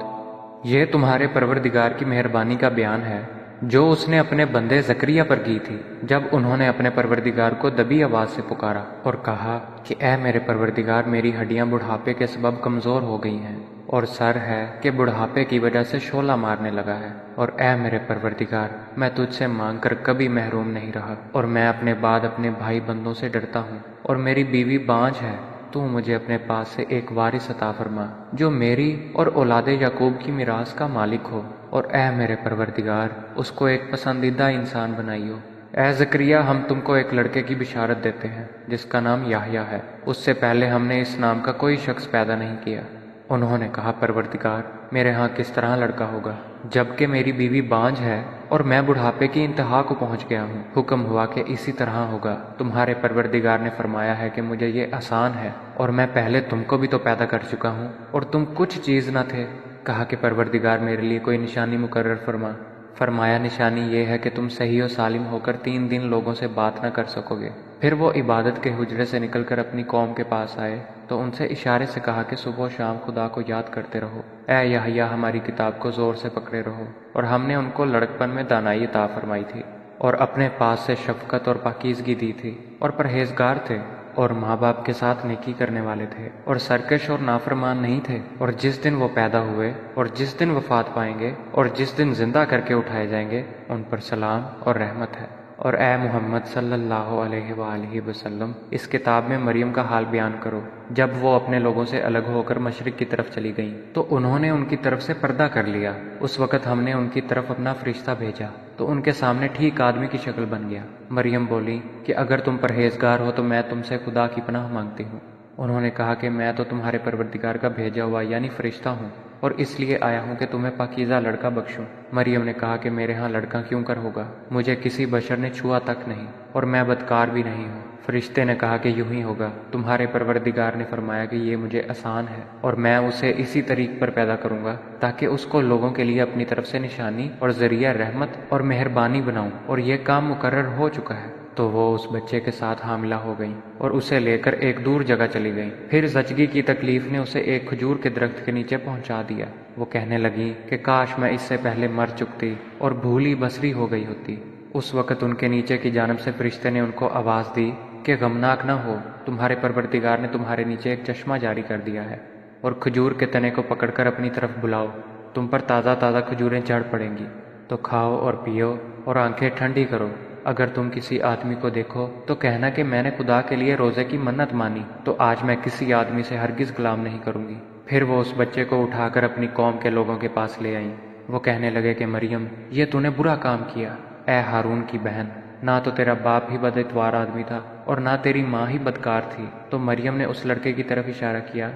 یہ تمہارے پروردگار کی مہربانی کا بیان ہے جو اس نے اپنے بندے زکریا پر کی تھی جب انہوں نے اپنے پروردگار کو دبی آواز سے پکارا اور کہا کہ اے میرے پروردگار، میری ہڈیاں بڑھاپے کے سبب کمزور ہو گئی ہیں اور سر ہے کہ بڑھاپے کی وجہ سے شعلہ مارنے لگا ہے، اور اے میرے پروردگار، میں تجھ سے مانگ کر کبھی محروم نہیں رہا، اور میں اپنے بعد اپنے بھائی بندوں سے ڈرتا ہوں، اور میری بیوی بانجھ ہے۔ تو مجھے اپنے پاس سے ایک وارث عطا فرما جو میری اور اولاد یعقوب کی میراث کا مالک ہو، اور اے میرے پروردگار، اس کو ایک پسندیدہ انسان بنائیو۔ اے زکریا، ہم تم کو ایک لڑکے کی بشارت دیتے ہیں جس کا نام یحییٰ ہے۔ اس سے پہلے ہم نے اس نام کا کوئی شخص پیدا نہیں کیا۔ انہوں نے کہا، پروردگار، میرے ہاں کس طرح لڑکا ہوگا جبکہ میری بیوی بانجھ ہے اور میں بڑھاپے کی انتہا کو پہنچ گیا ہوں؟ حکم ہوا کہ اسی طرح ہوگا۔ تمہارے پروردگار نے فرمایا ہے کہ مجھے یہ آسان ہے، اور میں پہلے تم کو بھی تو پیدا کر چکا ہوں اور تم کچھ چیز نہ تھے۔ کہا کہ پروردگار میرے لیے کوئی نشانی مقرر فرما۔ فرمایا نشانی یہ ہے کہ تم صحیح و سالم ہو کر 3 دن لوگوں سے بات نہ کر سکو گے۔ پھر وہ عبادت کے حجرے سے نکل کر اپنی قوم کے پاس آئے تو ان سے اشارے سے کہا کہ صبح و شام خدا کو یاد کرتے رہو۔ اے یحییٰ ہماری کتاب کو زور سے پکڑے رہو۔ اور ہم نے ان کو لڑکپن میں دانائی عطا فرمائی تھی اور اپنے پاس سے شفقت اور پاکیزگی دی تھی، اور پرہیزگار تھے اور ماں باپ کے ساتھ نیکی کرنے والے تھے اور سرکش اور نافرمان نہیں تھے۔ اور جس دن وہ پیدا ہوئے اور جس دن وفات پائیں گے اور جس دن زندہ کر کے اٹھائے جائیں گے ان پر سلام اور رحمت ہے۔ اور اے محمد صلی اللہ علیہ وآلہ وسلم اس کتاب میں مریم کا حال بیان کرو۔ جب وہ اپنے لوگوں سے الگ ہو کر مشرق کی طرف چلی گئیں تو انہوں نے ان کی طرف سے پردہ کر لیا۔ اس وقت ہم نے ان کی طرف اپنا فرشتہ بھیجا تو ان کے سامنے ٹھیک آدمی کی شکل بن گیا۔ مریم بولی کہ اگر تم پرہیزگار ہو تو میں تم سے خدا کی پناہ مانگتی ہوں۔ انہوں نے کہا کہ میں تو تمہارے پروردگار کا بھیجا ہوا یعنی فرشتہ ہوں، اور اس لیے آیا ہوں کہ تمہیں پاکیزہ لڑکا بخشوں۔ مریم نے کہا کہ میرے ہاں لڑکا کیوں کر ہوگا، مجھے کسی بشر نے چھوا تک نہیں اور میں بدکار بھی نہیں ہوں۔ فرشتے نے کہا کہ یوں ہی ہوگا، تمہارے پروردگار نے فرمایا کہ یہ مجھے آسان ہے اور میں اسے اسی طریق پر پیدا کروں گا تاکہ اس کو لوگوں کے لیے اپنی طرف سے نشانی اور ذریعہ رحمت اور مہربانی بناؤں، اور یہ کام مقرر ہو چکا ہے۔ تو وہ اس بچے کے ساتھ حاملہ ہو گئیں اور اسے لے کر ایک دور جگہ چلی گئیں۔ پھر زچگی کی تکلیف نے اسے ایک کھجور کے درخت کے نیچے پہنچا دیا۔ وہ کہنے لگیں کہ کاش میں اس سے پہلے مر چکتی اور بھولی بسری ہو گئی ہوتی۔ اس وقت ان کے نیچے کی جانب سے فرشتے نے ان کو آواز دی کہ غمناک نہ ہو، تمہارے پروردگار نے تمہارے نیچے ایک چشمہ جاری کر دیا ہے، اور کھجور کے تنے کو پکڑ کر اپنی طرف بلاؤ، تم پر تازہ تازہ کھجوریں جھڑ پڑیں گی، تو کھاؤ اور پیو اور آنکھیں ٹھنڈی کرو۔ اگر تم کسی آدمی کو دیکھو تو کہنا کہ میں نے خدا کے لیے روزے کی منت مانی، تو آج میں کسی آدمی سے ہرگز کلام نہیں کروں گی۔ پھر وہ اس بچے کو اٹھا کر اپنی قوم کے لوگوں کے پاس لے آئیں۔ وہ کہنے لگے کہ مریم یہ تو نے برا کام کیا۔ اے ہارون کی بہن، نہ تو تیرا باپ ہی بد اتوار آدمی تھا اور نہ تیری ماں ہی بدکار تھی۔ تو مریم نے اس لڑکے کی طرف اشارہ کیا۔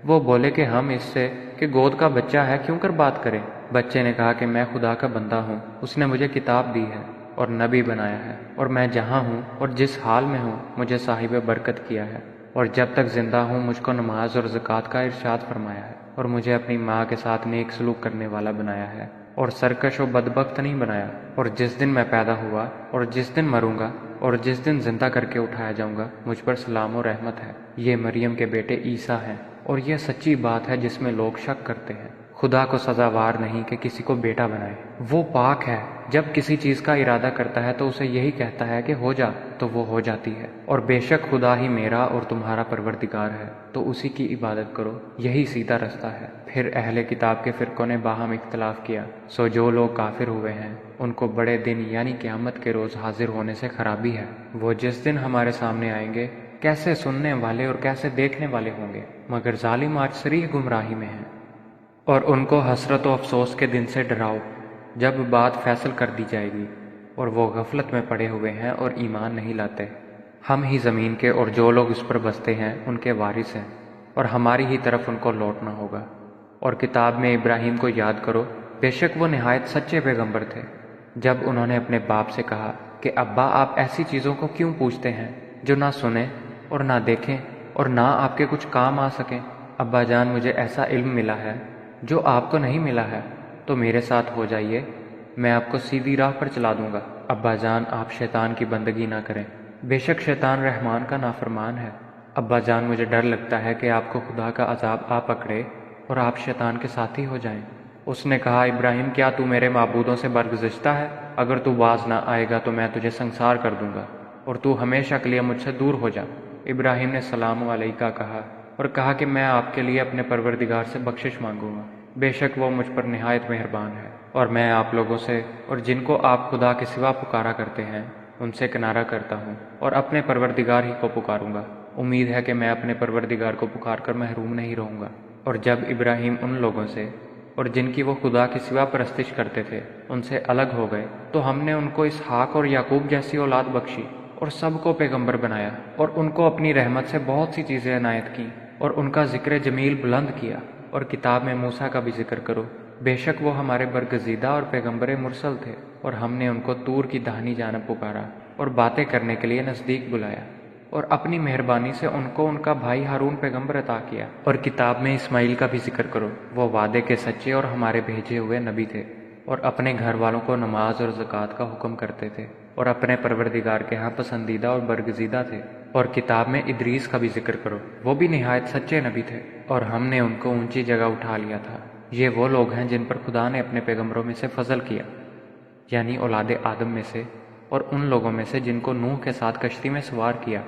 وہ بولے کہ ہم اس سے کہ گود کا بچہ ہے کیوں کر بات کریں۔ بچے نے کہا کہ میں خدا کا بندہ ہوں، اس نے مجھے کتاب دی ہے اور نبی بنایا ہے، اور میں جہاں ہوں اور جس حال میں ہوں مجھے صاحب برکت کیا ہے، اور جب تک زندہ ہوں مجھ کو نماز اور زکوٰۃ کا ارشاد فرمایا ہے، اور مجھے اپنی ماں کے ساتھ نیک سلوک کرنے والا بنایا ہے، اور سرکش و بدبخت نہیں بنایا۔ اور جس دن میں پیدا ہوا اور جس دن مروں گا اور جس دن زندہ کر کے اٹھایا جاؤں گا مجھ پر سلام و رحمت ہے۔ یہ مریم کے بیٹے عیسیٰ ہیں، اور یہ سچی بات ہے جس میں لوگ شک کرتے ہیں۔ خدا کو سزاوار نہیں کہ کسی کو بیٹا بنائے، وہ پاک ہے، جب کسی چیز کا ارادہ کرتا ہے تو اسے یہی کہتا ہے کہ ہو جا تو وہ ہو جاتی ہے۔ اور بے شک خدا ہی میرا اور تمہارا پروردگار ہے، تو اسی کی عبادت کرو، یہی سیدھا رستہ ہے۔ پھر اہل کتاب کے فرقوں نے باہم اختلاف کیا، سو جو لوگ کافر ہوئے ہیں ان کو بڑے دن یعنی قیامت کے روز حاضر ہونے سے خرابی ہے۔ وہ جس دن ہمارے سامنے آئیں گے کیسے سننے والے اور کیسے دیکھنے والے ہوں گے، مگر ظالم آج صریح گمراہی میں ہیں۔ اور ان کو حسرت و افسوس کے دن سے ڈراؤ جب بات فیصل کر دی جائے گی، اور وہ غفلت میں پڑے ہوئے ہیں اور ایمان نہیں لاتے۔ ہم ہی زمین کے اور جو لوگ اس پر بستے ہیں ان کے وارث ہیں، اور ہماری ہی طرف ان کو لوٹنا ہوگا۔ اور کتاب میں ابراہیم کو یاد کرو، بے شک وہ نہایت سچے پیغمبر تھے۔ جب انہوں نے اپنے باپ سے کہا کہ ابا آپ ایسی چیزوں کو کیوں پوچھتے ہیں جو نہ سنیں اور نہ دیکھیں اور نہ آپ کے کچھ کام آ سکیں؟ ابا جان مجھے ایسا علم ملا ہے جو آپ کو نہیں ملا ہے، تو میرے ساتھ ہو جائیے، میں آپ کو سیدھی راہ پر چلا دوں گا۔ ابا جان آپ شیطان کی بندگی نہ کریں، بے شک شیطان رحمان کا نافرمان ہے۔ ابا جان مجھے ڈر لگتا ہے کہ آپ کو خدا کا عذاب آ پکڑے اور آپ شیطان کے ساتھی ہو جائیں۔ اس نے کہا ابراہیم کیا تو میرے معبودوں سے برگزشتہ ہے؟ اگر تو باز نہ آئے گا تو میں تجھے سنسار کر دوں گا اور تو ہمیشہ کے لیے مجھ سے دور ہو جا۔ ابراہیم نے سلام علیکہ کہا اور کہا کہ میں آپ کے لیے اپنے پروردگار سے بخشش مانگوں گا، بے شک وہ مجھ پر نہایت مہربان ہے۔ اور میں آپ لوگوں سے اور جن کو آپ خدا کے سوا پکارا کرتے ہیں ان سے کنارہ کرتا ہوں اور اپنے پروردگار ہی کو پکاروں گا۔ امید ہے کہ میں اپنے پروردگار کو پکار کر محروم نہیں رہوں گا۔ اور جب ابراہیم ان لوگوں سے اور جن کی وہ خدا کے سوا پرستش کرتے تھے ان سے الگ ہو گئے تو ہم نے ان کو اسحاق اور یعقوب جیسی اولاد بخشی اور سب کو پیغمبر بنایا، اور ان کو اپنی رحمت سے بہت سی چیزیں عنایت کیں اور ان کا ذکر جمیل بلند کیا۔ اور کتاب میں موسیٰ کا بھی ذکر کرو، بے شک وہ ہمارے برگزیدہ اور پیغمبر مرسل تھے، اور ہم نے ان کو طور کی دہنی جانب پکارا اور باتیں کرنے کے لیے نزدیک بلایا۔ اور اپنی مہربانی سے ان کو ان کا بھائی ہارون پیغمبر عطا کیا۔ اور کتاب میں اسماعیل کا بھی ذکر کرو، وہ وعدے کے سچے اور ہمارے بھیجے ہوئے نبی تھے، اور اپنے گھر والوں کو نماز اور زکوٰۃ کا حکم کرتے تھے، اور اپنے پروردگار کے ہاں پسندیدہ اور برگزیدہ تھے۔ اور کتاب میں ادریس کا بھی ذکر کرو، وہ بھی نہایت سچے نبی تھے، اور ہم نے ان کو اونچی جگہ اٹھا لیا تھا۔ یہ وہ لوگ ہیں جن پر خدا نے اپنے پیغمبروں میں سے فضل کیا، یعنی اولاد آدم میں سے، اور ان لوگوں میں سے جن کو نوح کے ساتھ کشتی میں سوار کیا،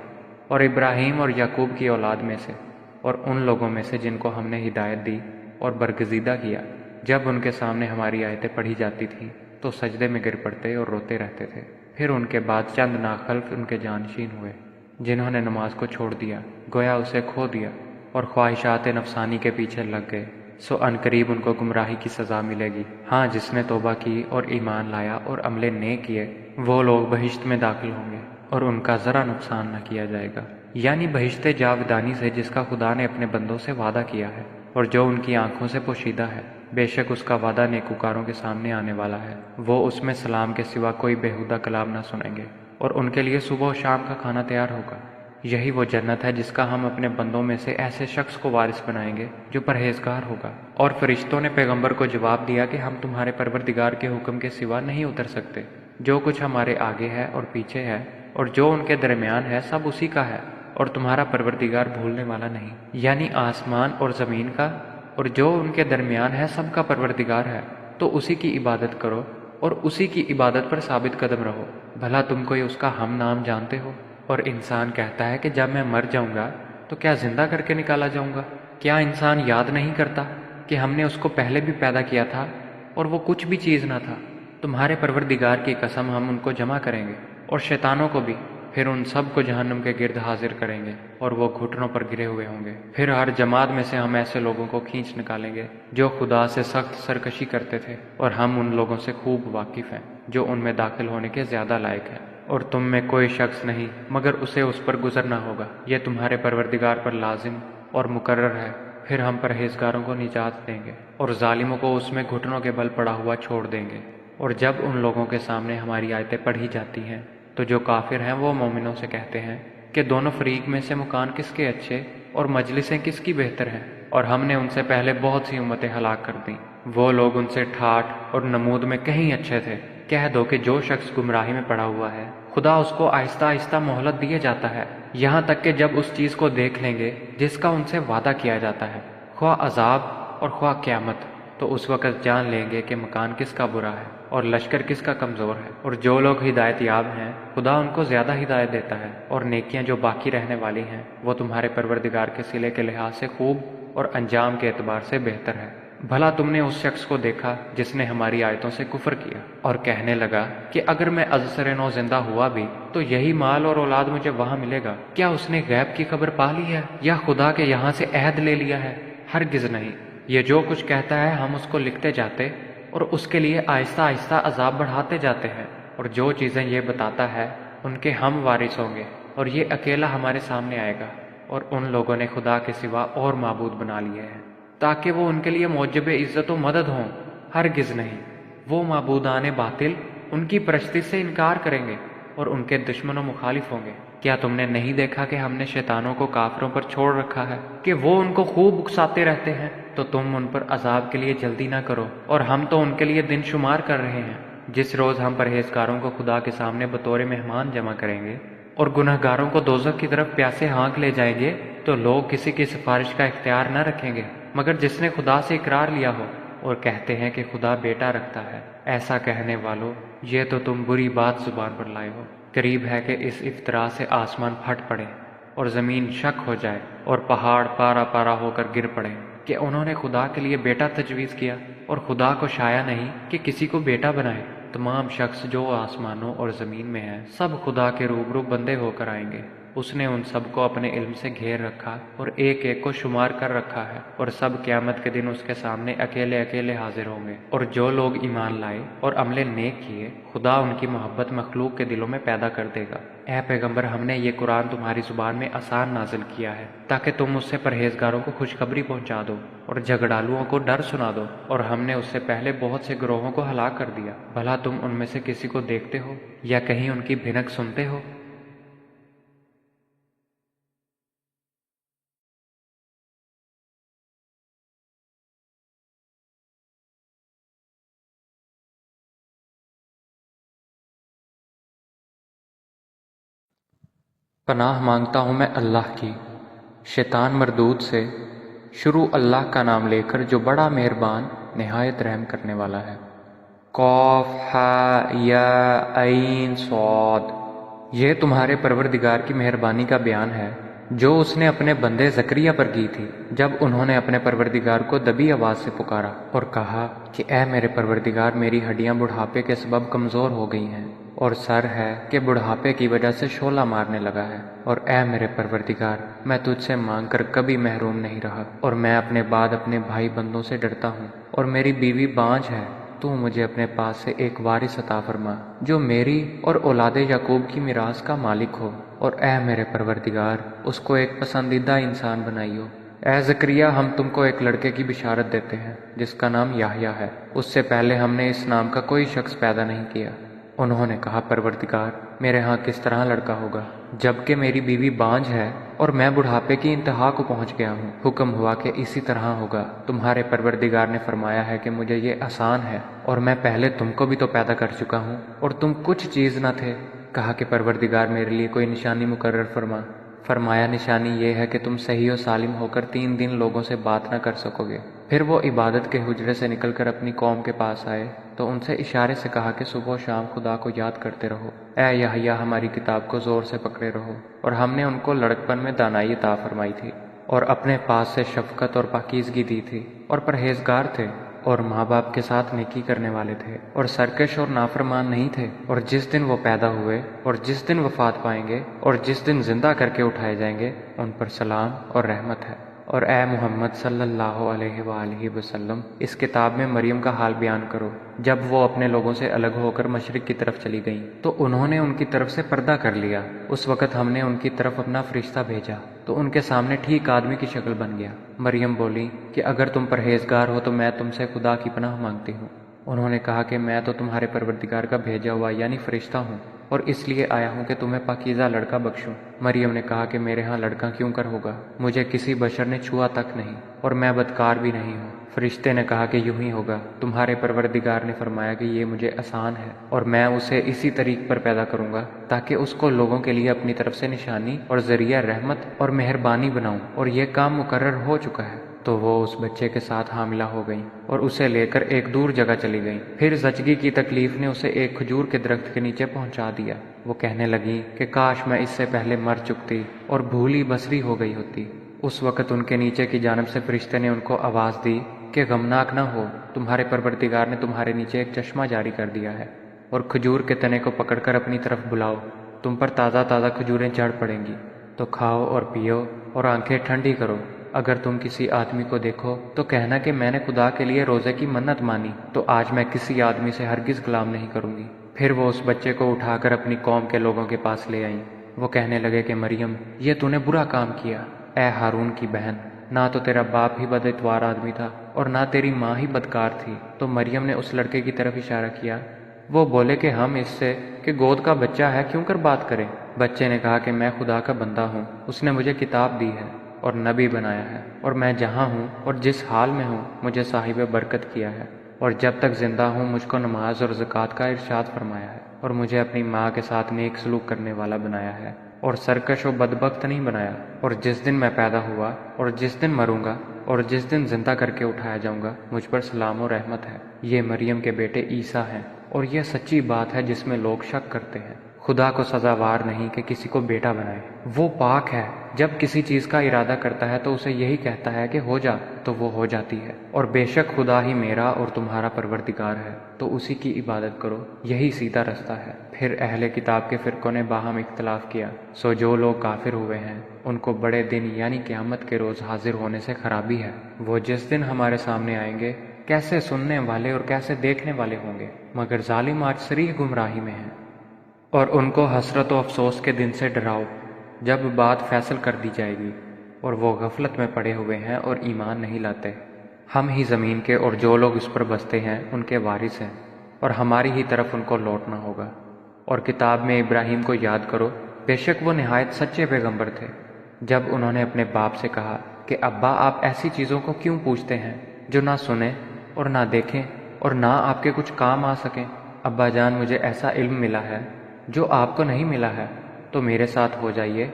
اور ابراہیم اور یعقوب کی اولاد میں سے، اور ان لوگوں میں سے جن کو ہم نے ہدایت دی اور برگزیدہ کیا۔ جب ان کے سامنے ہماری آیتیں پڑھی جاتی تھیں تو سجدے میں گر پڑتے اور روتے رہتے تھے۔ پھر ان کے بعد چند ناخلف ان کے جانشین ہوئے، جنہوں نے نماز کو چھوڑ دیا، گویا اسے کھو دیا، اور خواہشات نفسانی کے پیچھے لگ گئے، سو عنقریب ان کو گمراہی کی سزا ملے گی۔ ہاں، جس نے توبہ کی اور ایمان لایا اور عمل نیک کیے، وہ لوگ بہشت میں داخل ہوں گے، اور ان کا ذرا نقصان نہ کیا جائے گا، یعنی بہشت جاودانی سے جس کا خدا نے اپنے بندوں سے وعدہ کیا ہے، اور جو ان کی آنکھوں سے پوشیدہ ہے۔ بے شک اس کا وعدہ نیکوکاروں کے سامنے آنے والا ہے، وہ اس میں سلام کے سوا کوئی بیہودہ کلام نہ سنیں گے، اور ان کے لیے صبح و شام کا کھانا تیار ہوگا۔ یہی وہ جنت ہے جس کا ہم اپنے بندوں میں سے ایسے شخص کو وارث بنائیں گے جو پرہیزگار ہوگا۔ اور فرشتوں نے پیغمبر کو جواب دیا کہ ہم تمہارے پروردگار کے حکم کے سوا نہیں اتر سکتے۔ جو کچھ ہمارے آگے ہے اور پیچھے ہے اور جو ان کے درمیان ہے، سب اسی کا ہے، اور تمہارا پروردگار بھولنے والا نہیں۔ یعنی آسمان اور زمین کا اور جو ان کے درمیان ہے سب کا پروردگار ہے، تو اسی کی عبادت کرو اور اسی کی عبادت پر ثابت قدم رہو۔ بھلا تم کوئی اس کا ہم نام جانتے ہو؟ اور انسان کہتا ہے کہ جب میں مر جاؤں گا تو کیا زندہ کر کے نکالا جاؤں گا؟ کیا انسان یاد نہیں کرتا کہ ہم نے اس کو پہلے بھی پیدا کیا تھا اور وہ کچھ بھی چیز نہ تھا؟ تمہارے پروردگار کی قسم، ہم ان کو جمع کریں گے اور شیطانوں کو بھی، پھر ان سب کو جہنم کے گرد حاضر کریں گے اور وہ گھٹنوں پر گرے ہوئے ہوں گے۔ پھر ہر جماعت میں سے ہم ایسے لوگوں کو کھینچ نکالیں گے جو خدا سے سخت سرکشی کرتے تھے، اور ہم ان لوگوں سے خوب واقف ہیں جو ان میں داخل ہونے کے زیادہ لائق ہیں۔ اور تم میں کوئی شخص نہیں مگر اسے اس پر گزرنا ہوگا، یہ تمہارے پروردگار پر لازم اور مقرر ہے۔ پھر ہم پرہیزگاروں کو نجات دیں گے اور ظالموں کو اس میں گھٹنوں کے بل پڑا ہوا چھوڑ دیں گے۔ اور جب ان لوگوں کے سامنے ہماری آیتیں پڑھی جاتی ہیں تو جو کافر ہیں وہ مومنوں سے کہتے ہیں کہ دونوں فریق میں سے مکان کس کے اچھے اور مجلسیں کس کی بہتر ہیں، اور ہم نے ان سے پہلے بہت سی امتیں ہلاک کر دیں، وہ لوگ ان سے ٹھاٹھ اور نمود میں کہیں اچھے تھے۔ کہہ دو کہ جو شخص گمراہی میں پڑا ہوا ہے، خدا اس کو آہستہ آہستہ مہلت دیے جاتا ہے، یہاں تک کہ جب اس چیز کو دیکھ لیں گے جس کا ان سے وعدہ کیا جاتا ہے، خواہ عذاب اور خواہ قیامت، تو اس وقت جان لیں گے کہ مکان کس کا برا ہے اور لشکر کس کا کمزور ہے۔ اور جو لوگ ہدایت یاب ہیں، خدا ان کو زیادہ ہدایت دیتا ہے، اور نیکیاں جو باقی رہنے والی ہیں وہ تمہارے پروردگار کے صلے کے لحاظ سے خوب اور انجام کے اعتبار سے بہتر ہے۔ بھلا تم نے اس شخص کو دیکھا جس نے ہماری آیتوں سے کفر کیا اور کہنے لگا کہ اگر میں ازسر نو زندہ ہوا بھی تو یہی مال اور اولاد مجھے وہاں ملے گا؟ کیا اس نے غیب کی خبر پا لی ہے یا خدا کے یہاں سے عہد لے لیا ہے؟ ہرگز نہیں۔ یہ جو کچھ کہتا ہے ہم اس کو لکھتے جاتے اور اس کے لیے آہستہ آہستہ عذاب بڑھاتے جاتے ہیں، اور جو چیزیں یہ بتاتا ہے ان کے ہم وارث ہوں گے، اور یہ اکیلا ہمارے سامنے آئے گا۔ اور ان لوگوں نے خدا کے سوا اور معبود بنا لیے ہیں تاکہ وہ ان کے لیے موجب عزت و مدد ہوں۔ ہرگز نہیں، وہ معبودان باطل ان کی پرستی سے انکار کریں گے اور ان کے دشمن و مخالف ہوں گے۔ کیا تم نے نہیں دیکھا کہ ہم نے شیطانوں کو کافروں پر چھوڑ رکھا ہے کہ وہ ان کو خوب اکساتے رہتے ہیں؟ تو تم ان پر عذاب کے لیے جلدی نہ کرو، اور ہم تو ان کے لیے دن شمار کر رہے ہیں۔ جس روز ہم پرہیزگاروں کو خدا کے سامنے بطور مہمان جمع کریں گے اور گنہگاروں کو دوزخ کی طرف پیاسے ہانک لے جائیں گے، تو لوگ کسی کی سفارش کا اختیار نہ رکھیں گے مگر جس نے خدا سے اقرار لیا ہو، اور کہتے ہیں کہ خدا بیٹا رکھتا ہے۔ ایسا کہنے والو، یہ تو تم بری بات زبان پر لائے ہو۔ قریب ہے کہ اس افطرا سے آسمان پھٹ پڑے اور زمین شک ہو جائے اور پہاڑ پارا پارا ہو کر گر پڑے کہ انہوں نے خدا کے لیے بیٹا تجویز کیا، اور خدا کو شایع نہیں کہ کسی کو بیٹا بنائے۔ تمام شخص جو آسمانوں اور زمین میں ہیں سب خدا کے روبرو بندے ہو کر آئیں گے۔ اس نے ان سب کو اپنے علم سے گھیر رکھا اور ایک ایک کو شمار کر رکھا ہے، اور سب قیامت کے دن اس کے سامنے اکیلے اکیلے حاضر ہوں گے۔ اور جو لوگ ایمان لائے اور عمل نیک کیے، خدا ان کی محبت مخلوق کے دلوں میں پیدا کر دے گا۔ اے پیغمبر، ہم نے یہ قرآن تمہاری زبان میں آسان نازل کیا ہے تاکہ تم اس سے پرہیزگاروں کو خوشخبری پہنچا دو اور جھگڑالوؤں کو ڈر سنا دو، اور ہم نے اس سے پہلے بہت سے گروہوں کو ہلاک کر دیا۔ بھلا تم ان میں سے کسی کو دیکھتے ہو یا کہیں ان کی بھنک سنتے ہو؟ پناہ مانگتا ہوں میں اللہ کی شیطان مردود سے، شروع اللہ کا نام لے کر جو بڑا مہربان نہایت رحم کرنے والا ہے۔ قاف ہا یا عین صاد، یہ تمہارے پروردگار کی مہربانی کا بیان ہے جو اس نے اپنے بندے زکریا پر کی تھی جب انہوں نے اپنے پروردگار کو دبی آواز سے پکارا اور کہا کہ اے میرے پروردگار، میری ہڈیاں بڑھاپے کے سبب کمزور ہو گئی ہیں اور سر ہے کہ بڑھاپے کی وجہ سے شعلہ مارنے لگا ہے، اور اے میرے پروردگار، میں تجھ سے مانگ کر کبھی محروم نہیں رہا، اور میں اپنے بعد اپنے بھائی بندوں سے ڈرتا ہوں، اور میری بیوی بانجھ ہے، تو مجھے اپنے پاس سے ایک وارث عطا فرما جو میری اور اولاد یعقوب کی میراث کا مالک ہو، اور اے میرے پروردگار، اس کو ایک پسندیدہ انسان بنائیو۔ اے زکریا، ہم تم کو ایک لڑکے کی بشارت دیتے ہیں جس کا نام یحییٰ ہے، اس سے پہلے ہم نے اس نام کا کوئی شخص پیدا نہیں کیا۔ انہوں نے کہا پروردگار، میرے ہاں کس طرح لڑکا ہوگا جبکہ میری بیوی بانجھ ہے اور میں بڑھاپے کی انتہا کو پہنچ گیا ہوں۔ حکم ہوا کہ اسی طرح ہوگا۔ تمہارے پروردگار نے فرمایا ہے کہ مجھے یہ آسان ہے، اور میں پہلے تم کو بھی تو پیدا کر چکا ہوں اور تم کچھ چیز نہ تھے۔ کہا کہ پروردگار میرے لیے کوئی نشانی مقرر فرما۔ فرمایا نشانی یہ ہے کہ تم صحیح و سالم ہو کر 3 دن لوگوں سے بات نہ کر سکو گے۔ پھر وہ عبادت کے حجرے سے نکل کر اپنی قوم کے پاس آئے تو ان سے اشارے سے کہا کہ صبح و شام خدا کو یاد کرتے رہو۔ اے یحییٰ، ہماری کتاب کو زور سے پکڑے رہو، اور ہم نے ان کو لڑکپن میں دانائی عطا فرمائی تھی اور اپنے پاس سے شفقت اور پاکیزگی دی تھی، اور پرہیزگار تھے اور ماں باپ کے ساتھ نیکی کرنے والے تھے اور سرکش اور نافرمان نہیں تھے۔ اور جس دن وہ پیدا ہوئے اور جس دن وفات پائیں گے اور جس دن زندہ کر کے اٹھائے جائیں گے، ان پر سلام اور رحمت ہے۔ اور اے محمد صلی اللہ علیہ وآلہ وسلم، اس کتاب میں مریم کا حال بیان کرو۔ جب وہ اپنے لوگوں سے الگ ہو کر مشرق کی طرف چلی گئیں تو انہوں نے ان کی طرف سے پردہ کر لیا۔ اس وقت ہم نے ان کی طرف اپنا فرشتہ بھیجا تو ان کے سامنے ٹھیک آدمی کی شکل بن گیا۔ مریم بولی کہ اگر تم پرہیزگار ہو تو میں تم سے خدا کی پناہ مانگتی ہوں۔ انہوں نے کہا کہ میں تو تمہارے پروردگار کا بھیجا ہوا یعنی فرشتہ ہوں، اور اس لیے آیا ہوں کہ تمہیں پاکیزہ لڑکا بخشوں۔ مریم نے کہا کہ میرے ہاں لڑکا کیوں کر ہوگا، مجھے کسی بشر نے چھوا تک نہیں، اور میں بدکار بھی نہیں ہوں۔ فرشتے نے کہا کہ یوں ہی ہوگا، تمہارے پروردگار نے فرمایا کہ یہ مجھے آسان ہے، اور میں اسے اسی طریق پر پیدا کروں گا تاکہ اس کو لوگوں کے لیے اپنی طرف سے نشانی اور ذریعہ رحمت اور مہربانی بناؤں، اور یہ کام مقرر ہو چکا ہے۔ تو وہ اس بچے کے ساتھ حاملہ ہو گئیں اور اسے لے کر ایک دور جگہ چلی گئیں۔ پھر زچگی کی تکلیف نے اسے ایک کھجور کے درخت کے نیچے پہنچا دیا۔ وہ کہنے لگی کہ کاش میں اس سے پہلے مر چکتی اور بھولی بصری ہو گئی ہوتی۔ اس وقت ان کے نیچے کی جانب سے فرشتے نے ان کو آواز دی کہ غمناک نہ ہو، تمہارے پروردگار نے تمہارے نیچے ایک چشمہ جاری کر دیا ہے، اور کھجور کے تنے کو پکڑ کر اپنی طرف بلاؤ، تم پر تازہ تازہ کھجوریں جھڑ پڑیں گی، تو کھاؤ اور پیو اور آنکھیں ٹھنڈی کرو۔ اگر تم کسی آدمی کو دیکھو تو کہنا کہ میں نے خدا کے لیے روزے کی منت مانی، تو آج میں کسی آدمی سے ہرگز کلام نہیں کروں گی۔ پھر وہ اس بچے کو اٹھا کر اپنی قوم کے لوگوں کے پاس لے آئیں۔ وہ کہنے لگے کہ مریم، یہ تو نے برا کام کیا۔ اے ہارون کی بہن، نہ تو تیرا باپ ہی بد اتوار آدمی تھا اور نہ تیری ماں ہی بدکار تھی۔ تو مریم نے اس لڑکے کی طرف اشارہ کیا۔ وہ بولے کہ ہم اس سے کہ گود کا بچہ ہے کیوں کر بات کریں۔ بچے نے کہا کہ میں خدا کا بندہ ہوں، اس نے مجھے کتاب دی ہے اور نبی بنایا ہے، اور میں جہاں ہوں اور جس حال میں ہوں مجھے صاحب برکت کیا ہے، اور جب تک زندہ ہوں مجھ کو نماز اور زکوٰۃ کا ارشاد فرمایا ہے، اور مجھے اپنی ماں کے ساتھ نیک سلوک کرنے والا بنایا ہے، اور سرکش و بدبخت نہیں بنایا۔ اور جس دن میں پیدا ہوا اور جس دن مروں گا اور جس دن زندہ کر کے اٹھایا جاؤں گا، مجھ پر سلام و رحمت ہے۔ یہ مریم کے بیٹے عیسیٰ ہیں، اور یہ سچی بات ہے جس میں لوگ شک کرتے ہیں۔ خدا کو سزاوار نہیں کہ کسی کو بیٹا بنائے۔ وہ پاک ہے، جب کسی چیز کا ارادہ کرتا ہے تو اسے یہی کہتا ہے کہ ہو جا، تو وہ ہو جاتی ہے۔ اور بے شک خدا ہی میرا اور تمہارا پروردگار ہے، تو اسی کی عبادت کرو، یہی سیدھا رستہ ہے۔ پھر اہل کتاب کے فرقوں نے باہم اختلاف کیا، سو جو لوگ کافر ہوئے ہیں ان کو بڑے دن یعنی قیامت کے روز حاضر ہونے سے خرابی ہے۔ وہ جس دن ہمارے سامنے آئیں گے کیسے سننے والے اور کیسے دیکھنے والے ہوں گے، مگر ظالم آج صریح گمراہی میں ہیں۔ اور ان کو حسرت و افسوس کے دن سے ڈراؤ جب بات فیصل کر دی جائے گی، اور وہ غفلت میں پڑے ہوئے ہیں اور ایمان نہیں لاتے۔ ہم ہی زمین کے اور جو لوگ اس پر بستے ہیں ان کے وارث ہیں، اور ہماری ہی طرف ان کو لوٹنا ہوگا۔ اور کتاب میں ابراہیم کو یاد کرو، بے شک وہ نہایت سچے پیغمبر تھے۔ جب انہوں نے اپنے باپ سے کہا کہ ابا، آپ ایسی چیزوں کو کیوں پوچھتے ہیں جو نہ سنیں اور نہ دیکھیں اور نہ آپ کے کچھ کام آ سکیں؟ ابا جان، مجھے ایسا علم ملا ہے جو آپ کو نہیں ملا ہے، تو میرے ساتھ ہو جائیے،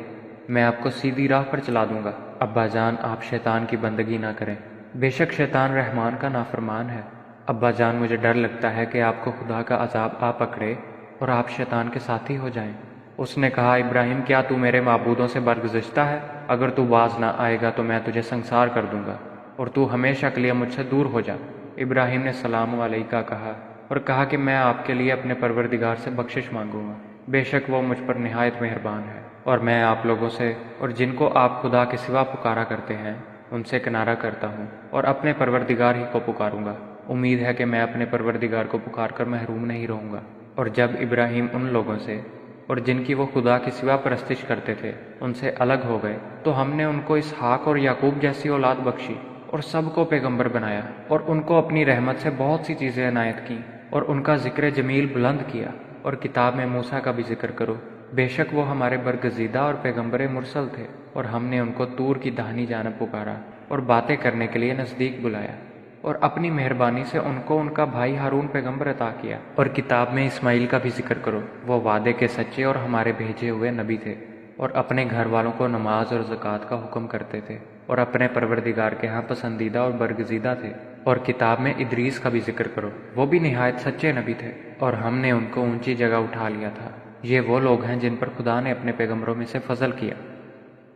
میں آپ کو سیدھی راہ پر چلا دوں گا۔ ابا جان، آپ شیطان کی بندگی نہ کریں، بے شک شیطان رحمان کا نافرمان ہے۔ ابا جان، مجھے ڈر لگتا ہے کہ آپ کو خدا کا عذاب آ پکڑے اور آپ شیطان کے ساتھی ہو جائیں۔ اس نے کہا، ابراہیم، کیا تو میرے معبودوں سے برگزشتہ ہے؟ اگر تو باز نہ آئے گا تو میں تجھے سنسار کر دوں گا اور تو ہمیشہ کے لیے مجھ سے دور ہو جا۔ ابراہیم نے سلام علیکہ کہا اور کہا کہ میں آپ کے لیے اپنے پروردگار سے بخشش مانگوں گا، بے شک وہ مجھ پر نہایت مہربان ہے، اور میں آپ لوگوں سے اور جن کو آپ خدا کے سوا پکارا کرتے ہیں ان سے کنارہ کرتا ہوں اور اپنے پروردگار ہی کو پکاروں گا۔ امید ہے کہ میں اپنے پروردگار کو پکار کر محروم نہیں رہوں گا۔ اور جب ابراہیم ان لوگوں سے اور جن کی وہ خدا کے سوا پرستش کرتے تھے ان سے الگ ہو گئے تو ہم نے ان کو اسحاق اور یعقوب جیسی اولاد بخشی اور سب کو پیغمبر بنایا، اور ان کو اپنی رحمت سے بہت سی چیزیں عنایت کیں اور ان کا ذکر جمیل بلند کیا۔ اور کتاب میں موسیٰ کا بھی ذکر کرو، بے شک وہ ہمارے برگزیدہ اور پیغمبر مرسل تھے، اور ہم نے ان کو طور کی داہنی جانب پکارا اور باتیں کرنے کے لیے نزدیک بلایا، اور اپنی مہربانی سے ان کو ان کا بھائی ہارون پیغمبر عطا کیا۔ اور کتاب میں اسماعیل کا بھی ذکر کرو، وہ وعدے کے سچے اور ہمارے بھیجے ہوئے نبی تھے، اور اپنے گھر والوں کو نماز اور زکوٰۃ کا حکم کرتے تھے، اور اپنے پروردگار کے ہاں پسندیدہ اور برگزیدہ تھے۔ اور کتاب میں ادریس کا بھی ذکر کرو، وہ بھی نہایت سچے نبی تھے، اور ہم نے ان کو اونچی جگہ اٹھا لیا تھا۔ یہ وہ لوگ ہیں جن پر خدا نے اپنے پیغمبروں میں سے فضل کیا،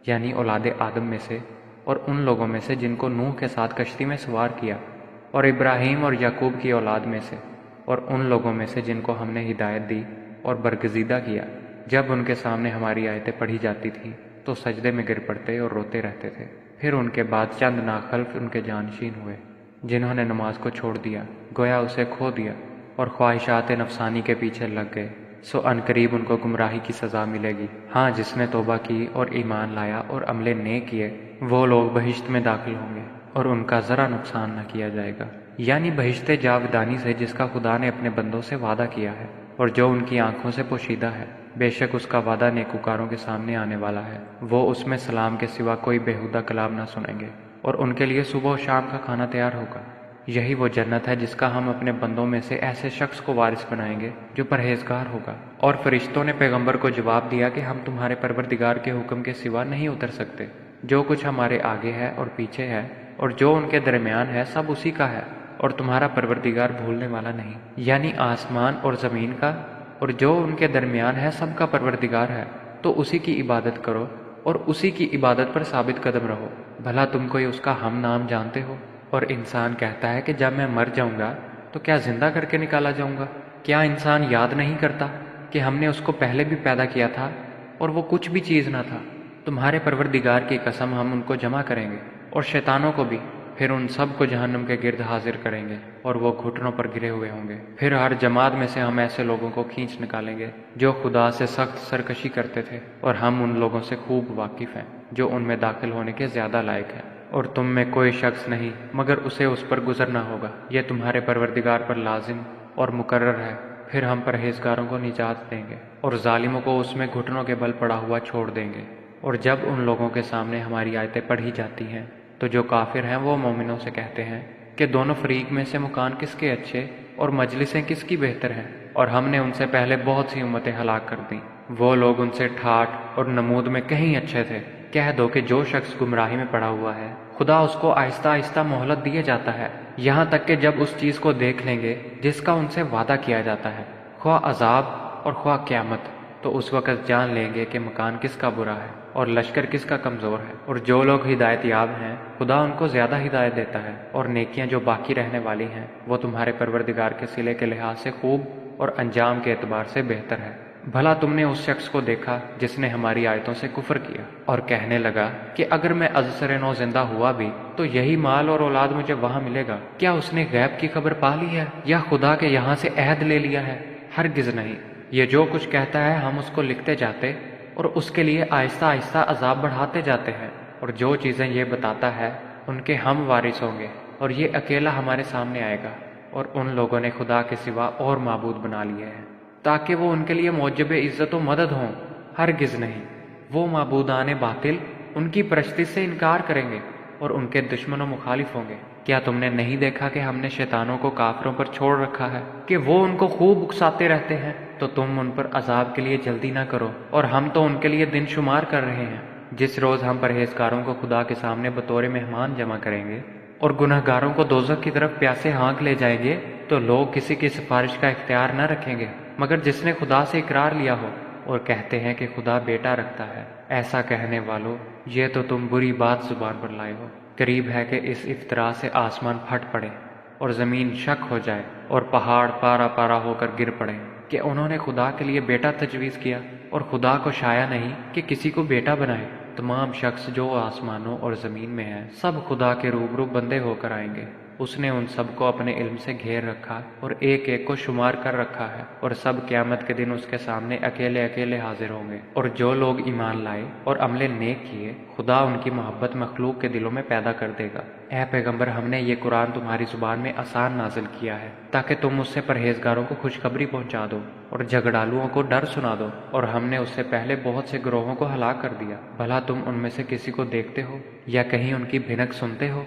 یعنی اولاد آدم میں سے، اور ان لوگوں میں سے جن کو نوح کے ساتھ کشتی میں سوار کیا، اور ابراہیم اور یعقوب کی اولاد میں سے، اور ان لوگوں میں سے جن کو ہم نے ہدایت دی اور برگزیدہ کیا۔ جب ان کے سامنے ہماری آیتیں پڑھی جاتی تھیں تو سجدے میں گر پڑتے اور روتے رہتے تھے۔ پھر ان کے بعد چند ناخلف ان کے جانشین ہوئے جنہوں نے نماز کو چھوڑ دیا، گویا اسے کھو دیا، اور خواہشات نفسانی کے پیچھے لگ گئے، سو عنقریب ان کو گمراہی کی سزا ملے گی۔ ہاں، جس نے توبہ کی اور ایمان لایا اور عمل نیک کیے، وہ لوگ بہشت میں داخل ہوں گے اور ان کا ذرا نقصان نہ کیا جائے گا، یعنی بہشت جاودانی سے جس کا خدا نے اپنے بندوں سے وعدہ کیا ہے اور جو ان کی آنکھوں سے پوشیدہ ہے۔ بے شک اس کا وعدہ نیکوکاروں کے سامنے آنے والا ہے، وہ اس میں سلام کے سوا کوئی بےہودہ کلام نہ سنیں گے، اور ان کے لیے صبح و شام کا کھانا تیار ہوگا۔ یہی وہ جنت ہے جس کا ہم اپنے بندوں میں سے ایسے شخص کو وارث بنائیں گے جو پرہیزگار ہوگا۔ اور فرشتوں نے پیغمبر کو جواب دیا کہ ہم تمہارے پروردگار کے حکم کے سوا نہیں اتر سکتے، جو کچھ ہمارے آگے ہے اور پیچھے ہے اور جو ان کے درمیان ہے سب اسی کا ہے، اور تمہارا پروردگار بھولنے والا نہیں، یعنی آسمان اور زمین کا اور جو ان کے درمیان ہے سب کا پروردگار ہے، تو اسی کی عبادت کرو اور اسی کی عبادت پر ثابت قدم رہو۔ بھلا تم کوئی اس کا ہم نام جانتے ہو؟ اور انسان کہتا ہے کہ جب میں مر جاؤں گا تو کیا زندہ کر کے نکالا جاؤں گا؟ کیا انسان یاد نہیں کرتا کہ ہم نے اس کو پہلے بھی پیدا کیا تھا اور وہ کچھ بھی چیز نہ تھا؟ تمہارے پروردگار کی قسم، ہم ان کو جمع کریں گے اور شیطانوں کو بھی، پھر ان سب کو جہنم کے گرد حاضر کریں گے اور وہ گھٹنوں پر گرے ہوئے ہوں گے۔ پھر ہر جماعت میں سے ہم ایسے لوگوں کو کھینچ نکالیں گے جو خدا سے سخت سرکشی کرتے تھے، اور ہم ان لوگوں سے خوب واقف ہیں جو ان میں داخل ہونے کے زیادہ لائق ہیں، اور تم میں کوئی شخص نہیں مگر اسے اس پر گزرنا ہوگا۔ یہ تمہارے پروردگار پر لازم اور مقرر ہے۔ پھر ہم پرہیزگاروں کو نجات دیں گے اور ظالموں کو اس میں گھٹنوں کے بل پڑا ہوا چھوڑ دیں گے۔ اور جب ان لوگوں کے سامنے ہماری آیتیں پڑھی جاتی ہیں تو جو کافر ہیں وہ مومنوں سے کہتے ہیں کہ دونوں فریق میں سے مکان کس کے اچھے اور مجلسیں کس کی بہتر ہیں، اور ہم نے ان سے پہلے بہت سی امتیں ہلاک کر دیں، وہ لوگ ان سے ٹھاٹھ اور نمود میں کہیں اچھے تھے۔ کہہ دو کہ جو شخص گمراہی میں پڑا ہوا ہے خدا اس کو آہستہ آہستہ مہلت دیے جاتا ہے، یہاں تک کہ جب اس چیز کو دیکھ لیں گے جس کا ان سے وعدہ کیا جاتا ہے، خواہ عذاب اور خواہ قیامت، تو اس وقت جان لیں گے کہ مکان کس کا برا ہے اور لشکر کس کا کمزور ہے۔ اور جو لوگ ہدایت یاب ہیں خدا ان کو زیادہ ہدایت دیتا ہے، اور نیکیاں جو باقی رہنے والی ہیں وہ تمہارے پروردگار کے صلے کے لحاظ سے خوب اور انجام کے اعتبار سے بہتر ہے۔ بھلا تم نے اس شخص کو دیکھا جس نے ہماری آیتوں سے کفر کیا اور کہنے لگا کہ اگر میں ازسر نو زندہ ہوا بھی تو یہی مال اور اولاد مجھے وہاں ملے گا؟ کیا اس نے غیب کی خبر پا لی ہے یا خدا کے یہاں سے عہد لے لیا ہے؟ ہرگز نہیں۔ یہ جو کچھ کہتا ہے ہم اس کو لکھتے جاتے اور اس کے لیے آہستہ آہستہ عذاب بڑھاتے جاتے ہیں، اور جو چیزیں یہ بتاتا ہے ان کے ہم وارث ہوں گے، اور یہ اکیلا ہمارے سامنے آئے گا۔ اور ان لوگوں نے خدا کے سوا اور معبود بنا لیے ہیں تاکہ وہ ان کے لیے موجب عزت و مدد ہوں، ہرگز نہیں۔ وہ معبودان باطل ان کی پرستی سے انکار کریں گے اور ان کے دشمن و مخالف ہوں گے۔ کیا تم نے نہیں دیکھا کہ ہم نے شیطانوں کو کافروں پر چھوڑ رکھا ہے کہ وہ ان کو خوب اکساتے رہتے ہیں؟ تو تم ان پر عذاب کے لیے جلدی نہ کرو، اور ہم تو ان کے لیے دن شمار کر رہے ہیں۔ جس روز ہم پرہیزگاروں کو خدا کے سامنے بطور مہمان جمع کریں گے اور گنہگاروں کو دوزخ کی طرف پیاسے ہانک لے جائیں گے، تو لوگ کسی کی سفارش کا اختیار نہ رکھیں گے مگر جس نے خدا سے اقرار لیا ہو، اور کہتے ہیں کہ خدا بیٹا رکھتا ہے۔ ایسا کہنے والو، یہ تو تم بری بات زبان پر لائے ہو۔ قریب ہے کہ اس افطرا سے آسمان پھٹ پڑے اور زمین شک ہو جائے اور پہاڑ پارا پارا ہو کر گر پڑے کہ انہوں نے خدا کے لیے بیٹا تجویز کیا، اور خدا کو شایع نہیں کہ کسی کو بیٹا بنائے۔ تمام شخص جو آسمانوں اور زمین میں ہیں سب خدا کے روبرو بندے ہو کر آئیں گے۔ اس نے ان سب کو اپنے علم سے گھیر رکھا اور ایک ایک کو شمار کر رکھا ہے، اور سب قیامت کے دن اس کے سامنے اکیلے اکیلے حاضر ہوں گے۔ اور جو لوگ ایمان لائے اور عمل نیک کیے، خدا ان کی محبت مخلوق کے دلوں میں پیدا کر دے گا۔ اے پیغمبر، ہم نے یہ قرآن تمہاری زبان میں آسان نازل کیا ہے تاکہ تم اس سے پرہیزگاروں کو خوشخبری پہنچا دو اور جھگڑالوؤں کو ڈر سنا دو، اور ہم نے اس سے پہلے بہت سے گروہوں کو ہلاک کر دیا۔ بھلا تم ان میں سے کسی کو دیکھتے ہو یا کہیں ان کی بھنک سنتے ہو؟